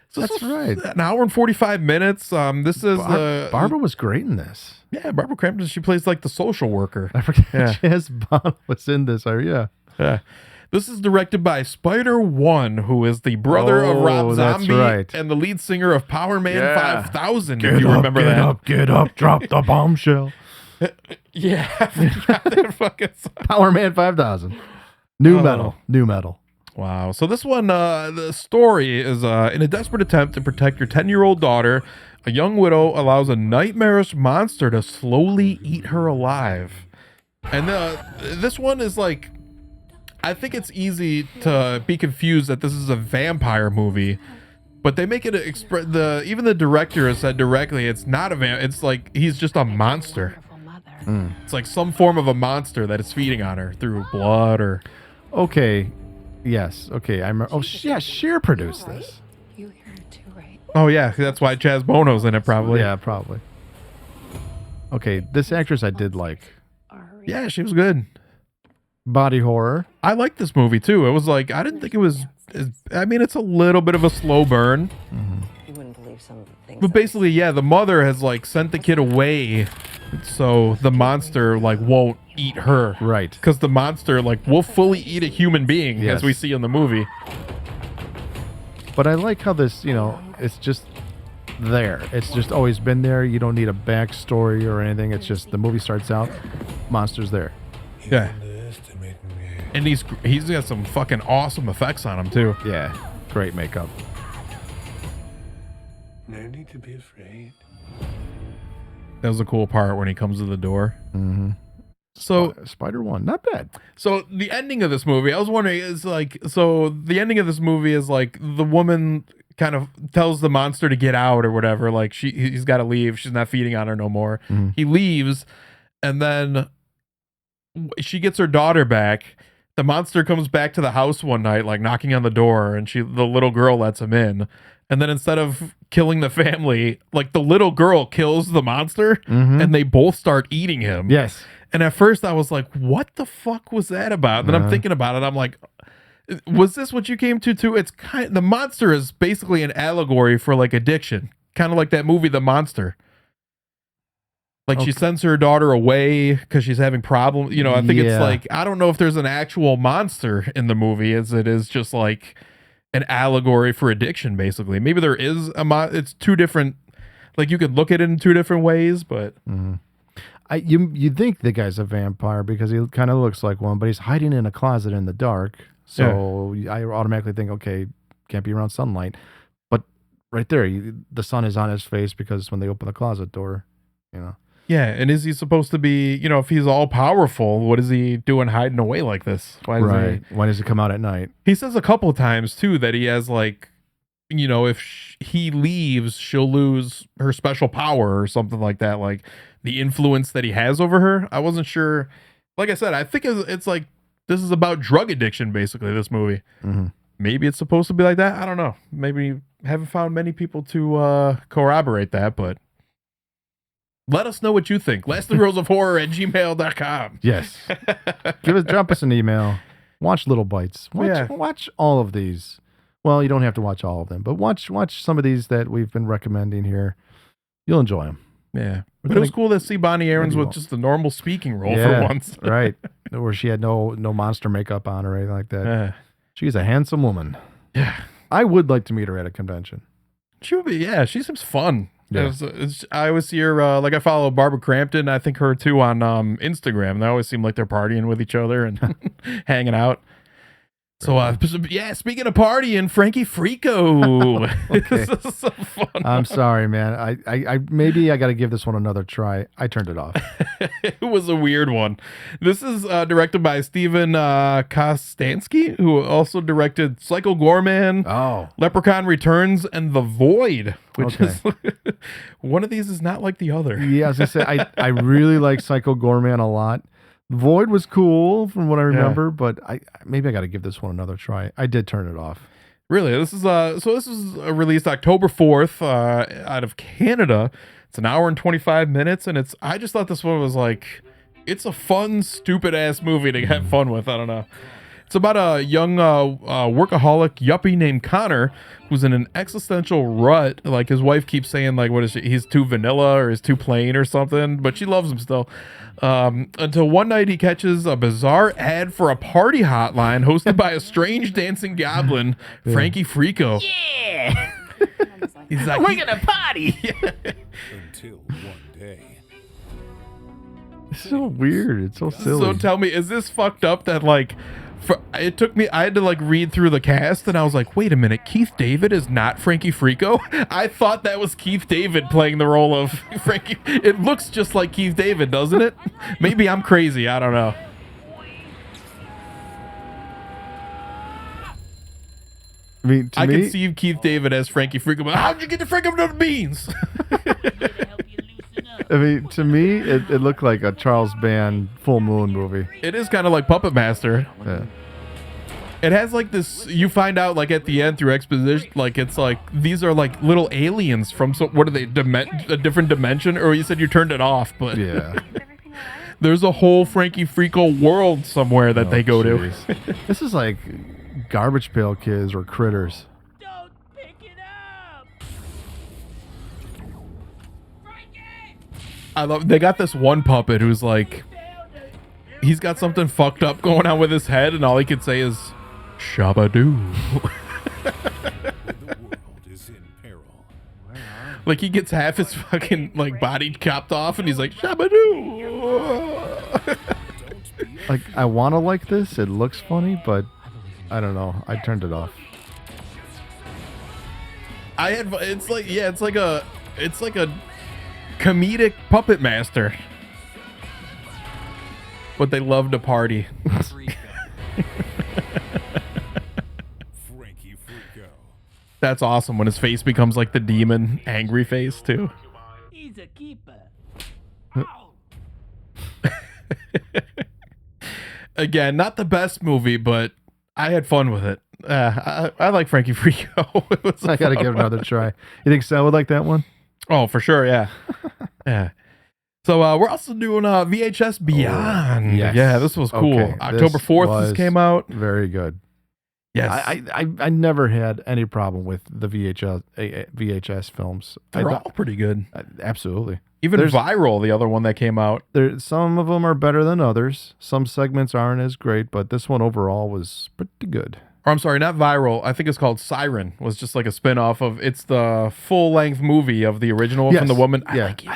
So that's right. An hour and 45 minutes. This is Barbara was great in this. Yeah, Barbara Crampton. She plays like the social worker. I forget. Yeah. Chaz Bono was in this. Yeah. This is directed by Spider One, who is the brother of Rob Zombie and the lead singer of Power Man 5000. If you remember that. Get up, drop the bombshell. Yeah, I forgot that fucking song. Power Man 5000. New metal. Wow. So this one, the story is in a desperate attempt to protect your 10-year-old daughter, a young widow allows a nightmarish monster to slowly eat her alive. And this one is like, I think it's easy to be confused that this is a vampire movie, but they make it even the director has said directly it's not a vampire. It's like he's just a monster. It's like some form of a monster that is feeding on her through blood or. Okay. Yes. Okay. Cher produced this. You hear it too, right? Oh yeah, that's why Chaz Bono's in it, probably. Yeah, probably. Okay, this actress I did like. Yeah, she was good. Body horror. I liked this movie too. It was like I didn't think it was I mean, it's a little bit of a slow burn. You wouldn't believe some of the things. But basically, yeah, the mother has like sent the kid away so the monster like won't eat her. Right. Because the monster like will fully eat a human being, Yes. as we see in the movie. But I like how this, it's just there. It's just always been there. You don't need a backstory or anything. It's just the movie starts out, monster's there. Yeah. And he's got some fucking awesome effects on him too. Yeah. Great makeup. No need to be afraid. That was a cool part when he comes to the door. Mm-hmm. So Spider One, not bad. So the ending of this movie, I was wondering, is like, so the ending of this movie is like the woman kind of tells the monster to get out or whatever. Like he's got to leave. She's not feeding on her no more. Mm-hmm. He leaves, and then she gets her daughter back. The monster comes back to the house one night, like knocking on the door, and the little girl lets him in. And then instead of killing the family, like the little girl kills the monster, and they both start eating him. Yes. And at first I was like, what the fuck was that about? Then I'm thinking about it. I'm like, was this what you came to too? It's the monster is basically an allegory for like addiction. Kind of like that movie, The Monster. Like she sends her daughter away because she's having problems. I think it's like, I don't know if there's an actual monster in the movie as it is just like an allegory for addiction, basically. Maybe there is it's two different, like you could look at it in two different ways, but you'd think the guy's a vampire because he kind of looks like one, but he's hiding in a closet in the dark. So I automatically think, okay, can't be around sunlight. But right there, the sun is on his face because when they open the closet door, Yeah, and is he supposed to be, if he's all powerful, what is he doing hiding away like this? Why does he come out at night? He says a couple of times too that he has like, if he leaves, she'll lose her special power or something like that, like the influence that he has over her. I wasn't sure. Like I said, I think it's like this is about drug addiction, basically, this movie. Maybe it's supposed to be like that. I don't know. Maybe haven't found many people to corroborate that, but let us know what you think. LastTheHeroesOfHorror@gmail.com. Yes. Drop us an email. Watch Little Bites. Watch all of these. Well, you don't have to watch all of them, but watch some of these that we've been recommending here. You'll enjoy them. Yeah. But it was cool to see Bonnie Aarons with just a normal speaking role for once. Right. Where she had no monster makeup on or anything like that. She's a handsome woman. Yeah. I would like to meet her at a convention. She would be, she seems fun. Yeah. I always see her, like I follow Barbara Crampton, I think her too on Instagram. They always seem like they're partying with each other and hanging out. So, speaking of partying, Frankie Freako. This is so fun. I'm sorry, man. I maybe I got to give this one another try. I turned it off. It was a weird one. This is directed by Steven Kostanski, who also directed Psycho Goreman, Leprechaun Returns, and The Void, which is one of these is not like the other. Yeah, as I said, I really like Psycho Goreman a lot. Void was cool from what I remember, but maybe I got to give this one another try. I did turn it off. Really? This is released October 4th out of Canada. It's an hour and 25 minutes, and I just thought this one was like, it's a fun, stupid ass movie to have fun with. I don't know. It's about a young workaholic yuppie named Connor who's in an existential rut. Like his wife keeps saying, like, what is he's too vanilla or he's too plain or something, but she loves him still. Until one night he catches a bizarre ad for a party hotline hosted by a strange dancing goblin, Frankie Freako. Yeah! He's like, we're gonna party! Until one day. It's so weird. It's so silly. So tell me, is this fucked up that like, I had to like read through the cast and I was like, wait a minute, Keith David is not Frankie Freako? I thought that was Keith David playing the role of Frankie. It looks just like Keith David, doesn't it? Maybe I'm crazy. I don't know. I mean, I can see Keith David as Frankie Freako, but how'd you get the Freako to the beans? I mean, to me, it looked like a Charles Band Full Moon movie. It is kind of like Puppet Master. Yeah. It has like this, you find out like at the end through exposition, like it's like, these are like little aliens from, what are they, a different dimension? Or you said you turned it off, but yeah. There's a whole Frankie Freako world somewhere that they go to. This is like Garbage Pail Kids or Critters. Don't pick it up! I love. They got this one puppet who's like, he's got something fucked up going on with his head, and all he could say is, "Shabadoo." Like he gets half his fucking like body chopped off, and he's like, "Shabadoo." Like, I want to like this. It looks funny, but I don't know. I turned it off. It's like a comedic puppet master. But they love to party. Frankie Freako. That's awesome when his face becomes like the demon angry face too. He's a keeper. Again, not the best movie, but I had fun with it. I like Frankie Freako. I gotta give it another try. You think Sal would like that one? Oh, for sure, yeah. Yeah. So we're also doing VHS Beyond. Yes. Yeah, this was cool. Okay, October 4th this came out. Very good. Yes. I never had any problem with the VHS films. They're all pretty good. Absolutely. Even Viral, the other one that came out. Some of them are better than others. Some segments aren't as great, but this one overall was pretty good. Or I'm sorry, not Viral. I think it's called Siren. Was just like a spin-off of, it's the full-length movie of the original from the woman. I like you.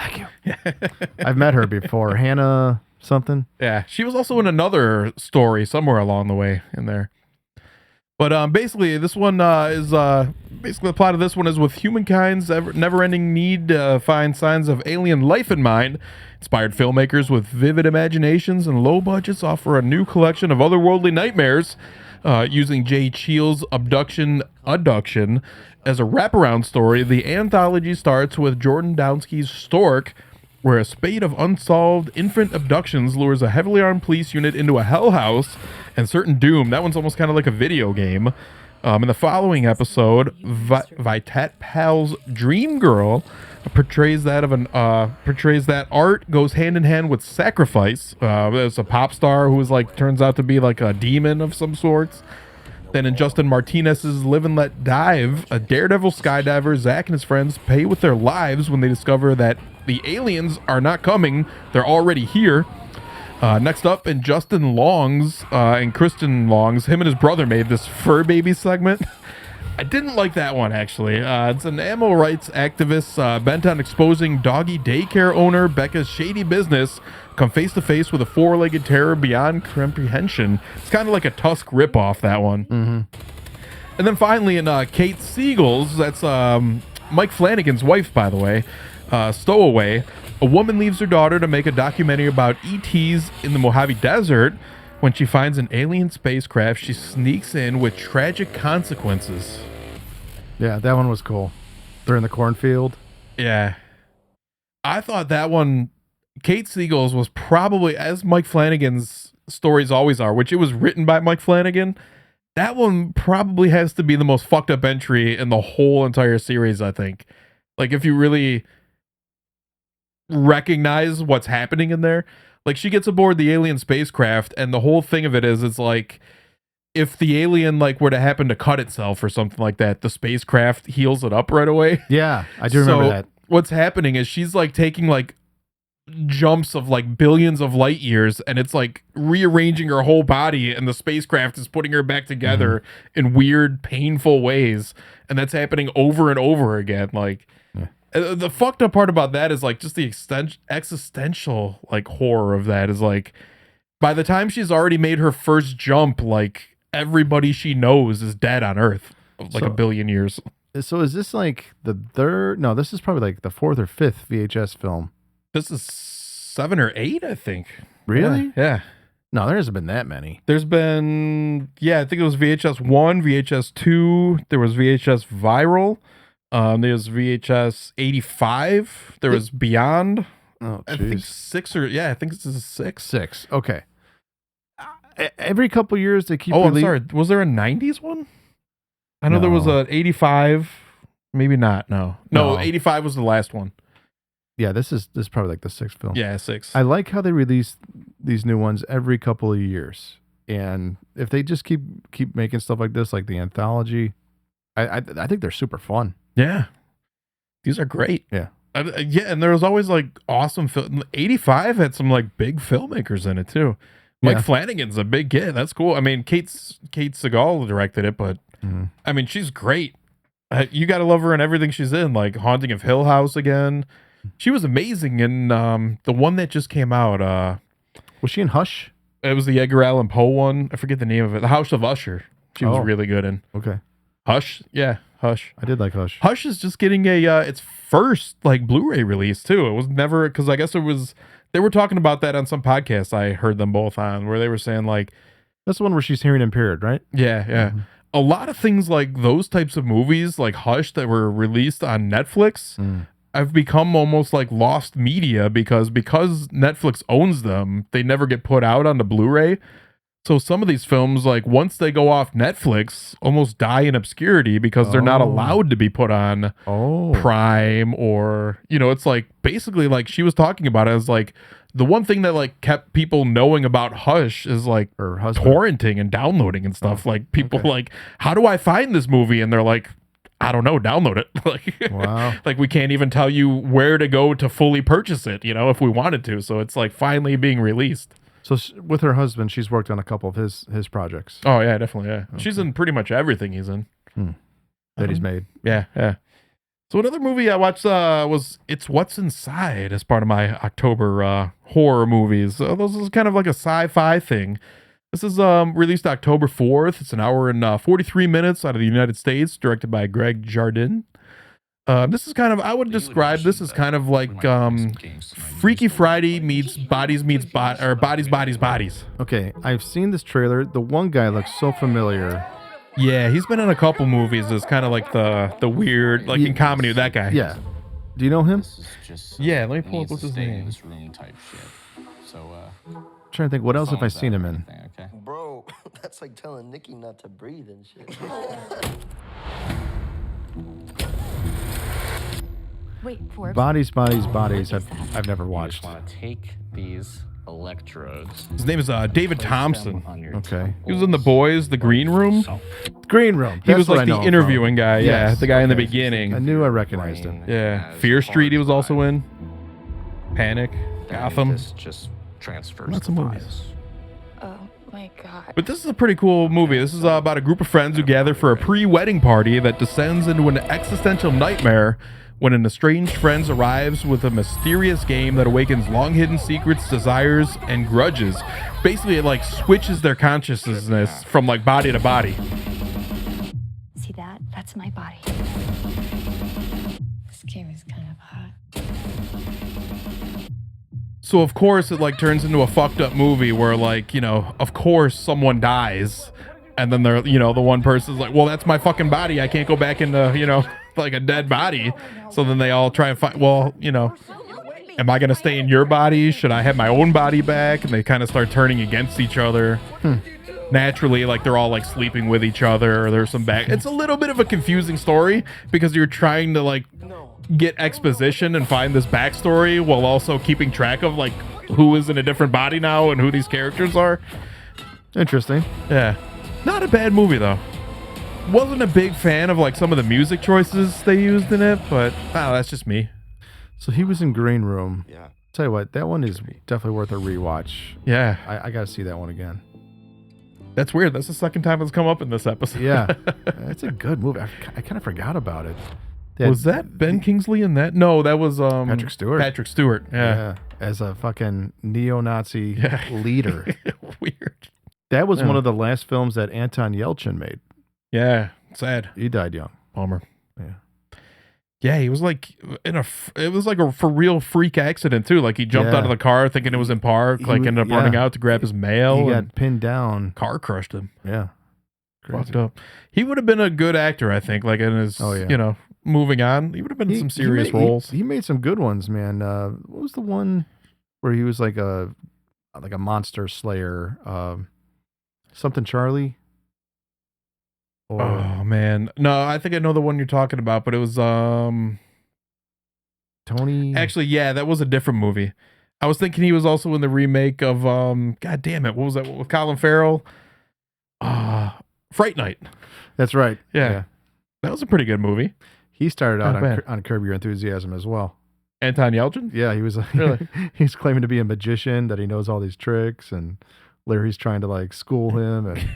I've met her before. Hannah something. Yeah, she was also in another story somewhere along the way in there. But basically, this one is basically the plot of this one is with humankind's never-ending need to find signs of alien life in mind. Inspired filmmakers with vivid imaginations and low budgets offer a new collection of otherworldly nightmares, using Jay Cheel's Adduction as a wraparound story. The anthology starts with Jordan Downsky's Stork, where a spate of unsolved infant abductions lures a heavily armed police unit into a hell house and certain doom. That one's almost kind of like a video game. In the following episode, Vitat Pal's Dream Girl portrays that art goes hand in hand with sacrifice. There's a pop star who is turns out to be like a demon of some sorts. Then in Justin Martinez's Live and Let Dive, a daredevil skydiver, Zach and his friends pay with their lives when they discover that the aliens are not coming, they're already here. Next up, in Justin Long's and Kristen Long's, him and his brother made this fur baby segment. I didn't like that one, actually. It's an animal rights activist bent on exposing doggy daycare owner Becca's shady business come face to face with a four-legged terror beyond comprehension. It's kind of like a Tusk ripoff, that one. Mm-hmm. And then finally, in Kate Siegel's, that's Mike Flanagan's wife, by the way, Stowaway, a woman leaves her daughter to make a documentary about ETs in the Mojave Desert. When she finds an alien spacecraft, she sneaks in with tragic consequences. Yeah, that one was cool. They're in the cornfield. Yeah. I thought that one, Kate Siegel's, was probably, as Mike Flanagan's stories always are, which it was written by Mike Flanagan, that one probably has to be the most fucked up entry in the whole entire series, I think. Like, if you really recognize what's happening in there. Like, she gets aboard the alien spacecraft, and the whole thing of it is, it's like, if the alien, were to happen to cut itself or something like that, the spacecraft heals it up right away. Yeah, I do remember that. What's happening is she's, taking, jumps of, billions of light years, and it's, rearranging her whole body, and the spacecraft is putting her back together in weird, painful ways. And that's happening over and over again. The fucked up part about that is just the existential horror of that is by the time she's already made her first jump, everybody she knows is dead on Earth a billion years. So is this the third? No, this is probably the fourth or fifth VHS film. This is 7 or 8, I think. Really? Yeah. No, there hasn't been that many. There's been, I think it was VHS 1, VHS 2. There was VHS Viral. There's VHS 85. There was Beyond. Oh, I think 6 or I think this is 6. 6. Okay. Every couple years they keep. I'm sorry. Was there a 90s one? I know there was a 85. Maybe not. No, 85 was the last one. Yeah, this is probably the 6th film. Yeah, 6. I like how they release these new ones every couple of years. And if they just keep making stuff like this, like the anthology, I think they're super fun. Yeah. These are great. Yeah. Yeah, and there was always like awesome film. 85 had some like big filmmakers in it too. Mike Flanagan's a big kid. That's cool. I mean, Kate Segal directed it, but I mean, she's great. You got to love her in everything she's in, like Haunting of Hill House again. She was amazing in the one that just came out. Was she in Hush? It was the Edgar Allan Poe one. I forget the name of it. The House of Usher. She was really good in. Okay. Hush? Yeah, Hush. I did like Hush. Hush is just getting its first like Blu-ray release too. It was never, because I guess they were talking about that on some podcast I heard them both on, where they were saying like, that's the one where she's hearing impaired, right? Yeah. A lot of things like those types of movies, like Hush, that were released on Netflix, have become almost like lost media because Netflix owns them, they never get put out on the Blu-ray. So some of these films, like once they go off Netflix, almost die in obscurity because they're not allowed to be put on Prime, or, you know, it's like basically like she was talking about it as like the one thing that like kept people knowing about Hush is like torrenting and downloading and stuff. Like people like, how do I find this movie? And they're like, I don't know, download it. Like, wow. Like we can't even tell you where to go to fully purchase it, you know, if we wanted to. So it's like finally being released. So with her husband, she's worked on a couple of his projects. Oh yeah, definitely. Yeah, she's in pretty much everything he's in that he's made. Yeah. So another movie I watched was It's What's Inside as part of my October horror movies. This is kind of like a sci-fi thing. This is released October 4th. It's an hour and 43 minutes out of the United States, directed by Greg Jardin. This is kind of, I would describe this as kind of like Freaky Friday meets Bodies Bodies. Okay, I've seen this trailer. The one guy looks so familiar. Yeah, he's been in a couple movies as kind of like the weird, like in comedy with that guy. Yeah. Do you know him? Yeah, let me pull up what's his name. Trying to think, what else have I seen him in? Bro, that's like telling Nikki not to breathe and shit. Wait, Forbes. Bodies. I've never watched. You want to take these electrodes. His name is David Thompson. Okay. He was in The Boys, The Green Room. Green Room. He was like the interviewing guy. Yeah, the guy in the beginning. I knew I recognized him. Yeah. Fear Street he was also in. Panic. Gotham. This just transfers Lots of movies. Oh my god. But this is a pretty cool movie. This is about a group of friends who gather for a pre-wedding party that descends into an existential nightmare when an estranged friend arrives with a mysterious game that awakens long-hidden secrets, desires, and grudges. Basically, it like switches their consciousness from like body to body. See that? That's my body. This game is kind of hot. So of course it like turns into a fucked up movie where like, you know, of course someone dies, and then they're, you know, the one person's like, well, that's my fucking body. I can't go back into, you know, like a dead body. So then they all try and find, well, you know, am I going to stay in your body? Should I have my own body back? And they kind of start turning against each other. Naturally, like they're all like sleeping with each other, or there's some back. It's a little bit of a confusing story because you're trying to like get exposition and find this backstory while also keeping track of like who is in a different body now and who these characters are. Interesting. Yeah. Not a bad movie though. Wasn't a big fan of like some of the music choices they used in it, but that's just me. So he was in Green Room. Yeah. Tell you what, that one is definitely worth a rewatch. Yeah. I got to see that one again. That's weird. That's the second time it's come up in this episode. Yeah. It's a good movie. I kind of forgot about it. Was that Ben Kingsley in that? No, that was Patrick Stewart. Patrick Stewart. Yeah. As a fucking neo-Nazi leader. Weird. That was one of the last films that Anton Yelchin made. Yeah, sad. He died young. Bummer. Yeah. Yeah, he was like it was like a for real freak accident too. Like he jumped out of the car thinking it was in park, ended up running out to grab his mail. He got pinned down. Car crushed him. Yeah. Crazy. Fucked up. He would have been a good actor, I think, like in his, you know, moving on. He would have been in some serious roles. He made some good ones, man. What was the one where he was like a monster slayer? Something Charlie? Or, oh man, no, I think I know the one you're talking about, but it was Tony. Actually, yeah, that was a different movie. I was thinking he was also in the remake of God damn it, what was that with Colin Farrell? Fright Night. That's right. Yeah. That was a pretty good movie. He started out Not bad. on Curb Your Enthusiasm as well. Anton Yelchin? Yeah, he was Really? he's claiming to be a magician, that he knows all these tricks, and Larry's trying to like school him, and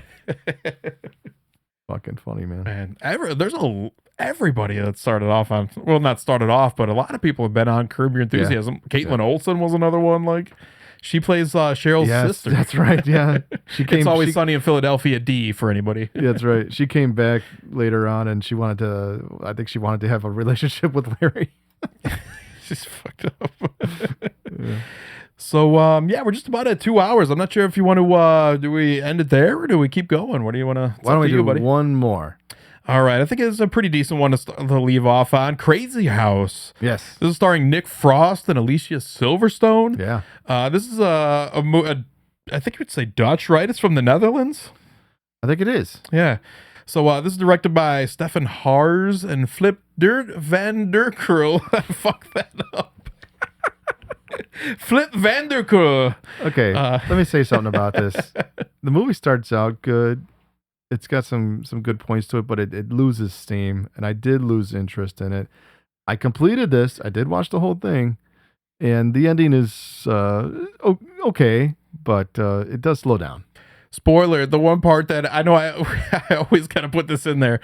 fucking funny, man. Man, there's everybody that started off on, well, not started off, but a lot of people have been on Curb Your Enthusiasm. Caitlin Olsen was another one. Like, she plays Cheryl's sister. That's right. Yeah, It's Always Sunny in Philadelphia D for anybody. That's right. She came back later on, and she wanted to. I think she wanted to have a relationship with Larry. She's fucked up. So, we're just about at 2 hours. I'm not sure if you want to, do we end it there or do we keep going? What do you want to? Why don't we do one more? All right. I think it's a pretty decent one to leave off on. Krazy House. Yes. This is starring Nick Frost and Alicia Silverstone. Yeah. This is I think you would say Dutch, right? It's from the Netherlands. I think it is. Yeah. So this is directed by Stefan Haars and Flip van der Krul. Fuck that up. Flip van der Krul. Okay, let me say something about this. The movie starts out good. It's got some good points to it, but it loses steam, and I did lose interest in it. I completed this. I did watch the whole thing, and the ending is okay, but it does slow down. Spoiler, the one part that I know I always kind of put this in there,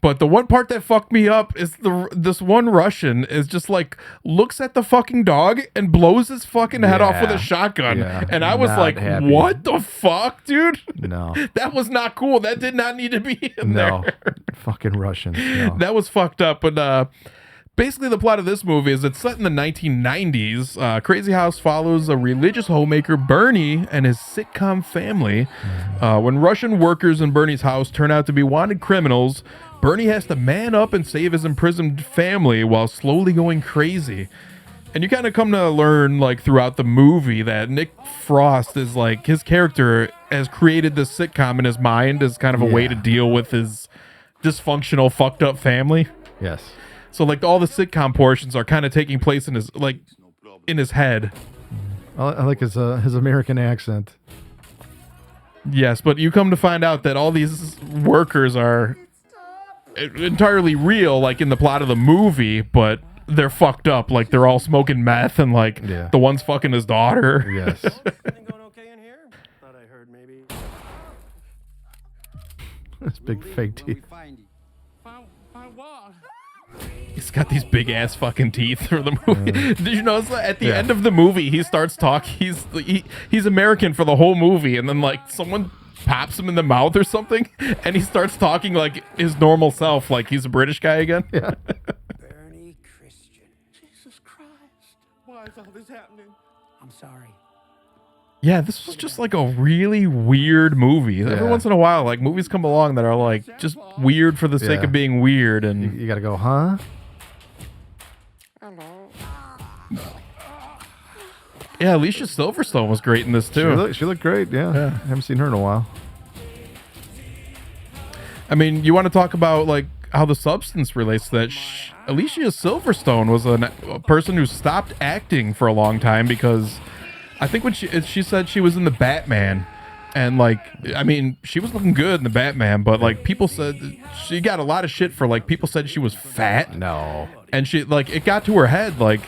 but the one part that fucked me up is this one Russian is just like looks at the fucking dog and blows his fucking head off with a shotgun. Yeah, and I was like, happy. what the fuck, dude? No. That was not cool. That did not need to be in there. Fucking Russians. No. That was fucked up. But basically, the plot of this movie is it's set in the 1990s. Krazy House follows a religious homemaker, Bernie, and his sitcom family. When Russian workers in Bernie's house turn out to be wanted criminals, Bernie has to man up and save his imprisoned family while slowly going crazy. And you kind of come to learn, like, throughout the movie that Nick Frost is, like, his character has created this sitcom in his mind as kind of a way to deal with his dysfunctional, fucked up family. Yes. So, like, all the sitcom portions are kind of taking place in his, like, in his head. I like his American accent. Yes, but you come to find out that all these workers are entirely real, like, in the plot of the movie, but they're fucked up. Like, they're all smoking meth, and, like, the one's fucking his daughter. Yes. This big fake teeth. He's got these big ass fucking teeth for the movie. Did you notice that at the end of the movie he starts talking? He's American for the whole movie, and then like someone pops him in the mouth or something, and he starts talking like his normal self, like he's a British guy again. Yeah. Bernie Christian. Jesus Christ. Why is all this happening? I'm sorry. Yeah, this was just like a really weird movie. Every once in a while, like movies come along that are like just weird for the sake of being weird, and you gotta go, huh? Yeah, Alicia Silverstone was great in this too. She looked great. Yeah. I haven't seen her in a while. I mean, you want to talk about like how the substance relates to that? Alicia Silverstone was a person who stopped acting for a long time because I think when she said she was in the Batman, and like, I mean, she was looking good in the Batman, but like people said she got a lot of shit for like people said she was fat. No. And she like it got to her head like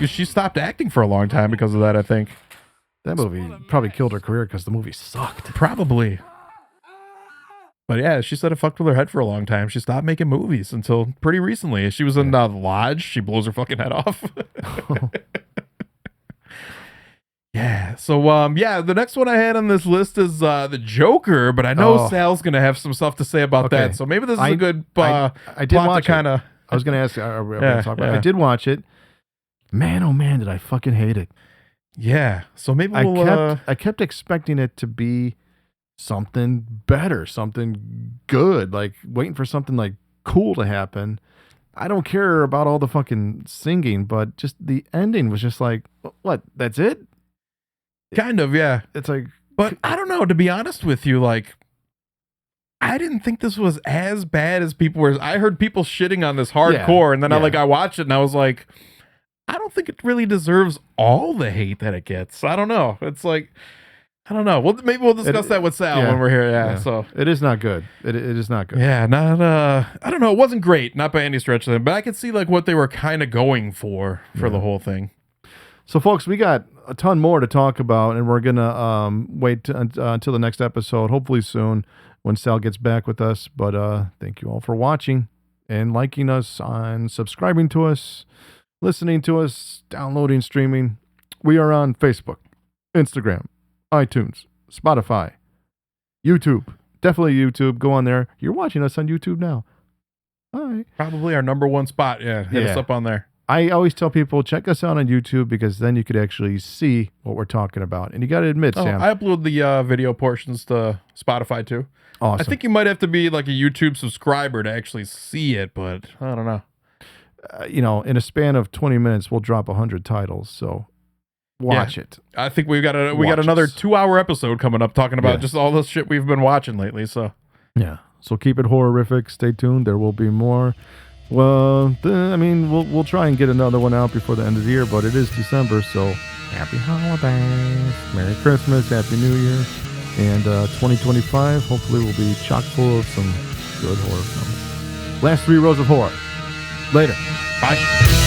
she stopped acting for a long time because of that. I think that movie probably killed her career because the movie sucked. Probably. But yeah, she said it fucked with her head for a long time. She stopped making movies until pretty recently. She was in the Lodge. She blows her fucking head off. Yeah. So, the next one I had on this list is the Joker, but I know Sal's going to have some stuff to say about that. So maybe this is a good I did watch kind of. I was going to ask. I did watch it. Man, oh man, did I fucking hate it. Yeah. So maybe I kept expecting it to be something better, something good, like waiting for something like cool to happen. I don't care about all the fucking singing, but just the ending was just like, what? That's it? Kind of, yeah. It's like, but I don't know, to be honest with you, like, I didn't think this was as bad as people were. I heard people shitting on this hardcore, and then I watched it and I was like, I don't think it really deserves all the hate that it gets. I don't know. It's like, I don't know. Well, maybe we'll discuss that with Sal when we're here. Yeah, so it is not good. It is not good. Yeah, not. I don't know. It wasn't great, not by any stretch of them, but I could see like what they were kind of going for the whole thing. So, folks, we got a ton more to talk about, and we're gonna wait until the next episode, hopefully soon, when Sal gets back with us. But thank you all for watching and liking us, on subscribing to us, listening to us, downloading, streaming. We are on Facebook, Instagram, iTunes, Spotify, YouTube. Definitely YouTube. Go on there. You're watching us on YouTube now. Hi. Probably our number one spot. Yeah, hit us up on there. I always tell people, check us out on YouTube, because then you could actually see what we're talking about. And you got to admit, Sam. I upload the video portions to Spotify too. Awesome. I think you might have to be like a YouTube subscriber to actually see it, but I don't know. In a span of 20 minutes, we'll drop 100 titles. So watch it. I think we got another 2-hour episode coming up talking about just all this shit we've been watching lately. So yeah. So keep it horrific. Stay tuned. There will be more. Well, we'll try and get another one out before the end of the year, but it is December, so happy holidays, Merry Christmas, Happy New Year, and 2025 hopefully will be chock full of some good horror films. Last 3 rows of horror. Later. Bye.